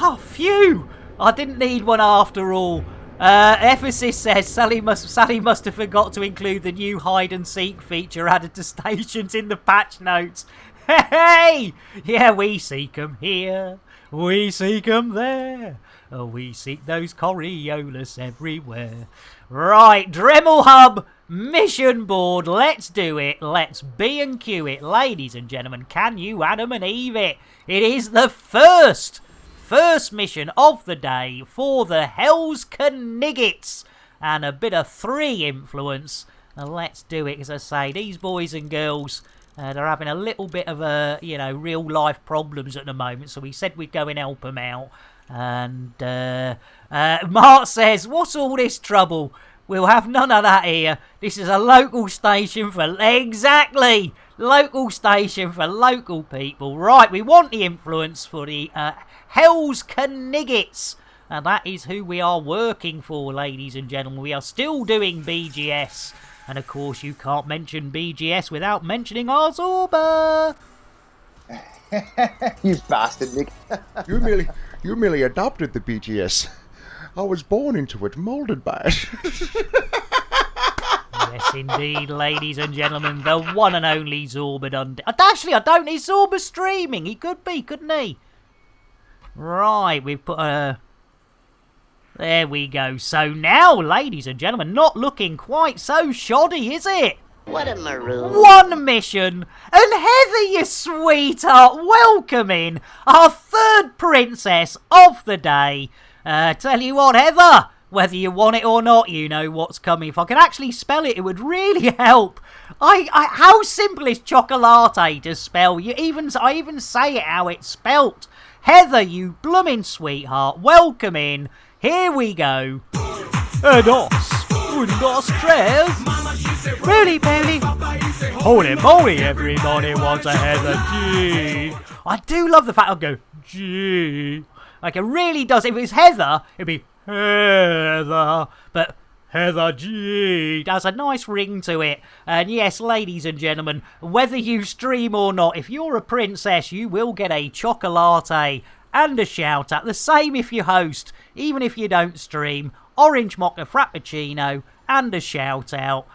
oh, phew! I didn't need one after all. Ephesus says Sally must have forgot to include the new hide-and-seek feature added to stations in the patch notes. Hey! Yeah, we seek 'em here. We seek 'em there. Oh, we seek those Coriolis everywhere. Right, Dremel Hub, mission board, let's do it. Let's B&Q it. Ladies and gentlemen, can you Adam and Eve it? It is the first mission of the day for the Hell's Kniggets. And a bit of 3 influence. And let's do it, as I say, these boys and girls... they're having a little bit of real life problems at the moment, so we said we'd go and help them out. And Mark says, what's all this trouble? We'll have none of that here. This is a local station for... Exactly! Local station for local people. Right, we want the influence for the Hell's Kniggets. And that is who we are working for, ladies and gentlemen. We are still doing BGS. And of course, you can't mention BGS without mentioning our Zorba. You bastard, Nick. You merely adopted the BGS. I was born into it, molded by it. Yes, indeed, ladies and gentlemen, the one and only Zorba. Actually, I don't. Is Zorba streaming? He could be, couldn't he? Right, we've put a... There we go. So now, ladies and gentlemen, not looking quite so shoddy, is it? What a maroon. 1 mission. And Heather, you sweetheart, welcome in our 3rd princess of the day. Tell you what, Heather, whether you want it or not, you know what's coming. If I can actually spell it, it would really help. How simple is chocolate to spell? I even say it how it's spelt. Heather, you blooming sweetheart, welcome in. Here we go. Dos, tres. Really, Bailey? Holy moly, everybody wants a Heather G. I do love the fact I'll go G. Like it really does. If it was Heather, it'd be Heather. But Heather G. That's a nice ring to it. And yes, ladies and gentlemen, whether you stream or not, if you're a princess, you will get a chocolate and a shout out. The same if you host, even if you don't stream. Orange mocha frappuccino and a shout out.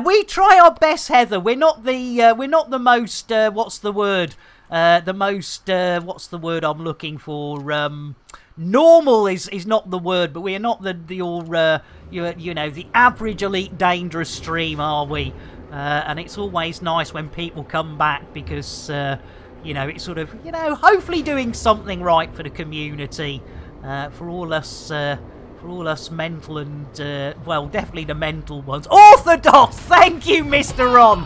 We try our best, Heather. We're not the most what's the word? What's the word I'm looking for? Normal is not the word, but we are not the average elite dangerous stream, are we? And it's always nice when people come back because it's sort of hopefully doing something right for the community, for all us mental and definitely the mental ones. Orthodox, thank you, Mr. Ron.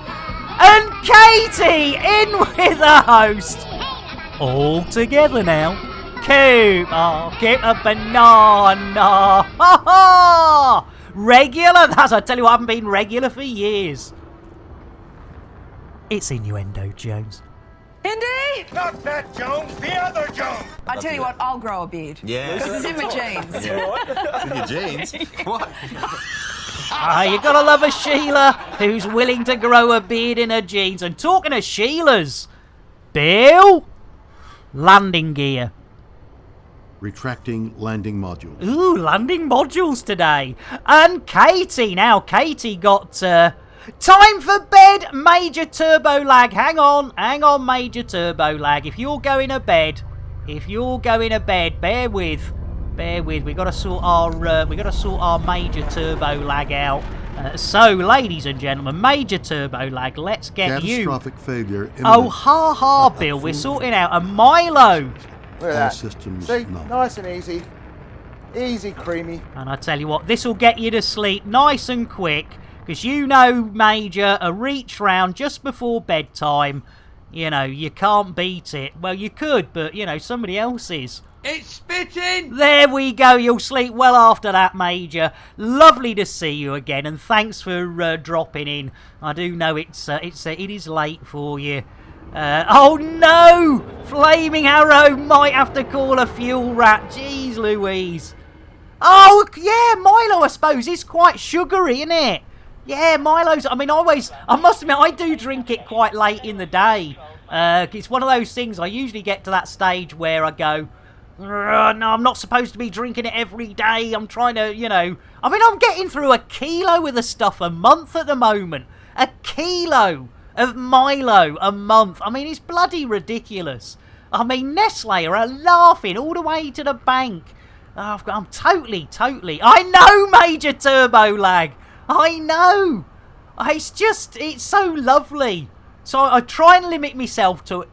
And Katie in with a host. All together now. Keep a banana. Ha ha! Regular? I tell you what, I haven't been regular for years. It's innuendo, Jones. Indy? Not that Jones, the other Jones. I tell you what, I'll grow a beard. Yeah. Because it's in my jeans. It's in your jeans? What? You gotta love a Sheila who's willing to grow a beard in her jeans. And talking of Sheilas, Bill, landing gear. Retracting landing modules. Ooh, landing modules today. And Katie. Now, Katie got... time for bed, Major Turbo Lag. Hang on, Major Turbo Lag. If you're going to bed, bear with. We got to sort our Major Turbo Lag out. So, ladies and gentlemen, Major Turbo Lag, let's get you. Catastrophic failure. Imminent. Oh, ha, Bill, we're sorting out a Milo. Look at All that. systems See, no. nice and easy. Easy, creamy. And I tell you what, this will get you to sleep nice and quick, because you know, Major, a reach round just before bedtime, you know, you can't beat it. Well, you could, but, you know, somebody else is. It's spitting! There we go, you'll sleep well after that, Major. Lovely to see you again, and thanks for dropping in. I do know it is late for you. Oh no! Flaming Arrow might have to call a fuel rat. Jeez Louise. Oh, yeah, Milo, I suppose, is quite sugary, isn't it? Yeah, Milo's, I mean, I must admit, I do drink it quite late in the day. It's one of those things, I usually get to that stage where I go, no, I'm not supposed to be drinking it every day. I'm trying to, you know, I mean, I'm getting through a kilo of the stuff a month at the moment. A kilo of Milo a month. I mean, it's bloody ridiculous. I mean, Nestle are laughing all the way to the bank. Oh, I'm totally... I know, Major Turbo Lag. I know. It's so lovely. So I try and limit myself to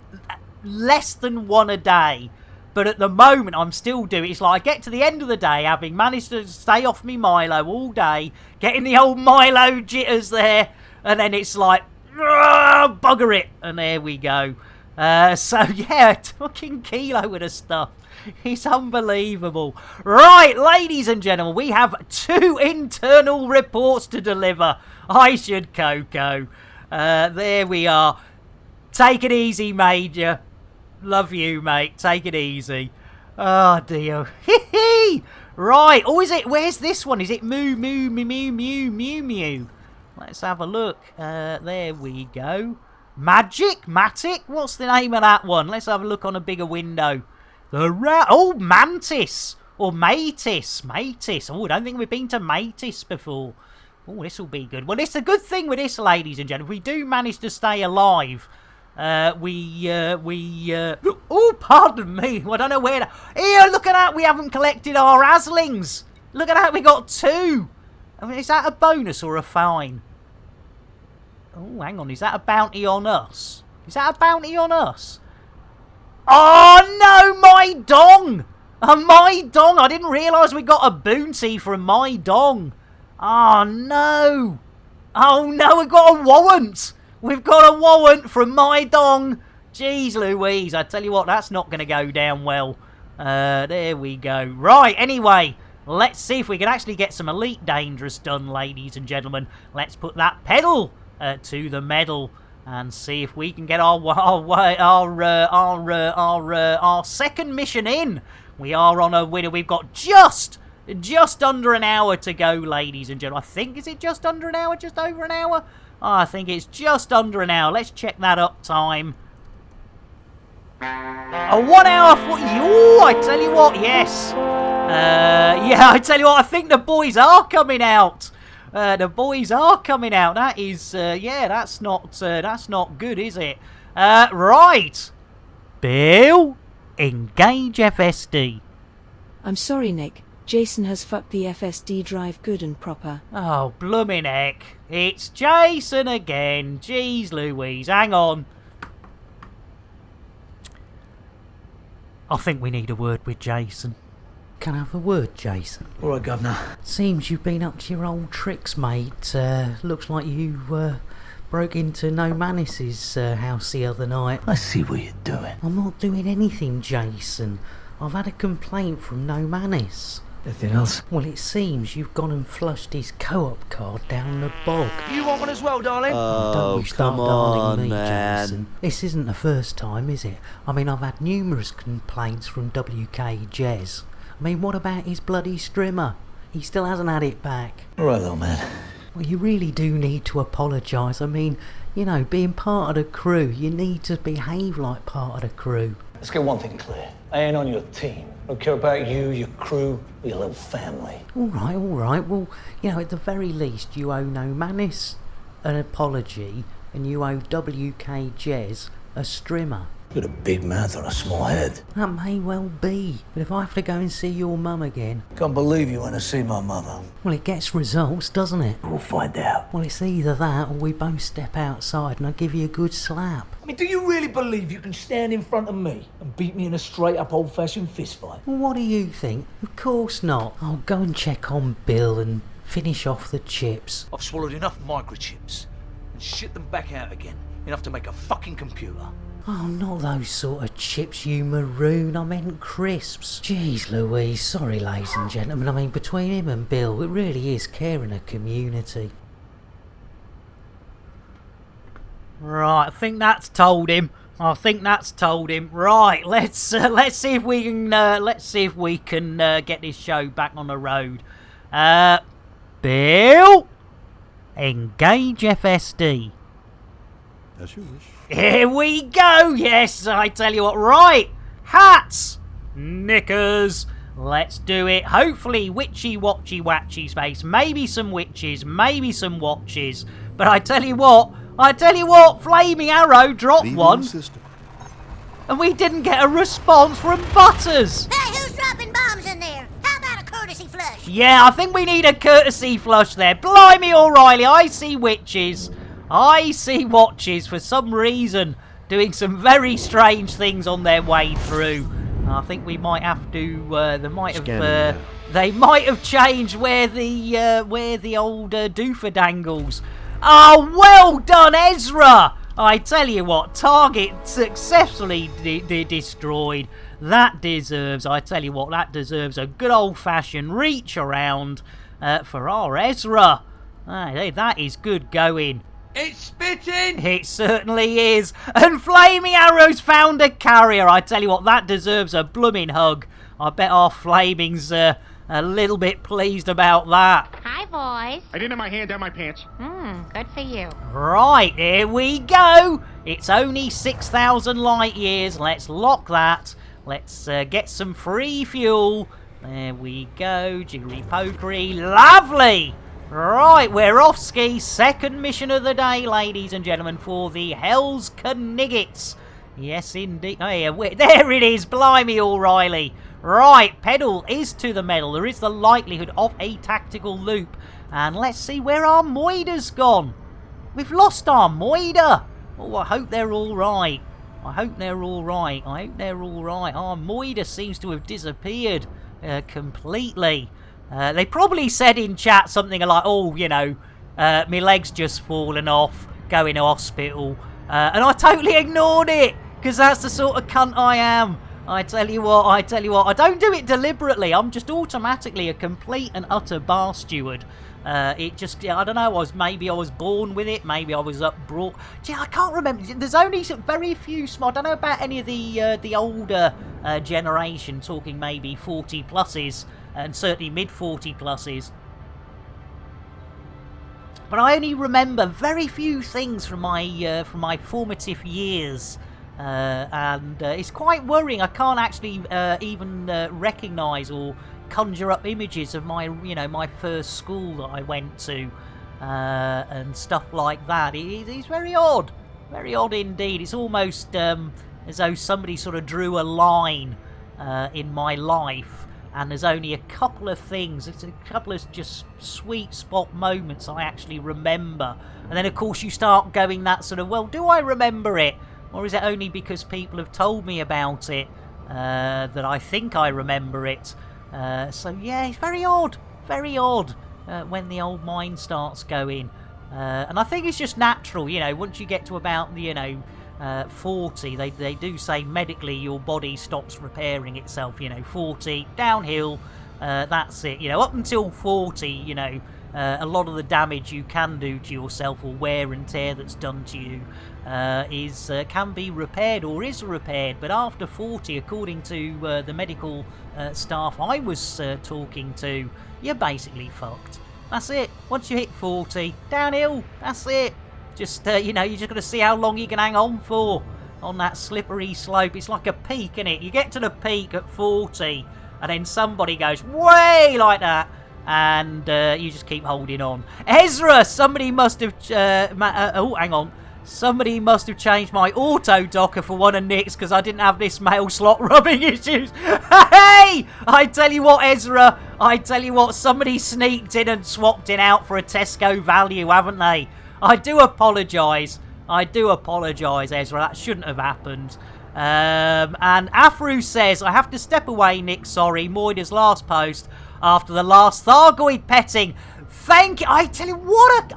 less than one a day. But at the moment, I'm still doing it. It's like I get to the end of the day, having managed to stay off me Milo all day, getting the old Milo jitters there, and then it's like, bugger it, and there we go. So yeah, fucking kilo with the stuff. It's unbelievable. Right, ladies and gentlemen, we have 2 internal reports to deliver. I should Coco. There we are. Take it easy, Major. Love you, mate. Take it easy. Oh, dear. Right. Oh, is it? Where's this one? Is it Moo, Moo, Mew, Mew, Mew, Mew, Mew? Let's have a look. There we go. Matic? What's the name of that one? Let's have a look on a bigger window. Mantis. Or Matis. Oh, I don't think we've been to Matis before. Oh, this will be good. Well, it's a good thing with this, ladies and gentlemen. We do manage to stay alive. Oh, pardon me. I don't know where to... Here, look at that. We haven't collected our Aslings. Look at that. We got 2. I mean, is that a bonus or a fine? Oh, hang on. Is that a bounty on us? Oh, no. My dong. My dong. I didn't realise we got a bounty from my dong. Oh, no. We've got a warrant. We've got a warrant from my dong. Jeez Louise, I tell you what, that's not going to go down well. There we go. Right, anyway, let's see if we can actually get some Elite Dangerous done, ladies and gentlemen. Let's put that pedal to the metal and see if we can get our second mission in. We are on a winner. We've got just under an hour to go, ladies and gentlemen. I think, is it just under an hour? Just over an hour? I think it's just under an hour. Let's check that up time. A 1 hour 40. Ooh, I tell you what, yes. Yeah, I tell you what, I think the boys are coming out. That is, yeah, that's not good, is it? Right. Bill, engage FSD. I'm sorry, Nick. Jason has fucked the FSD drive good and proper. Oh, bloomin' heck. It's Jason again. Jeez Louise, hang on. I think we need a word with Jason. Can I have a word, Jason? All right, Governor. Seems you've been up to your old tricks, mate. Looks like you broke into No Manis's house the other night. I see what you're doing. I'm not doing anything, Jason. I've had a complaint from No Manis. Anything else? Well, it seems you've gone and flushed his co-op card down the bog. You want one as well, darling? Don't you start come darling on, me, man. Jason. This isn't the first time, is it? I mean, I've had numerous complaints from WK Jez. I mean, what about his bloody strimmer? He still hasn't had it back. All right, little man. Well, you really do need to apologise. I mean, you know, being part of the crew, you need to behave like part of the crew. Let's get one thing clear. I ain't on your team. I don't care about you, your crew, or your little family. All right. Well, you know, at the very least, you owe No Manis an apology, and you owe WK Jez a strimmer. You got a big mouth on a small head. That may well be, but if I have to go and see your mum again... Can't believe you want to see my mother. Well, it gets results, doesn't it? We'll find out. Well, it's either that or we both step outside and I give you a good slap. I mean, do you really believe you can stand in front of me and beat me in a straight-up old-fashioned fistfight? Well, what do you think? Of course not. I'll go and check on Bill and finish off the chips. I've swallowed enough microchips and shit them back out again. Enough to make a fucking computer. Oh, not those sort of chips, you maroon. I meant crisps. Jeez Louise, sorry ladies and gentlemen. I mean, between him and Bill, it really is caring a community. Right, I think that's told him. Right, let's see if we can get this show back on the road. Bill, engage FSD. As you wish. Here we go. Yes, I tell you what. Right, hats, knickers. Let's do it. Hopefully, witchy, watchy, watchy space. Maybe some witches, maybe some watches. But I tell you what, Flaming Arrow dropped one. And we didn't get a response from Butters. Hey, who's dropping bombs in there? How about a courtesy flush? Yeah, I think we need a courtesy flush there. Blimey, O'Reilly, I see witches. I see watches for some reason doing some very strange things on their way through. I think we might have to. They might have changed where the old dooferdangles. Oh, well done, Ezra! I tell you what, target successfully destroyed. That deserves a good old-fashioned reach around for our Ezra. That is good going. It's spitting! It certainly is. And Flaming Arrow's found a carrier. I tell you what, that deserves a blooming hug. I bet our Flaming's a little bit pleased about that. Hi, boys. I didn't have my hand down my pants. Good for you. Right, here we go. It's only 6,000 light years. Let's lock that. Let's get some free fuel. There we go. Jiggery pokery. Lovely. Right, we're off ski. Second mission of the day, ladies and gentlemen, for the Hell's Kniggets. Yes, indeed. Oh, yeah, there it is. Blimey, O'Reilly. Right, pedal is to the metal. There is the likelihood of a tactical loop. And let's see where our Moida's gone. We've lost our Moida. Oh, I hope they're all right. Our Moida seems to have disappeared completely. They probably said in chat something like, oh, you know, my leg's just fallen off, going to hospital. And I totally ignored it, because that's the sort of cunt I am. I tell you what, I don't do it deliberately. I'm just automatically a complete and utter bar steward. It just, I don't know, maybe I was born with it, maybe I was brought. Gee, I can't remember. There's only very few small. I don't know about any of the older generation, talking maybe 40 pluses. And certainly mid-40 pluses. But I only remember very few things from my formative years. And it's quite worrying. I can't actually even recognise or conjure up images of my first school that I went to. And stuff like that. It's very odd. Very odd indeed. It's almost as though somebody sort of drew a line in my life. And there's only a couple of things, it's a couple of just sweet spot moments I actually remember. And then, of course, you start going that sort of, well, do I remember it? Or is it only because people have told me about it that I think I remember it? So, yeah, it's very odd when the old mind starts going. And I think it's just natural, you know, once you get to about, 40, they do say medically your body stops repairing itself, 40, downhill, that's it, up until 40, a lot of the damage you can do to yourself or wear and tear that's done to you can be repaired or is repaired, but after 40, according to the medical staff I was talking to, you're basically fucked. That's it. Once you hit 40, downhill, that's it. Just, you're just going to see how long you can hang on for. on that slippery slope. It's like a peak, isn't it? You get to the peak at 40, and then somebody goes way like that, and you just keep holding on. Ezra, somebody must have... oh, hang on. Somebody must have changed my auto docker for one of Nick's because I didn't have this mail slot rubbing issues. Hey! I tell you what, Ezra. I tell you what, somebody sneaked in and swapped it out for a Tesco value, haven't they? I do apologise. I do apologise, Ezra. That shouldn't have happened. And Afru says, I have to step away, Nick. Sorry. Moida's last post after the last Thargoid petting. Thank you. I tell you what,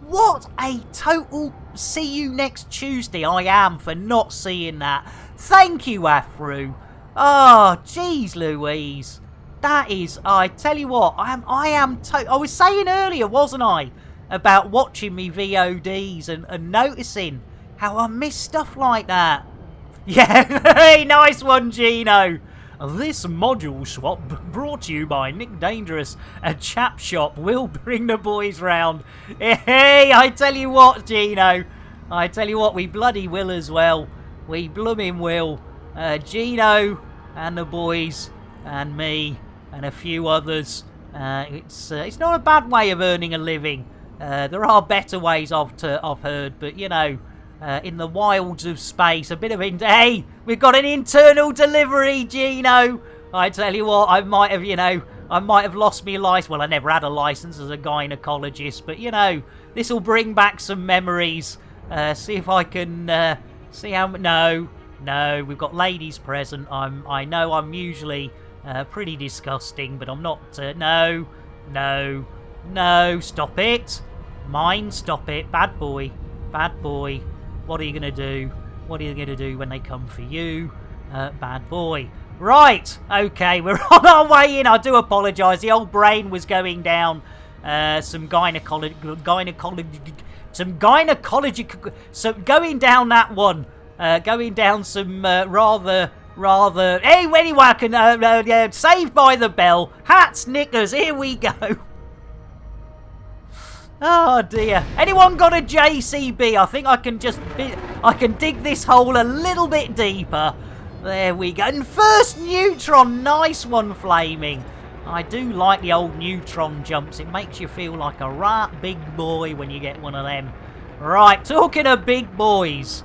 what a total see you next Tuesday I am for not seeing that. Thank you, Afru. Oh, jeez Louise. That is, I tell you what, I was saying earlier, wasn't I, about watching me VODs and noticing how I miss stuff like that. Yeah, hey, nice one, Gino. This module swap brought to you by Nick Dangerous. A chap shop will bring the boys round. Hey, I tell you what, Gino. I tell you what, we bloody will as well. We blooming will. Gino and the boys and me and a few others. It's not a bad way of earning a living. There are better ways I've heard, but you know, in the wilds of space, a bit of hey, we've got an internal delivery, Gino. I tell you what, I might have lost my license. Well, I never had a license as a gynecologist, but you know, this will bring back some memories. See if I can see how. No, we've got ladies present. I know I'm usually pretty disgusting, but I'm not. No, stop it. Mine, stop it. Bad boy. What are you going to do? What are you going to do when they come for you? Bad boy. Right, okay, we're on our way in. I do apologise. The old brain was going down some gynecology, so going down that one. Going down some rather... Hey, anyway, I can... Saved by the Bell. Hats, knickers, here we go. Oh dear. Anyone got a JCB? I think I can dig this hole a little bit deeper. There we go. And first neutron. Nice one, Flaming. I do like the old neutron jumps. It makes you feel like a right big boy when you get one of them. Right, talking of big boys.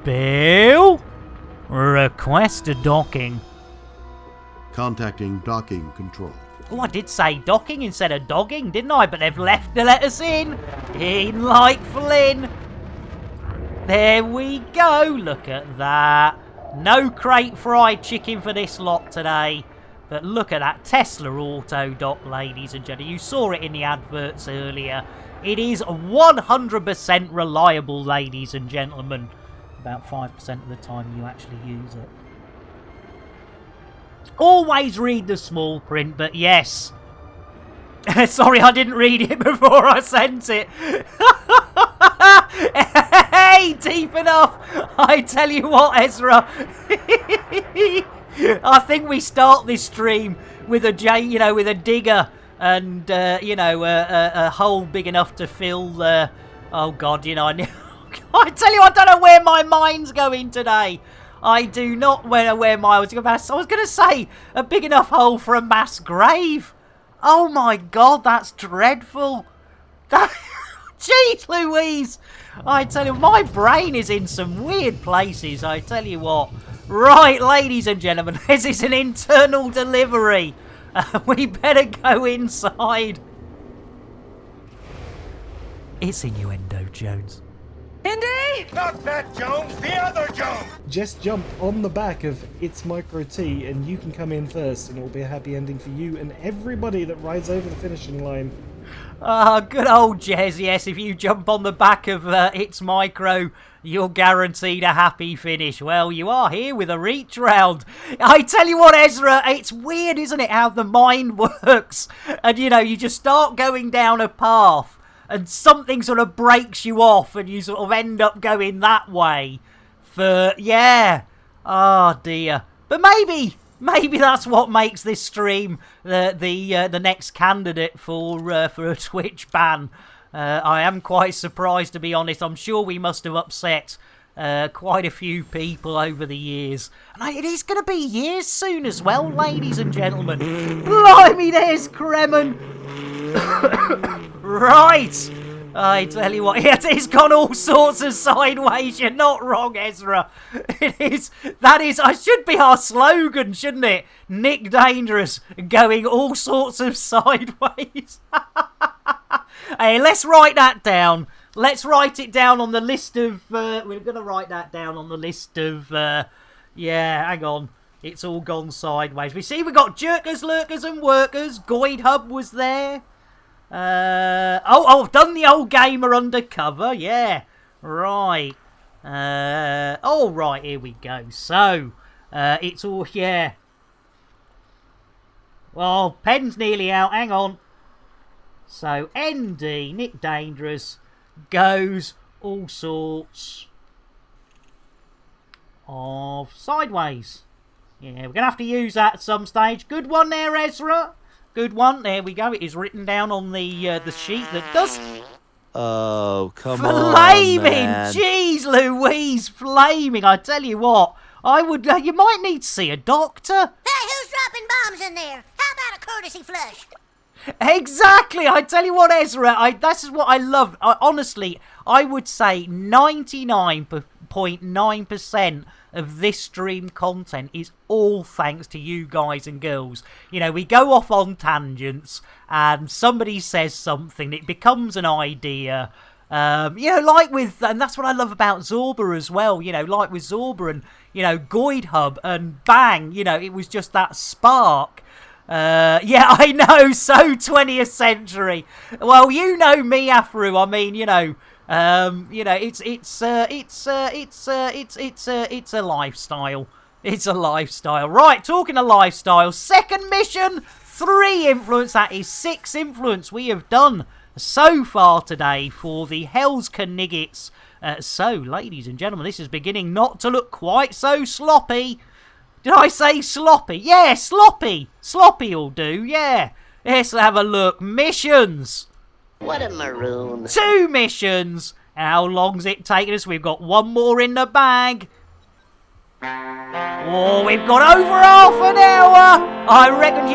Bill? Request a docking. Contacting docking control. Oh, I did say docking instead of dogging, didn't I? But they've left to let us in like Flynn. There we go. Look at that. No crate fried chicken for this lot today. But look at that Tesla auto dock, ladies and gentlemen. You saw it in the adverts earlier. It is 100% reliable, ladies and gentlemen. About 5% of the time you actually use it. Always read the small print, but yes. Sorry, I didn't read it before I sent it. Hey, deep enough. I tell you what, Ezra. I think we start this stream with a with a digger and a hole big enough to fill. Oh God, I tell you, I don't know where my mind's going today. I do not know where I was going to say a big enough hole for a mass grave. Oh my God, that's dreadful. Jeez Louise. I tell you, my brain is in some weird places, I tell you what. Right, ladies and gentlemen, this is an internal delivery. We better go inside. It's innuendo, Jones. Indy? Not that Jones, the other Jones! Just jump on the back of It's Micro T and you can come in first and it'll be a happy ending for you and everybody that rides over the finishing line. Ah, good old Jez, yes, if you jump on the back of It's Micro, you're guaranteed a happy finish. Well, you are here with a reach round. I tell you what, Ezra, it's weird, isn't it, how the mind works? And, you just start going down a path and something sort of breaks you off and you sort of end up going that way. Oh, dear. But maybe that's what makes this stream the next candidate for a Twitch ban. I am quite surprised, to be honest. I'm sure we must have upset quite a few people over the years. And it is going to be years soon as well, ladies and gentlemen. Blimey, there's Kremen. Right. I tell you what, it's gone all sorts of sideways. You're not wrong, Ezra. That is, I should be our slogan, shouldn't it? Nick Dangerous, going all sorts of sideways. Hey, let's write that down. Let's write it down on the list of, we're going to write that down on the list of, yeah, hang on. It's all gone sideways. We see we got jerkers, lurkers and workers. Goid Hub was there. I've done the old gamer undercover, yeah. Right. Right, here we go. So, it's all, yeah. Well, pen's nearly out, hang on. So, ND, Nick Dangerous, goes all sorts of sideways. Yeah, we're going to have to use that at some stage. Good one there, Ezra. Good one. There we go. It is written down on the sheet that does... Oh, come Flaming! on, man. Jeez Louise, flaming. I tell you what, I would... you might need to see a doctor. Hey, who's dropping bombs in there? How about a courtesy flush? Exactly. I tell you what, Ezra, this is what I love. Honestly, I would say 99.9% of this stream content is all thanks to you guys and girls. You know, we go off on tangents and somebody says something, it becomes an idea. You know, like with, and that's what I love about Zorba as well, you know, like with Zorba and, you know, Goid Hub, and bang, you know, it was just that spark. Yeah, I know, so 20th century. Well, you know me, Afro. I mean, you know, it's a lifestyle. It's a lifestyle. Right, talking of lifestyle, second mission, 3 influence. That is 6 influence we have done so far today for the Hell's Kniggets. So, ladies and gentlemen, this is beginning not to look quite so sloppy. Did I say sloppy? Yeah, sloppy. Sloppy will do, yeah. Let's have a look. Missions. What a maroon. 2 missions. How long's it taken us? We've got 1 more in the bag. Oh, we've got over half an hour. I reckon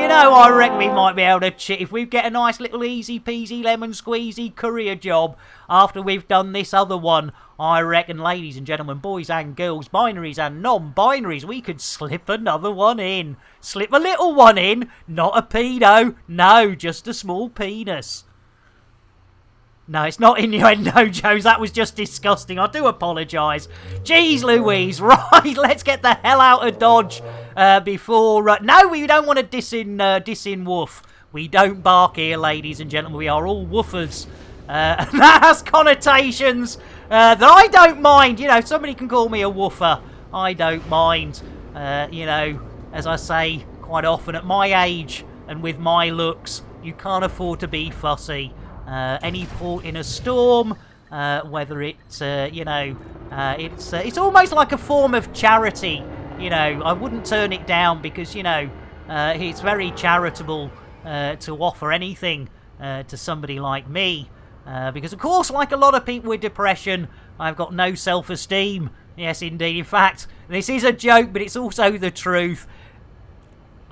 we might be able to cheat. If we get a nice little easy peasy lemon squeezy courier job after we've done this other one, I reckon, ladies and gentlemen, boys and girls, binaries and non-binaries, we could slip another one in. Slip a little one in, not a pedo. No, just a small penis. No, it's not innuendo, Jones. That was just disgusting. I do apologise. Jeez Louise. Right, let's get the hell out of Dodge before... no, we don't want to diss in woof. We don't bark here, ladies and gentlemen. We are all woofers. And that has connotations that I don't mind. You know, somebody can call me a woofer. I don't mind. You know, as I say quite often, at my age and with my looks, you can't afford to be fussy. Any port in a storm, whether it's, you know, it's almost like a form of charity. You know, I wouldn't turn it down because, you know, it's very charitable to offer anything to somebody like me. Because, of course, like a lot of people with depression, I've got no self-esteem. Yes, indeed. In fact, this is a joke, but it's also the truth.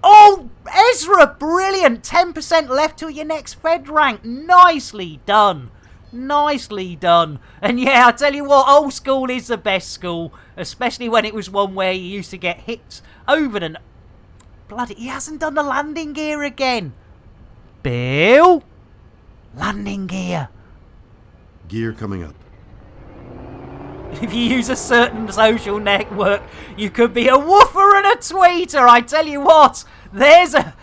Oh, Ezra, brilliant. 10% left till your next Fed rank. Nicely done. Nicely done. And yeah, I tell you what, old school is the best school. Especially when it was one where you used to get hit over and... Bloody, he hasn't done the landing gear again. Bill? Landing gear. Gear coming up. If you use a certain social network, you could be a woofer and a tweeter. I tell you what, there's a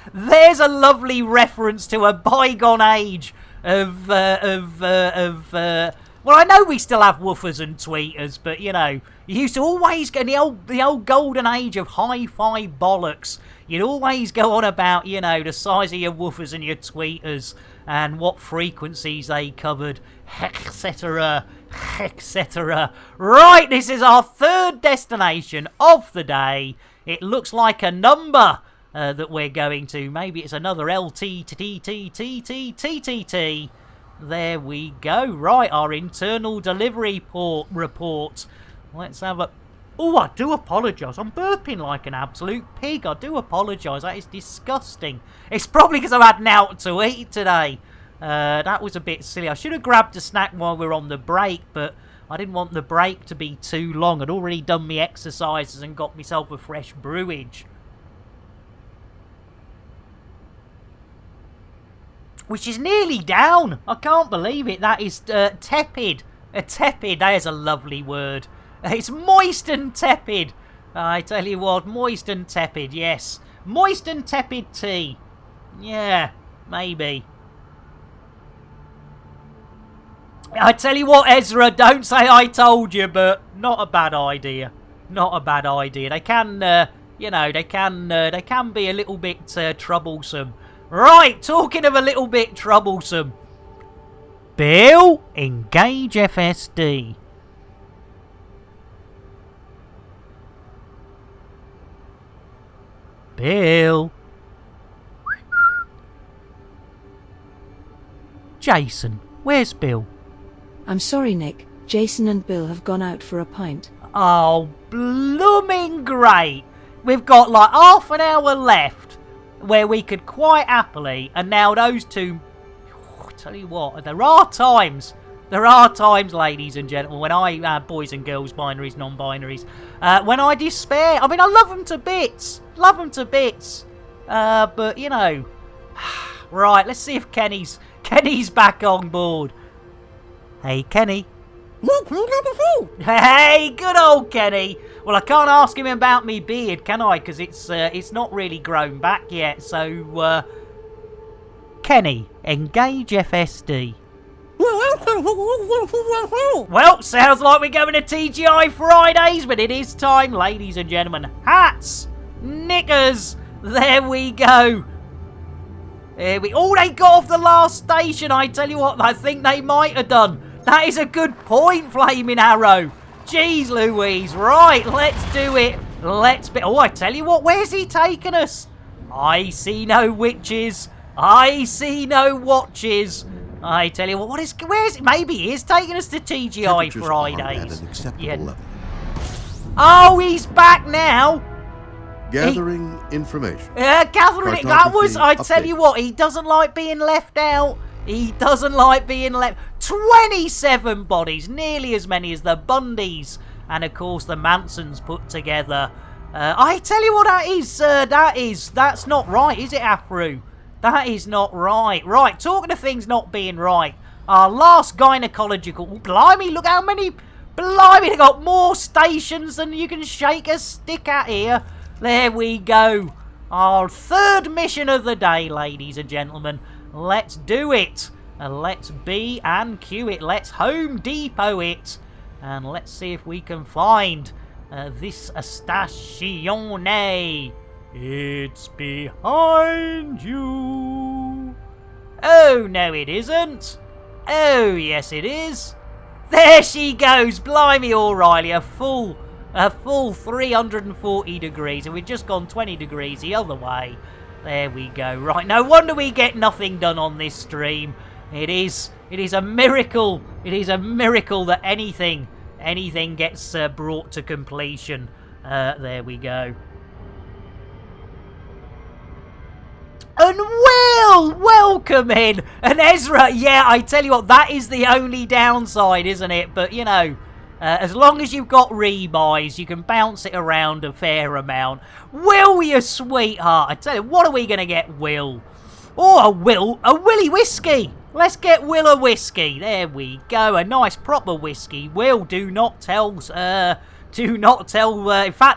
lovely reference to a bygone age of well, I know we still have woofers and tweeters, but you know, you used to always go in the old golden age of hi-fi bollocks. You'd always go on about, you know, the size of your woofers and your tweeters and what frequencies they covered, etc. etc. Right, this is our 3rd destination of the day. It looks like a number that we're going to. Maybe it's another LTTTTTTTT. There we go. Right, our internal delivery report. Let's have a... Oh, I do apologise. I'm burping like an absolute pig. I do apologise. That is disgusting. It's probably because I've had naught to eat today. That was a bit silly. I should have grabbed a snack while we were on the break, but I didn't want the break to be too long. I'd already done my exercises and got myself a fresh brewage. Which is nearly down. I can't believe it. That is tepid. Tepid, there's a lovely word. It's moist and tepid. I tell you what, moist and tepid, yes. Moist and tepid tea. Yeah, maybe. I tell you what, Ezra, don't say I told you, but not a bad idea. Not a bad idea. They can, you know, they can be a little bit troublesome. Right, talking of a little bit troublesome. Bill, engage FSD. Bill. Jason, where's Bill? I'm sorry, Nick. Jason and Bill have gone out for a pint. Oh, blooming great. We've got like half an hour left where we could quite happily, and now those two... I tell you what, there are times, ladies and gentlemen, when I, boys and girls, binaries, non-binaries, when I despair. I mean, I love them to bits. But, you know, right, let's see if Kenny's back on board. Hey, Kenny. Hey, good old Kenny. Well, I can't ask him about me beard, can I? Because it's not really grown back yet. So, Kenny, engage FSD. Well, sounds like we're going to TGI Fridays, but it is time, ladies and gentlemen. Hats, knickers, there we go. Oh, they got off the last station. I tell you what, I think they might have done. That is a good point, Flaming Arrow. Jeez Louise. Right, let's do it. Oh, I tell you what, where's he taking us? I see no witches. I see no watches. I tell you what, where's it? Maybe he is taking us to TGI Fridays. Yeah. Oh, he's back now. Gathering information. Gathering it. That was, I tell you what, he doesn't like being left out. He doesn't like being left. 27 bodies, nearly as many as the Bundys, and of course the Mansons put together. I tell you what, that's not right, is it, Afro? That is not right. Right, talking of things not being right, our last gynecological... Oh, blimey, look how many... Blimey, they got more stations than you can shake a stick at here. There we go. Our third mission of the day, ladies and gentlemen. Let's do it. Let's B and Q it. Let's Home Depot it. And let's see if we can find this stazione. It's behind you. Oh, no it isn't. Oh, yes it is. There she goes. Blimey, O'Reilly. A full 340 degrees. And we've just gone 20 degrees the other way. There we go. Right, no wonder we get nothing done on this stream. It is a miracle. It is a miracle that anything gets brought to completion. There we go. And Will, welcome in. And Ezra, yeah, I tell you what, that is the only downside, isn't it? But, you know, as long as you've got rebuys, you can bounce it around a fair amount. Will, you sweetheart. I tell you, what are we going to get, Will? Oh, a Willy whiskey. Let's get Will a whiskey. There we go. A nice proper whiskey. Will, do not tell. In fact,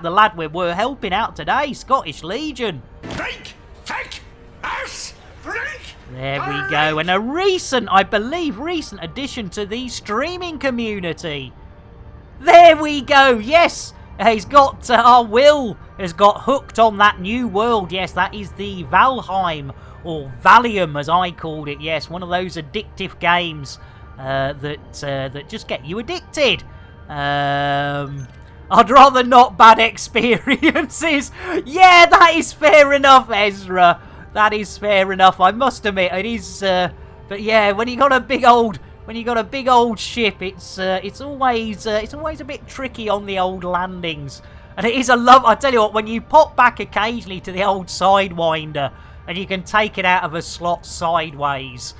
the lad we're helping out today, Scottish Legion. Drink! Take! Us! Drink! There we go. And a recent addition to the streaming community. There we go. Yes, he's got, our Will has got hooked on that new world. Yes, that is the Valheim, or Valium as I called it. Yes, one of those addictive games that just get you addicted. I'd rather not bad experiences. Yeah, that is fair enough, Ezra. That is fair enough. I must admit, it is... but yeah, when you got a big old When you got a big old ship, it's always a bit tricky on the old landings. And it is I tell you what, when you pop back occasionally to the old Sidewinder, and you can take it out of a slot sideways,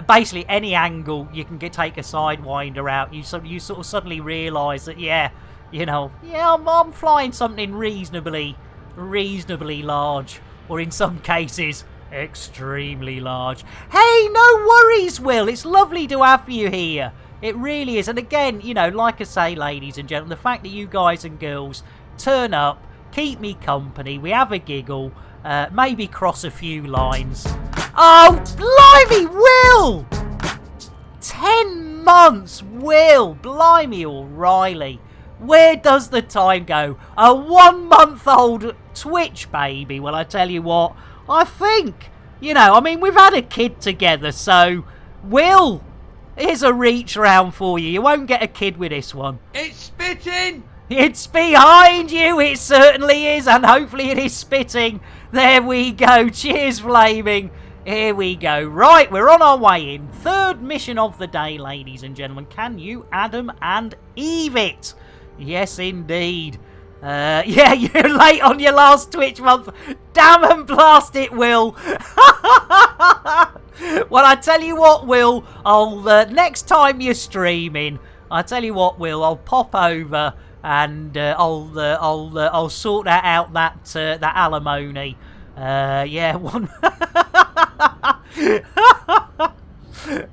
basically any angle you can take a Sidewinder out, you sort of suddenly realise that, I'm flying something reasonably large, or in some cases, extremely large. Hey, no worries, Will. It's lovely to have you here. It really is. And again, like I say, ladies and gentlemen, the fact that you guys and girls turn up, keep me company, we have a giggle, maybe cross a few lines. Oh, blimey, Will! 10 months, Will! Blimey, O'Reilly. Where does the time go? A 1-month-old Twitch baby. Well, I tell you what, I think, we've had a kid together, so, Will, here's a reach round for you. You won't get a kid with this one. It's spitting! It's behind you, it certainly is, and hopefully it is spitting. There we go. Cheers, Flaming. Here we go. Right, we're on our way in. Third mission of the day, ladies and gentlemen. Can you Adam and Eve it? Yes, indeed. Yeah, you're late on your last Twitch month. Damn and blast it, Will. Well, I tell you what, Will. I'll next time you're streaming, I tell you what, Will. I'll pop over and I'll sort that out. That alimony. Yeah, one.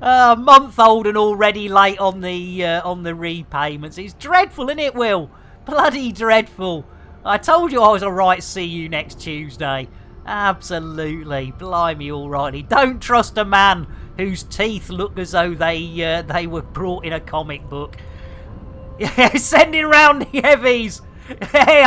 A month old and already late on the repayments. It's dreadful, isn't it, Will? Bloody dreadful. I told you I was alright. See you next Tuesday. Absolutely. Blimey, alrighty. Don't trust a man whose teeth look as though they were brought in a comic book. Yeah, sending round the heavies. Hey,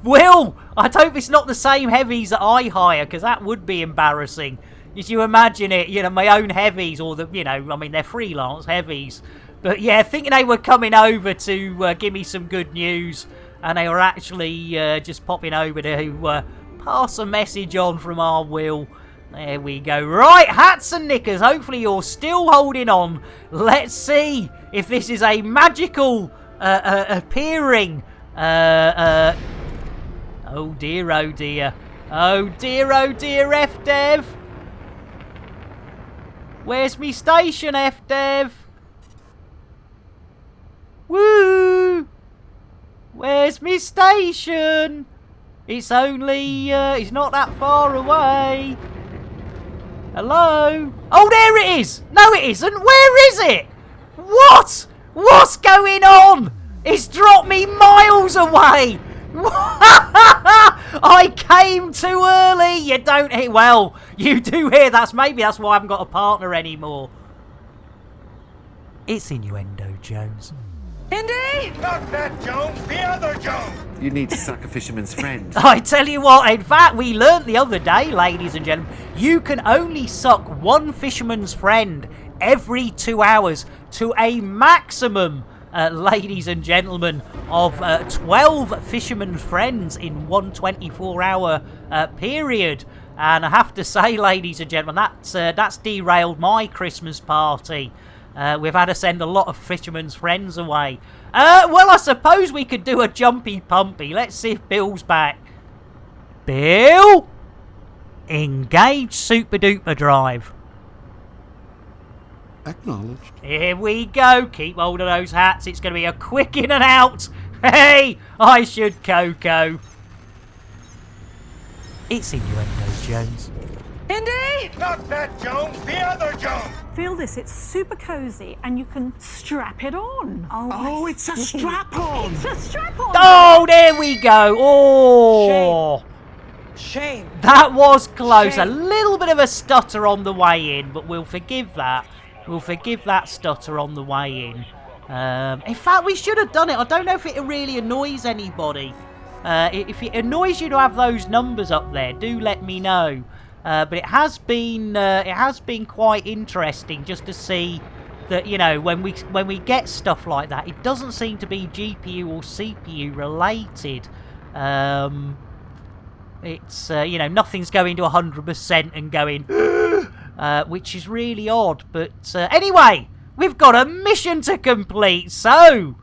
Will, I hope it's not the same heavies that I hire, because that would be embarrassing. If you imagine it, my own heavies, or they're freelance heavies. But yeah, thinking they were coming over to give me some good news, and they were actually just popping over to pass a message on from our Will. There we go. Right, hats and knickers. Hopefully you're still holding on. Let's see if this is a magical appearing. Oh dear, oh dear. Oh dear, F-Dev. Where's me station, F-Dev? Woo! Where's me station? It's only, it's not that far away. Hello? Oh, there it is! No, it isn't. Where is it? What? What's going on? It's dropped me miles away. I came too early. You don't hear. Well, you do hear. Maybe that's why I haven't got a partner anymore. It's innuendo, Jones. Indy? Not that Jones, the other Jones! You need to suck a fisherman's friend. I tell you what, in fact, we learnt the other day, ladies and gentlemen, you can only suck one fisherman's friend every 2 hours to a maximum, ladies and gentlemen, of 12 fisherman's friends in one 24-hour period. And I have to say, ladies and gentlemen, that's derailed my Christmas party. We've had to send a lot of fishermen's friends away. Well, I suppose we could do a jumpy pumpy. Let's see if Bill's back. Bill? Engage Super Duper Drive. Acknowledged. Here we go. Keep hold of those hats. It's going to be a quick in and out. Hey, I should Coco. It's innuendo, Jones. Indy? Not that Jones, the other Jones! Feel this, it's super cozy and you can strap it on. Oh, it's a strap-on! It's a strap-on! Oh, there we go. Oh. Shame. That was close. Shame. A little bit of a stutter on the way in, but we'll forgive that. We'll forgive that stutter on the way in. In fact, we should have done it. I don't know if it really annoys anybody. If it annoys you to have those numbers up there, do let me know. But it has been quite interesting just to see that, when we get stuff like that, it doesn't seem to be GPU or CPU related. It's nothing's going to 100% and going, which is really odd. But anyway, we've got a mission to complete. So,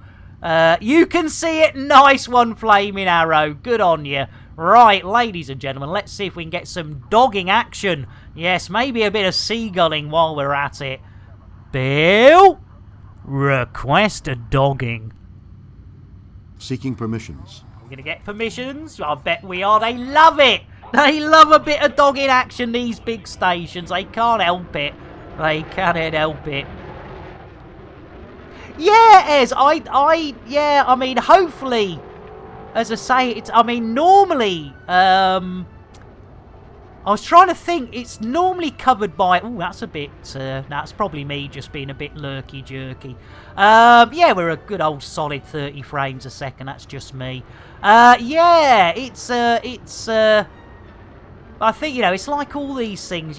you can see it. Nice one, Flaming Arrow. Good on you. Right, ladies and gentlemen, let's see if we can get some dogging action. Yes, maybe a bit of seagulling while we're at it. Bill? Request a dogging. Seeking permissions. We're going to get permissions. I bet we are. They love it. They love a bit of dogging action, these big stations. They can't help it. They cannot help it. Yeah, Ez, yeah, I mean, hopefully, as I say, normally, I was trying to think, it's normally covered by, oh, that's a bit, that's probably me just being a bit lurky-jerky. Yeah, we're a good old solid 30 frames a second, that's just me. Yeah, it's, I think, it's like all these things,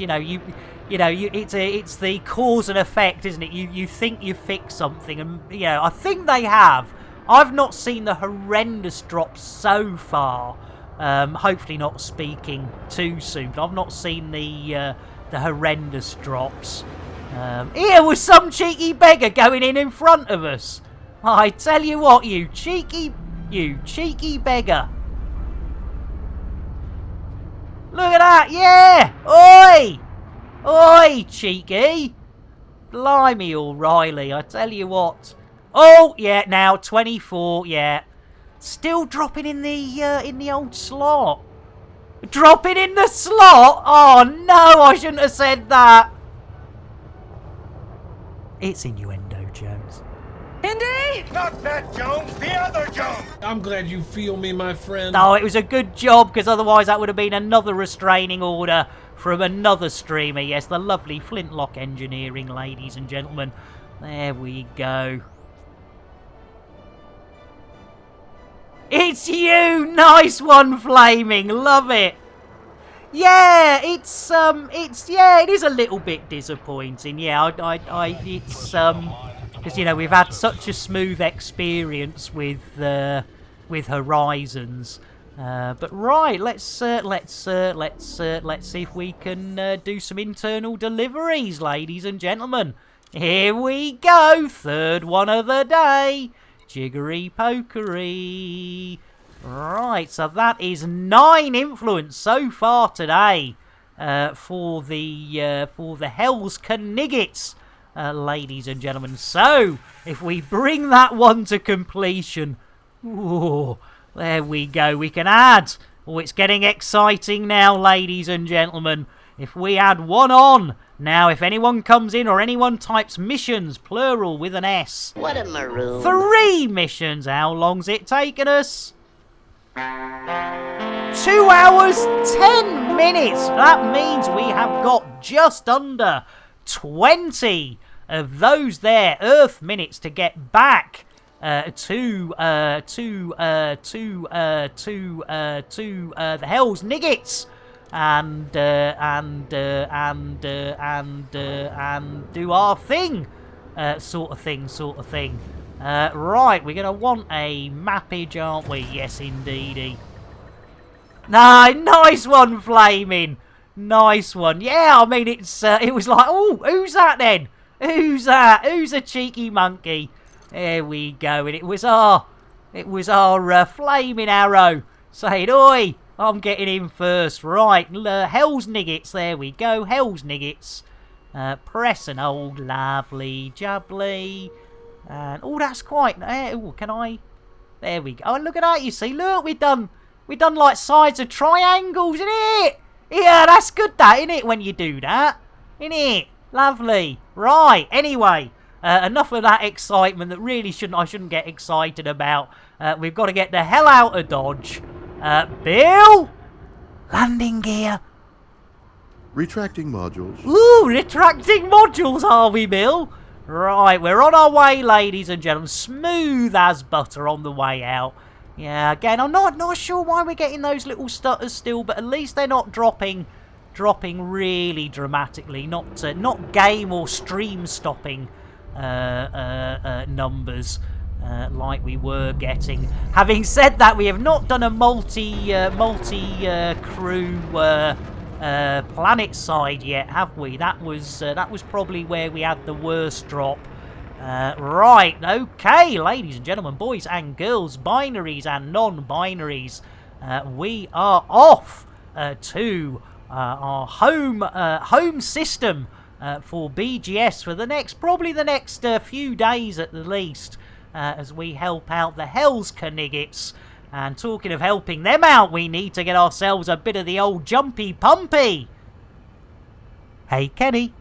it's the cause and effect, isn't it? You think you fix something, and, I think they have. I've not seen the horrendous drop so far. Hopefully not speaking too soon, but I've not seen the horrendous drops. Here was some cheeky beggar going in front of us. I tell you what, you cheeky beggar. Look at that, yeah! Oi! Oi, cheeky! Blimey, O'Reilly, I tell you what. Oh, yeah, now 24, yeah. Still dropping in the old slot. Dropping in the slot? Oh no, I shouldn't have said that. It's innuendo, Jones. Indy! Not that Jones, the other Jones! I'm glad you feel me, my friend. Oh, it was a good job, because otherwise that would have been another restraining order from another streamer. Yes, the lovely Flintlock Engineering, ladies and gentlemen. There we go. It's you! Nice one, Flaming! Love it! Yeah, it is a little bit disappointing. Yeah, it's, because, we've had such a smooth experience with Horizons. But right, let's see if we can do some internal deliveries, ladies and gentlemen. Here we go, third one of the day. Jiggery pokery. Right, so that is 9 influence so far today for the Hell's Kniggets, ladies and gentlemen. So if we bring that one to completion, ooh, there we go. We can add. Oh, it's getting exciting now, ladies and gentlemen. If we add one on. Now, if anyone comes in or anyone types missions, plural with an S. What a maroon. 3 missions. How long's it taken us? 2 hours, 10 minutes. That means we have got just under 20 of those there Earth minutes to get back to the Hell's Kniggets. And do our thing, sort of thing. Right, we're gonna want a mappage, aren't we? Yes, indeedy. Nice one, Flaming. Nice one. Yeah, I mean it was like, oh, who's that then? Who's that? Who's a cheeky monkey? There we go. And it was our Flaming Arrow saying, oi. I'm getting in first. Right, Hell's Kniggets, there we go. Hell's Kniggets. Press an old lovely jubbly. And, oh, that's quite... can I... There we go. Oh, look at that, you see. Look, we done like sides of triangles, innit? Yeah, that's good, that, innit, when you do that? Innit? Lovely. Right, anyway. Enough of that excitement that really I shouldn't get excited about. We've got to get the hell out of Dodge. Bill? Landing gear. Retracting modules. Ooh, retracting modules, are we, Bill? Right, we're on our way, ladies and gentlemen. Smooth as butter on the way out. Yeah, again, I'm not sure why we're getting those little stutters still, but at least they're not dropping really dramatically. Not game or stream stopping numbers. Like we were getting. Having said that, we have not done a multi-crew planet side yet, have we? That was probably where we had the worst drop. Right, okay, ladies and gentlemen, boys and girls, binaries and non-binaries, we are off to our home system for BGS for probably the next few days at the least, as we help out the Hells Kniggets. And talking of helping them out, we need to get ourselves a bit of the old jumpy pumpy. Hey, Kenny.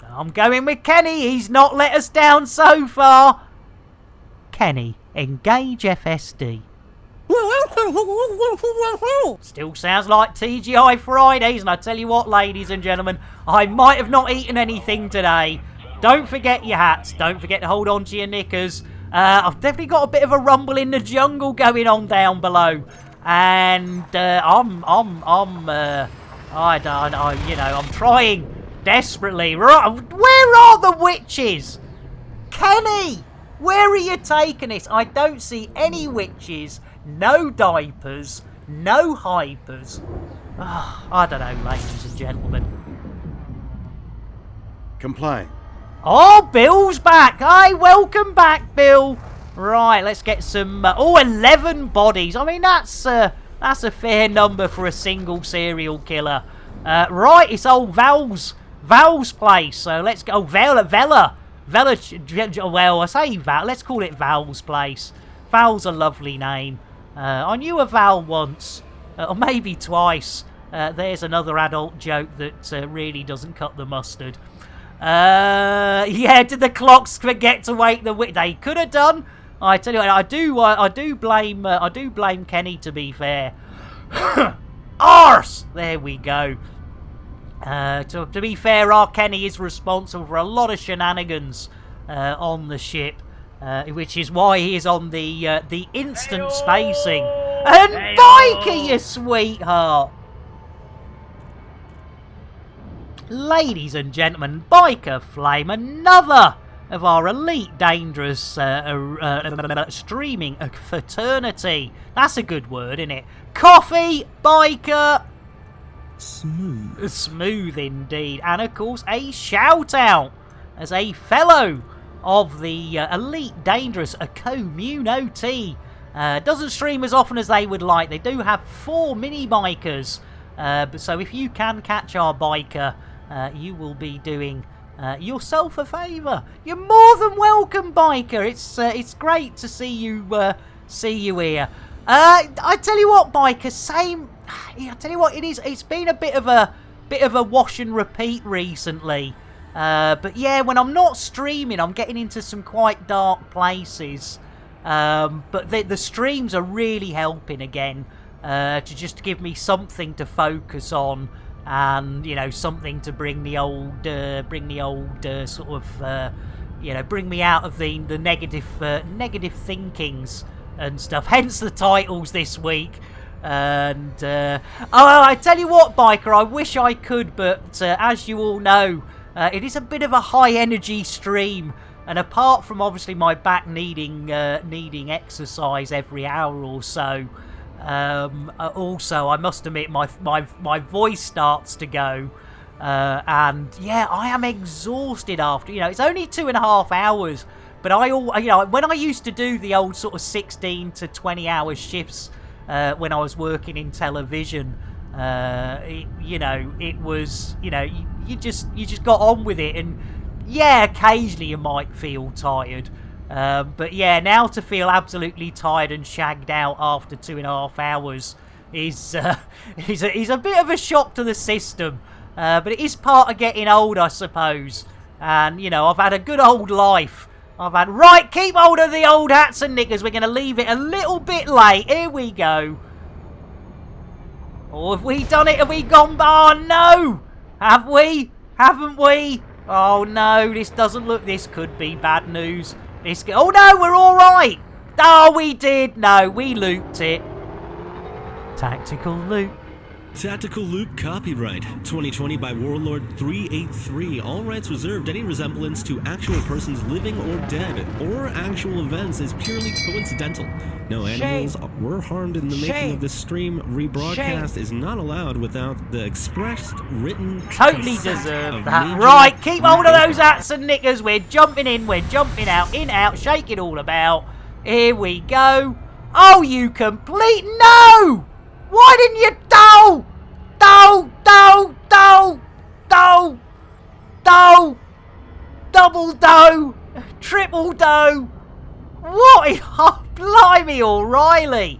I'm going with Kenny. He's not let us down so far. Kenny, engage FSD. Still sounds like TGI Fridays, and I tell you what, ladies and gentlemen, I might have not eaten anything today. Don't forget your hats. Don't forget to hold on to your knickers. I've definitely got a bit of a rumble in the jungle going on down below, and I'm trying desperately. Where are the witches? Kenny, where are you taking us? I don't see any witches, no diapers, no hypers. I don't know, ladies and gentlemen. Complying. Oh, Bill's back. Hi, welcome back, Bill. Right, let's get some... 11 bodies. I mean, that's a fair number for a single serial killer. Right, it's old Val's place. So let's go. Vela. Well, I say Val. Let's call it Val's place. Val's a lovely name. I knew a Val once, or maybe twice. There's another adult joke that really doesn't cut the mustard. Yeah, did the clocks forget to wake the witch? They could have done. I tell you what, I do blame Kenny, to be fair. Arse! There we go. To be fair, our Kenny is responsible for a lot of shenanigans on the ship, which is why he is on the instant spacing. And Biker, you sweetheart! Ladies and gentlemen, Biker Flame, another of our elite dangerous streaming fraternity. That's a good word, isn't it? Coffee, Biker... Smooth indeed. And of course, a shout out as a fellow of the elite dangerous community. Doesn't stream as often as they would like. They do have 4 mini bikers. So if you can catch our biker, you will be doing yourself a favour. You're more than welcome, biker. It's great to see you here. I tell you what, biker, same. I tell you what, it's been a bit of a wash and repeat recently. But yeah, when I'm not streaming, I'm getting into some quite dark places. But the streams are really helping again, to just give me something to focus on, and something to bring the old sort of bring me out of the negative thinkings and stuff. Hence the titles this week. And I tell you what, biker, I wish I could, but as you all know, it is a bit of a high energy stream, and apart from obviously my back needing exercise every hour or so, also I must admit my voice starts to go, and yeah, I am exhausted after. It's only 2.5 hours, but when I used to do the old sort of 16 to 20 hour shifts when I was working in television, it was you just got on with it, and yeah, occasionally you might feel tired, but yeah, now to feel absolutely tired and shagged out after 2.5 hours is a bit of a shock to the system, but it is part of getting old, I suppose. And I've had a good old life. Right, keep hold of the old hats and knickers. We're going to leave it a little bit late. Here we go. Or have we done it? Have we gone? Oh, no. Have we? Haven't we? Oh, no. This doesn't look... This could be bad news. Oh, no. We're all right. Oh, we did. No, we looped it. Tactical loop. Tactical Loop copyright 2020 by Warlord 383. All rights reserved. Any resemblance to actual persons living or dead or actual events is purely coincidental. No animals were harmed in the making of this stream. Rebroadcast is not allowed without the expressed written Totally deserve that. Right, keep hold of those hats and knickers. We're jumping in, we're jumping out, in, out, shake it all about. Here we go. Oh, you complete no! Why didn't you do? Double do! Triple do! What? Oh, blimey, O'Reilly!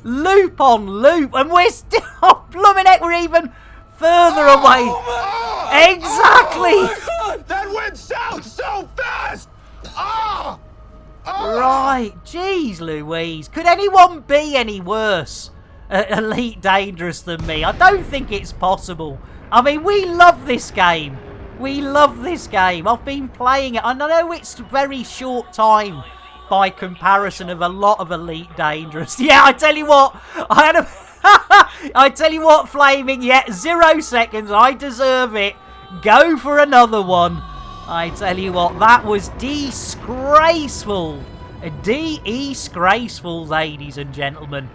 Loop on loop, and we're still, oh, blooming heck, we're even further away. Exactly! Oh my God, that went south so fast! Ah! Right, jeez Louise. Could anyone be any worse at Elite Dangerous than me? I don't think it's possible. I mean, we love this game. We love this game. I've been playing it. I know it's very short time by comparison of a lot of Elite Dangerous. Yeah, I tell you what. I tell you what, Flaming. Yeah, 0 seconds. I deserve it. Go for another one. I tell you what, that was disgraceful. De-disgraceful, ladies and gentlemen.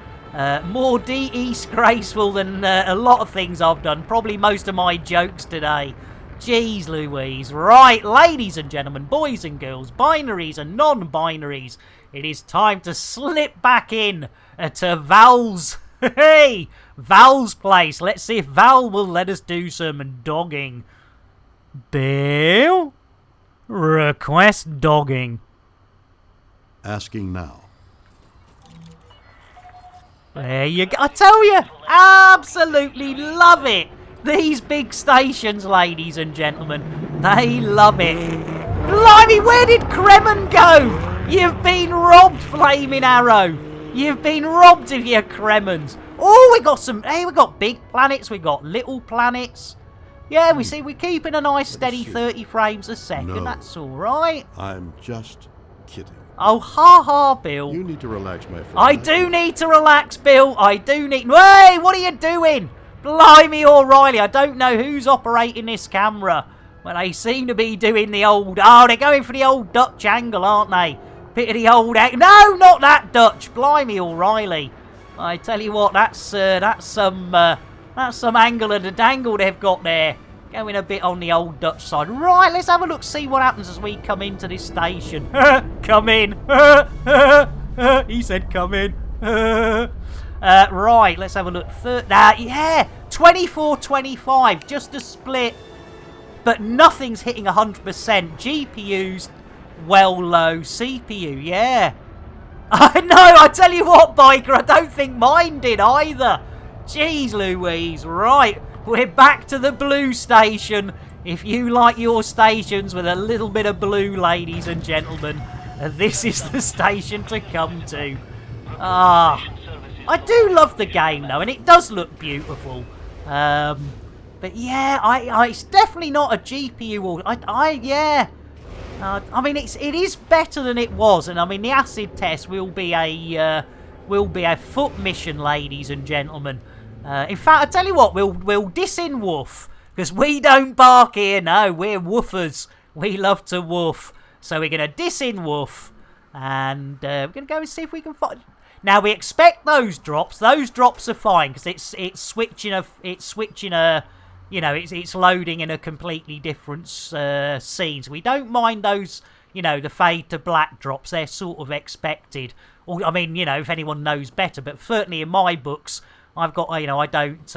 More de-disgraceful than a lot of things I've done. Probably most of my jokes today. Jeez Louise. Right, ladies and gentlemen, boys and girls, binaries and non-binaries, it is time to slip back in to Val's, hey, Val's place. Let's see if Val will let us do some dogging. Bill? Request dogging. Asking now. There you go. I tell you, absolutely love it. These big stations, ladies and gentlemen, they love it. Blimey, where did Kremen go? You've been robbed, Flaming Arrow. You've been robbed of your Kremens. Oh, we got some, hey, we got big planets, we got little planets. Yeah, we see we're keeping a nice steady 30 frames a second. No. That's all right. I'm just kidding. Oh, ha ha, Bill. You need to relax, my friend. I do need to relax, Bill. I do need... Hey, what are you doing? Blimey, O'Reilly. I don't know who's operating this camera. Well, they seem to be doing the old... Oh, they're going for the old Dutch angle, aren't they? Bit of the old... No, not that Dutch. Blimey, O'Reilly. I tell you what, that's some angle of the dangle they've got there. Going a bit on the old Dutch side. Right, let's have a look, see what happens as we come into this station. Come in. He said come in. Right, let's have a look. Yeah, 24-25, just a split. But nothing's hitting 100%. GPU's well low. CPU, yeah. I know, I tell you what, Biker, I don't think mine did either. Jeez Louise, right. We're back to the blue station. If you like your stations with a little bit of blue, ladies and gentlemen, this is the station to come to. I do love the game, though, and it does look beautiful. But yeah, it's definitely not a GPU. Yeah. I mean, it is better than it was, and I mean the acid test will be a foot mission, ladies and gentlemen. In fact, I tell you what, we'll diss in woof, because we don't bark here. No, we're woofers. We love to woof, so we're gonna diss in woof, and we're gonna go and see if we can find. Now we expect those drops. Those drops are fine because it's switching a. You know, it's loading in a completely different scene. So we don't mind those, you know, the fade to black drops. They're sort of expected. Or, I mean, you know, if anyone knows better. But certainly in my books, I've got, you know, I don't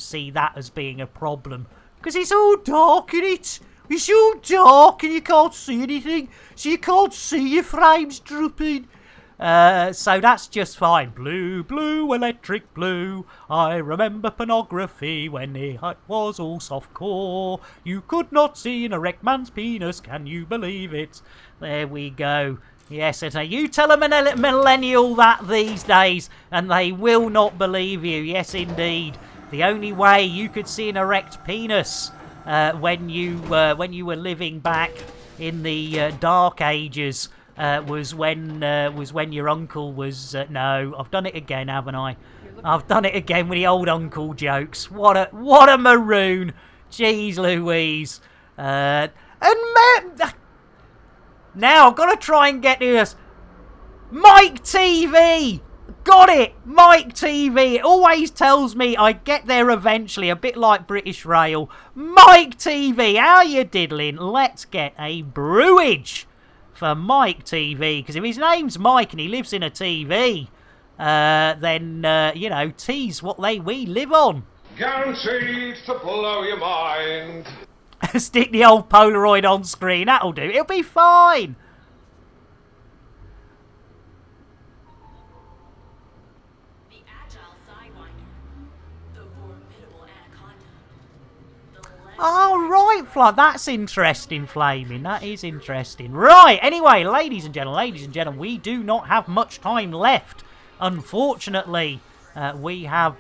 see that as being a problem. Because it's all dark in it. It's all dark and you can't see anything. So you can't see your frames drooping. So that's just fine. Blue, blue, electric blue. I remember pornography when it was all softcore. You could not see an erect man's penis. Can you believe it? There we go. Yes, you tell a millennial that these days, and they will not believe you. Yes, indeed. The only way you could see an erect penis when you were living back in the dark ages. was when your uncle was... no, I've done it again, haven't I? I've done it again with the old uncle jokes. What a maroon. Jeez Louise. Now I've got to try and get this. Mike TV! Got it! Mike TV. It always tells me I get there eventually, a bit like British Rail. Mike TV, how you diddling? Let's get a brewage for Mike TV, because if his name's Mike and he lives in a TV, then, you know, tea's what we live on. Guaranteed to blow your mind. Stick the old Polaroid on screen, that'll do. It'll be fine. Oh, right, Flood. That's interesting, Flaming. That is interesting. Right, anyway, ladies and gentlemen, we do not have much time left. Unfortunately, we have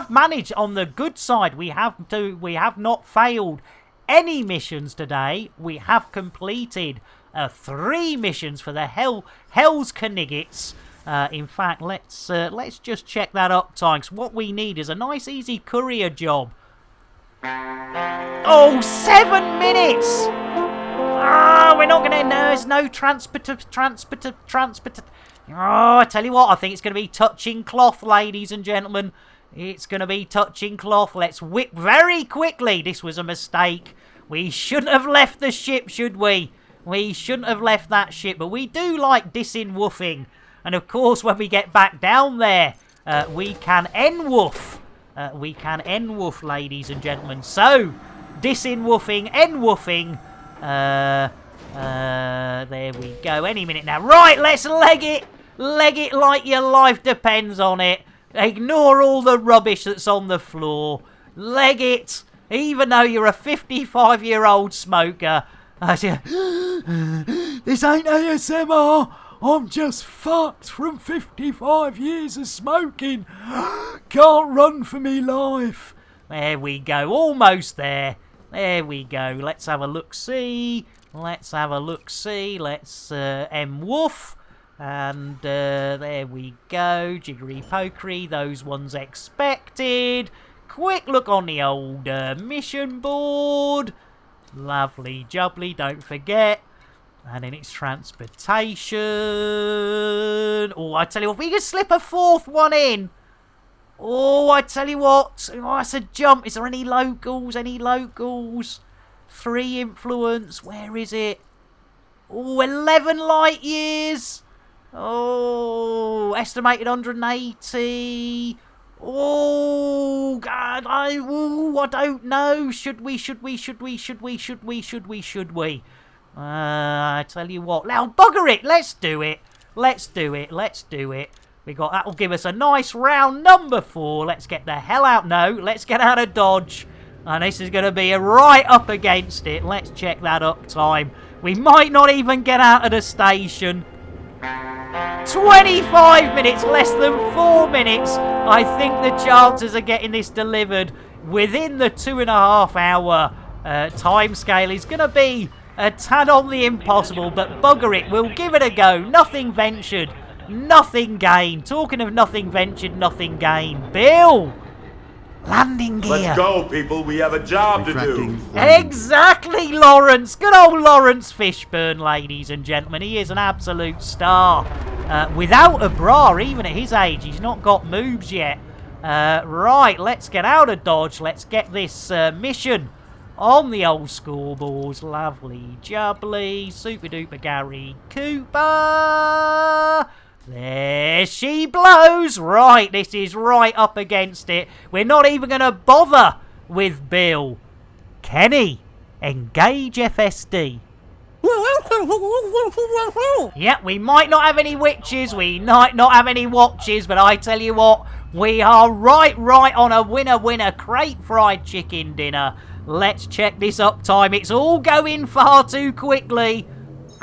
managed on the good side. We have not failed any missions today. We have completed 3 missions for the Hell's Kniggets. In fact, let's just check that up, Tykes. What we need is a nice, easy courier job. Oh, 7 minutes! Ah, we're not gonna. No, there's no transport. Oh, I tell you what, I think it's gonna be touching cloth, ladies and gentlemen. It's gonna be touching cloth. Let's whip very quickly. This was a mistake. We shouldn't have left the ship, should we? We shouldn't have left that ship, but we do like disin-woofing. And of course, when we get back down there, we can en-woof. We can en-woof, ladies and gentlemen. So, disin-woofing, en-woofing. There we go. Any minute now. Right, let's leg it. Leg it like your life depends on it. Ignore all the rubbish that's on the floor. Leg it. Even though you're a 55-year-old smoker. This ain't ASMR. I'm just fucked from 55 years of smoking. Can't run for me life. There we go. Almost there. There we go. Let's have a look-see. Let's M-woof. And there we go. Jiggery-pokery. Those ones expected. Quick look on the old mission board. Lovely jubbly. Don't forget. And then it's transportation. Oh, I tell you what, if we could slip a 4th one in. Oh, I tell you what. Oh, that's a jump. Is there any locals? 3 influence. Where is it? Oh, 11 light years. Oh, estimated 180. Oh, God. I don't know. Should we? I tell you what. Now, bugger it. Let's do it. That'll give us a nice round number 4. Let's get the hell out. No, let's get out of Dodge. And this is going to be right up against it. Let's check that up time. We might not even get out of the station. 25 minutes, less than 4 minutes. I think the chances of getting this delivered within the 2.5 hour time scale is going to be a tad on the impossible, but bugger it, we'll give it a go. Nothing ventured, nothing gained. Talking of nothing ventured, nothing gained. Bill! Landing gear. Let's go, people. We have a job to do. Exactly, Lawrence. Good old Lawrence Fishburne, ladies and gentlemen. He is an absolute star. Without a bra, even at his age. He's not got moves yet. Right, let's get out of Dodge. Let's get this mission on the old scoreboards. Lovely jubbly. Super duper Gary Cooper. There she blows. Right, this is right up against it. We're not even going to bother with Bill. Kenny, engage FSD. Yeah, we might not have any witches, we might not have any watches, but I tell you what, we are right on a winner crate fried chicken dinner. Let's check this up time. It's all going far too quickly.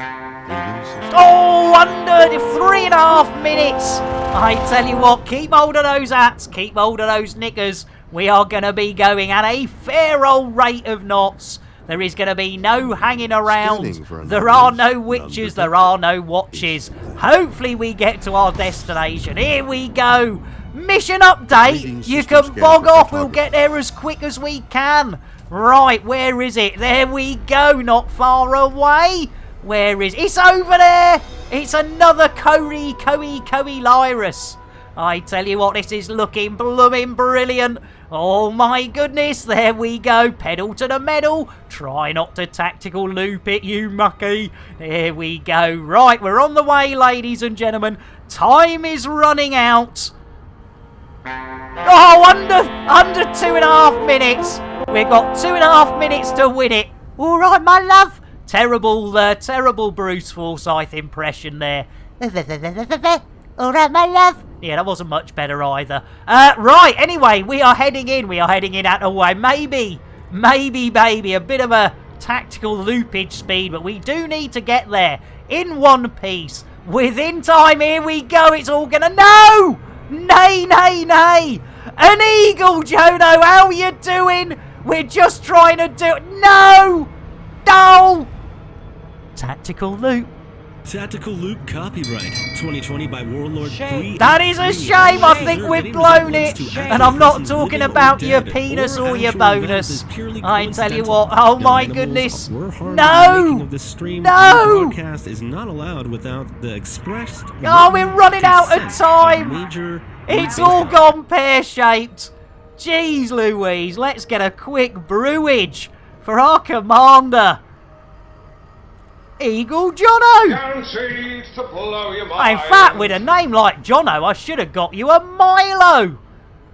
Oh, under 3.5 minutes. I tell you what, keep hold of those hats, keep hold of those knickers. We are going to be going at a fair old rate of knots There is going to be no hanging around. Scanning for There are no anomalies. witches. There are no watches. Hopefully we get to our destination. Here we go. Mission update. Reading You system can scan bog for off. We'll photography. get there as quick as we can. Right, where is it? There we go. Not far away. Where is it? It's over there. It's another Coe Lyrus. I tell you what, this is looking blooming brilliant. Oh my goodness, there we go. Pedal to the metal. Try not to tactical loop it, you mucky. There we go. Right, we're on the way, ladies and gentlemen. Time is running out. Oh, under 2.5 minutes. We've got 2.5 minutes to win it. All right, my love. Terrible Bruce Forsyth impression there. All right, my love. Yeah, that wasn't much better either. Right, anyway, we are heading in. We are heading in out of the way. Maybe, baby, a bit of a tactical loopage speed, but we do need to get there in one piece. Within time, here we go. It's all gonna... No! Nay! An eagle, Jono, how are you doing? We're just trying to do... No! Tactical loop. Tactical Loop copyright 2020 by Warlord 383. That is a shame. I think we've blown it. And I'm not talking about your penis or your bonus. I tell you what. Oh my goodness. No. No. Broadcast is not allowed without the expressed. Oh, we're running out of time. It's all gone pear-shaped. Jeez Louise. Let's get a quick brewage for our commander. Eagle Jono! Guaranteed to blow your mind. In fact, with a name like Jono, I should have got you a Milo.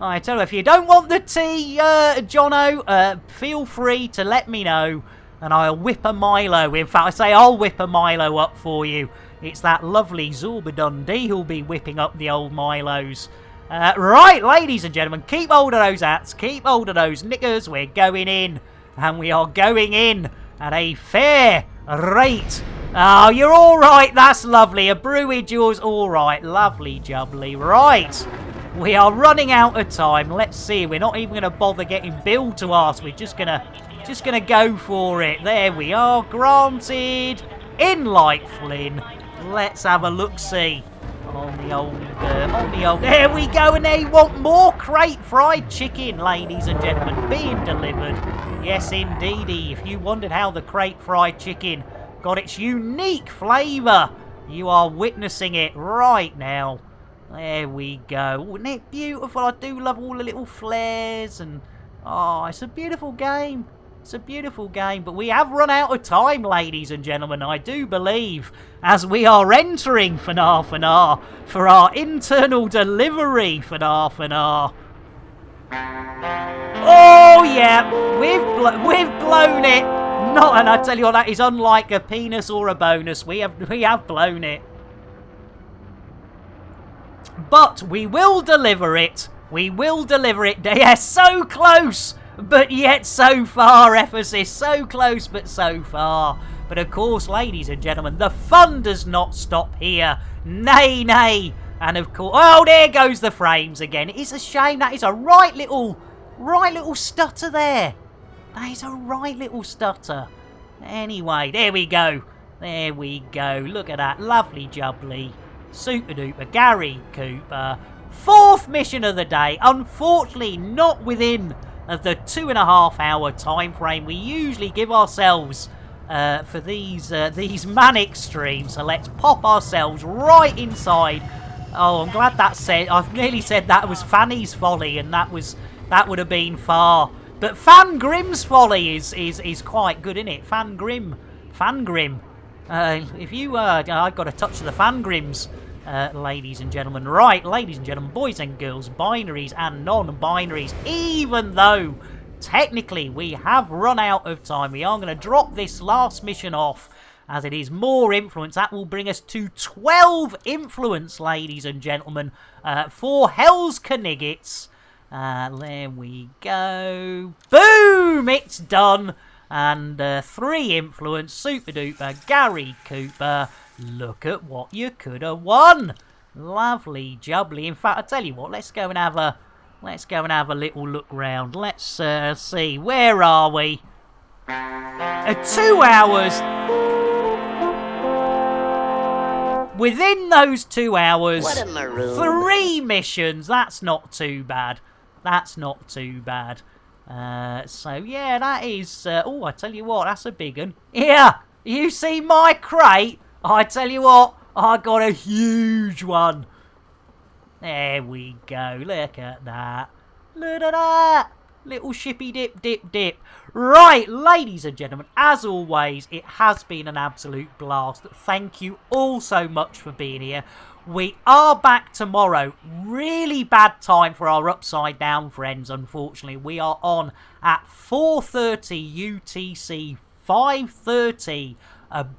I tell you, if you don't want the tea, Jono, feel free to let me know, and I'll whip a Milo. In fact, I say I'll whip a Milo up for you. It's that lovely Zorba Dundee who'll be whipping up the old Milos. Right, ladies and gentlemen, keep hold of those hats, keep hold of those knickers. We're going in, and we are going in at a fair rate. Oh, you're all right. That's lovely. A brewage, yours all right. Lovely jubbly. Right. We are running out of time. Let's see. We're not even going to bother getting Bill to ask. We're just gonna go for it. There we are. Granted. In like Flynn. Let's have a look-see on the old. There we go. And they want more crate fried chicken, ladies and gentlemen, being delivered. Yes, indeedy. If you wondered how the crate fried chicken got its unique flavour, you are witnessing it right now. There we go. Isn't it beautiful? I do love all the little flares and... Oh, it's a beautiful game. It's a beautiful game. But we have run out of time, ladies and gentlemen, I do believe, as we are entering FNAF for our internal delivery FNAF. Oh yeah, we've blown it. Not, and I tell you what, that is unlike a penis or a bonus. We have blown it. But we will deliver it. We will deliver it. Yes, so close, but yet so far, Ephesus. So close, but so far. But of course, ladies and gentlemen, the fun does not stop here. Nay. And of course, oh, there goes the frames again. It's a shame. That is a right little stutter there. That is a right little stutter. Anyway, there we go. There we go. Look at that. Lovely jubbly. Super duper. Gary Cooper. 4th mission of the day. Unfortunately, not within the 2.5 hour time frame we usually give ourselves for these manic streams. So let's pop ourselves right inside. Oh, I'm glad that said. I've nearly said that was Fanny's Folly, and that would have been far. But Fan Grimm's Folly is quite good, isn't it? Fan Grim. If you I've got a touch of the Fan Grims, ladies and gentlemen. Right, ladies and gentlemen, boys and girls, binaries and non-binaries. Even though technically we have run out of time, we are going to drop this last mission off. As it is more influence, that will bring us to 12 influence, ladies and gentlemen, for Hell's Kniggets. There we go. Boom! It's done. And 3 influence, super duper, Gary Cooper. Look at what you could have won. Lovely jubbly. In fact, I tell you what, let's go and have a little look round. Let's see, where are we? 2 hours. Within those 2 hours, What a maroon. 3 missions. That's not too bad. That's not too bad. So, yeah, that is... oh, I tell you what, that's a big one. Here, you see my crate? I tell you what, I got a huge one. There we go. Look at that. Look at that. Little shippy dip, dip, dip. Right, ladies and gentlemen, as always, it has been an absolute blast. Thank you all so much for being here. We are back tomorrow. Really bad time for our Upside Down friends, unfortunately. We are on at 4:30 UTC, 5:30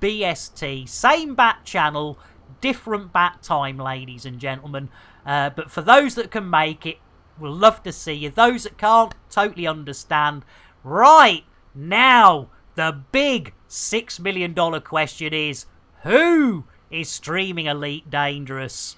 BST. Same bat channel, different bat time, ladies and gentlemen. But for those that can make it, we'll love to see you. Those that can't, totally understand. Right, now, the big $6 million question is, who is streaming Elite Dangerous?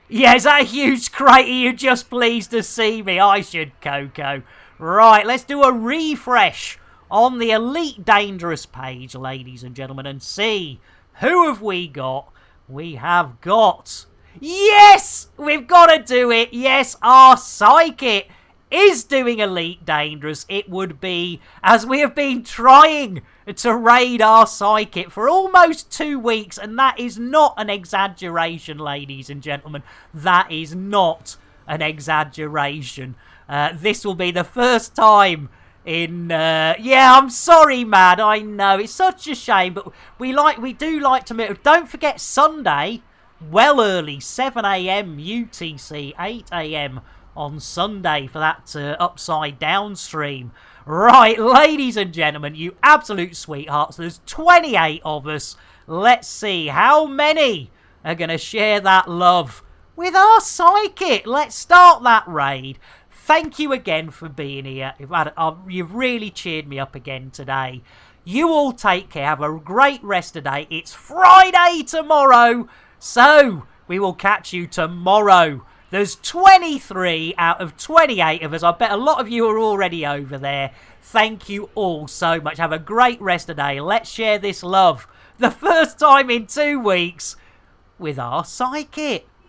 Yeah, is that a huge crate? Are you just pleased to see me? I should, Coco. Right, let's do a refresh on the Elite Dangerous page, ladies and gentlemen, and see who have we got. We have got... Yes! We've got to do it. Yes, our Psychic is doing Elite Dangerous. It would be, as we have been trying to raid our Psychic for almost 2 weeks, and that is not an exaggeration, ladies and gentlemen. That is not an exaggeration. This will be the first time in... yeah, I'm sorry, Mad. I know, it's such a shame, but we do like to... Don't forget Sunday... well early, 7 a.m. UTC, 8 a.m. on Sunday for that Upside Down stream. Right, ladies and gentlemen, you absolute sweethearts, there's 28 of us. Let's see how many are going to share that love with our Psychic. Let's start that raid. Thank you again for being here. You've really cheered me up again today. You all take care. Have a great rest of the day. It's Friday tomorrow. So, we will catch you tomorrow. There's 23 out of 28 of us. I bet a lot of you are already over there. Thank you all so much. Have a great rest of the day. Let's share this love. The first time in 2 weeks with our Psychic.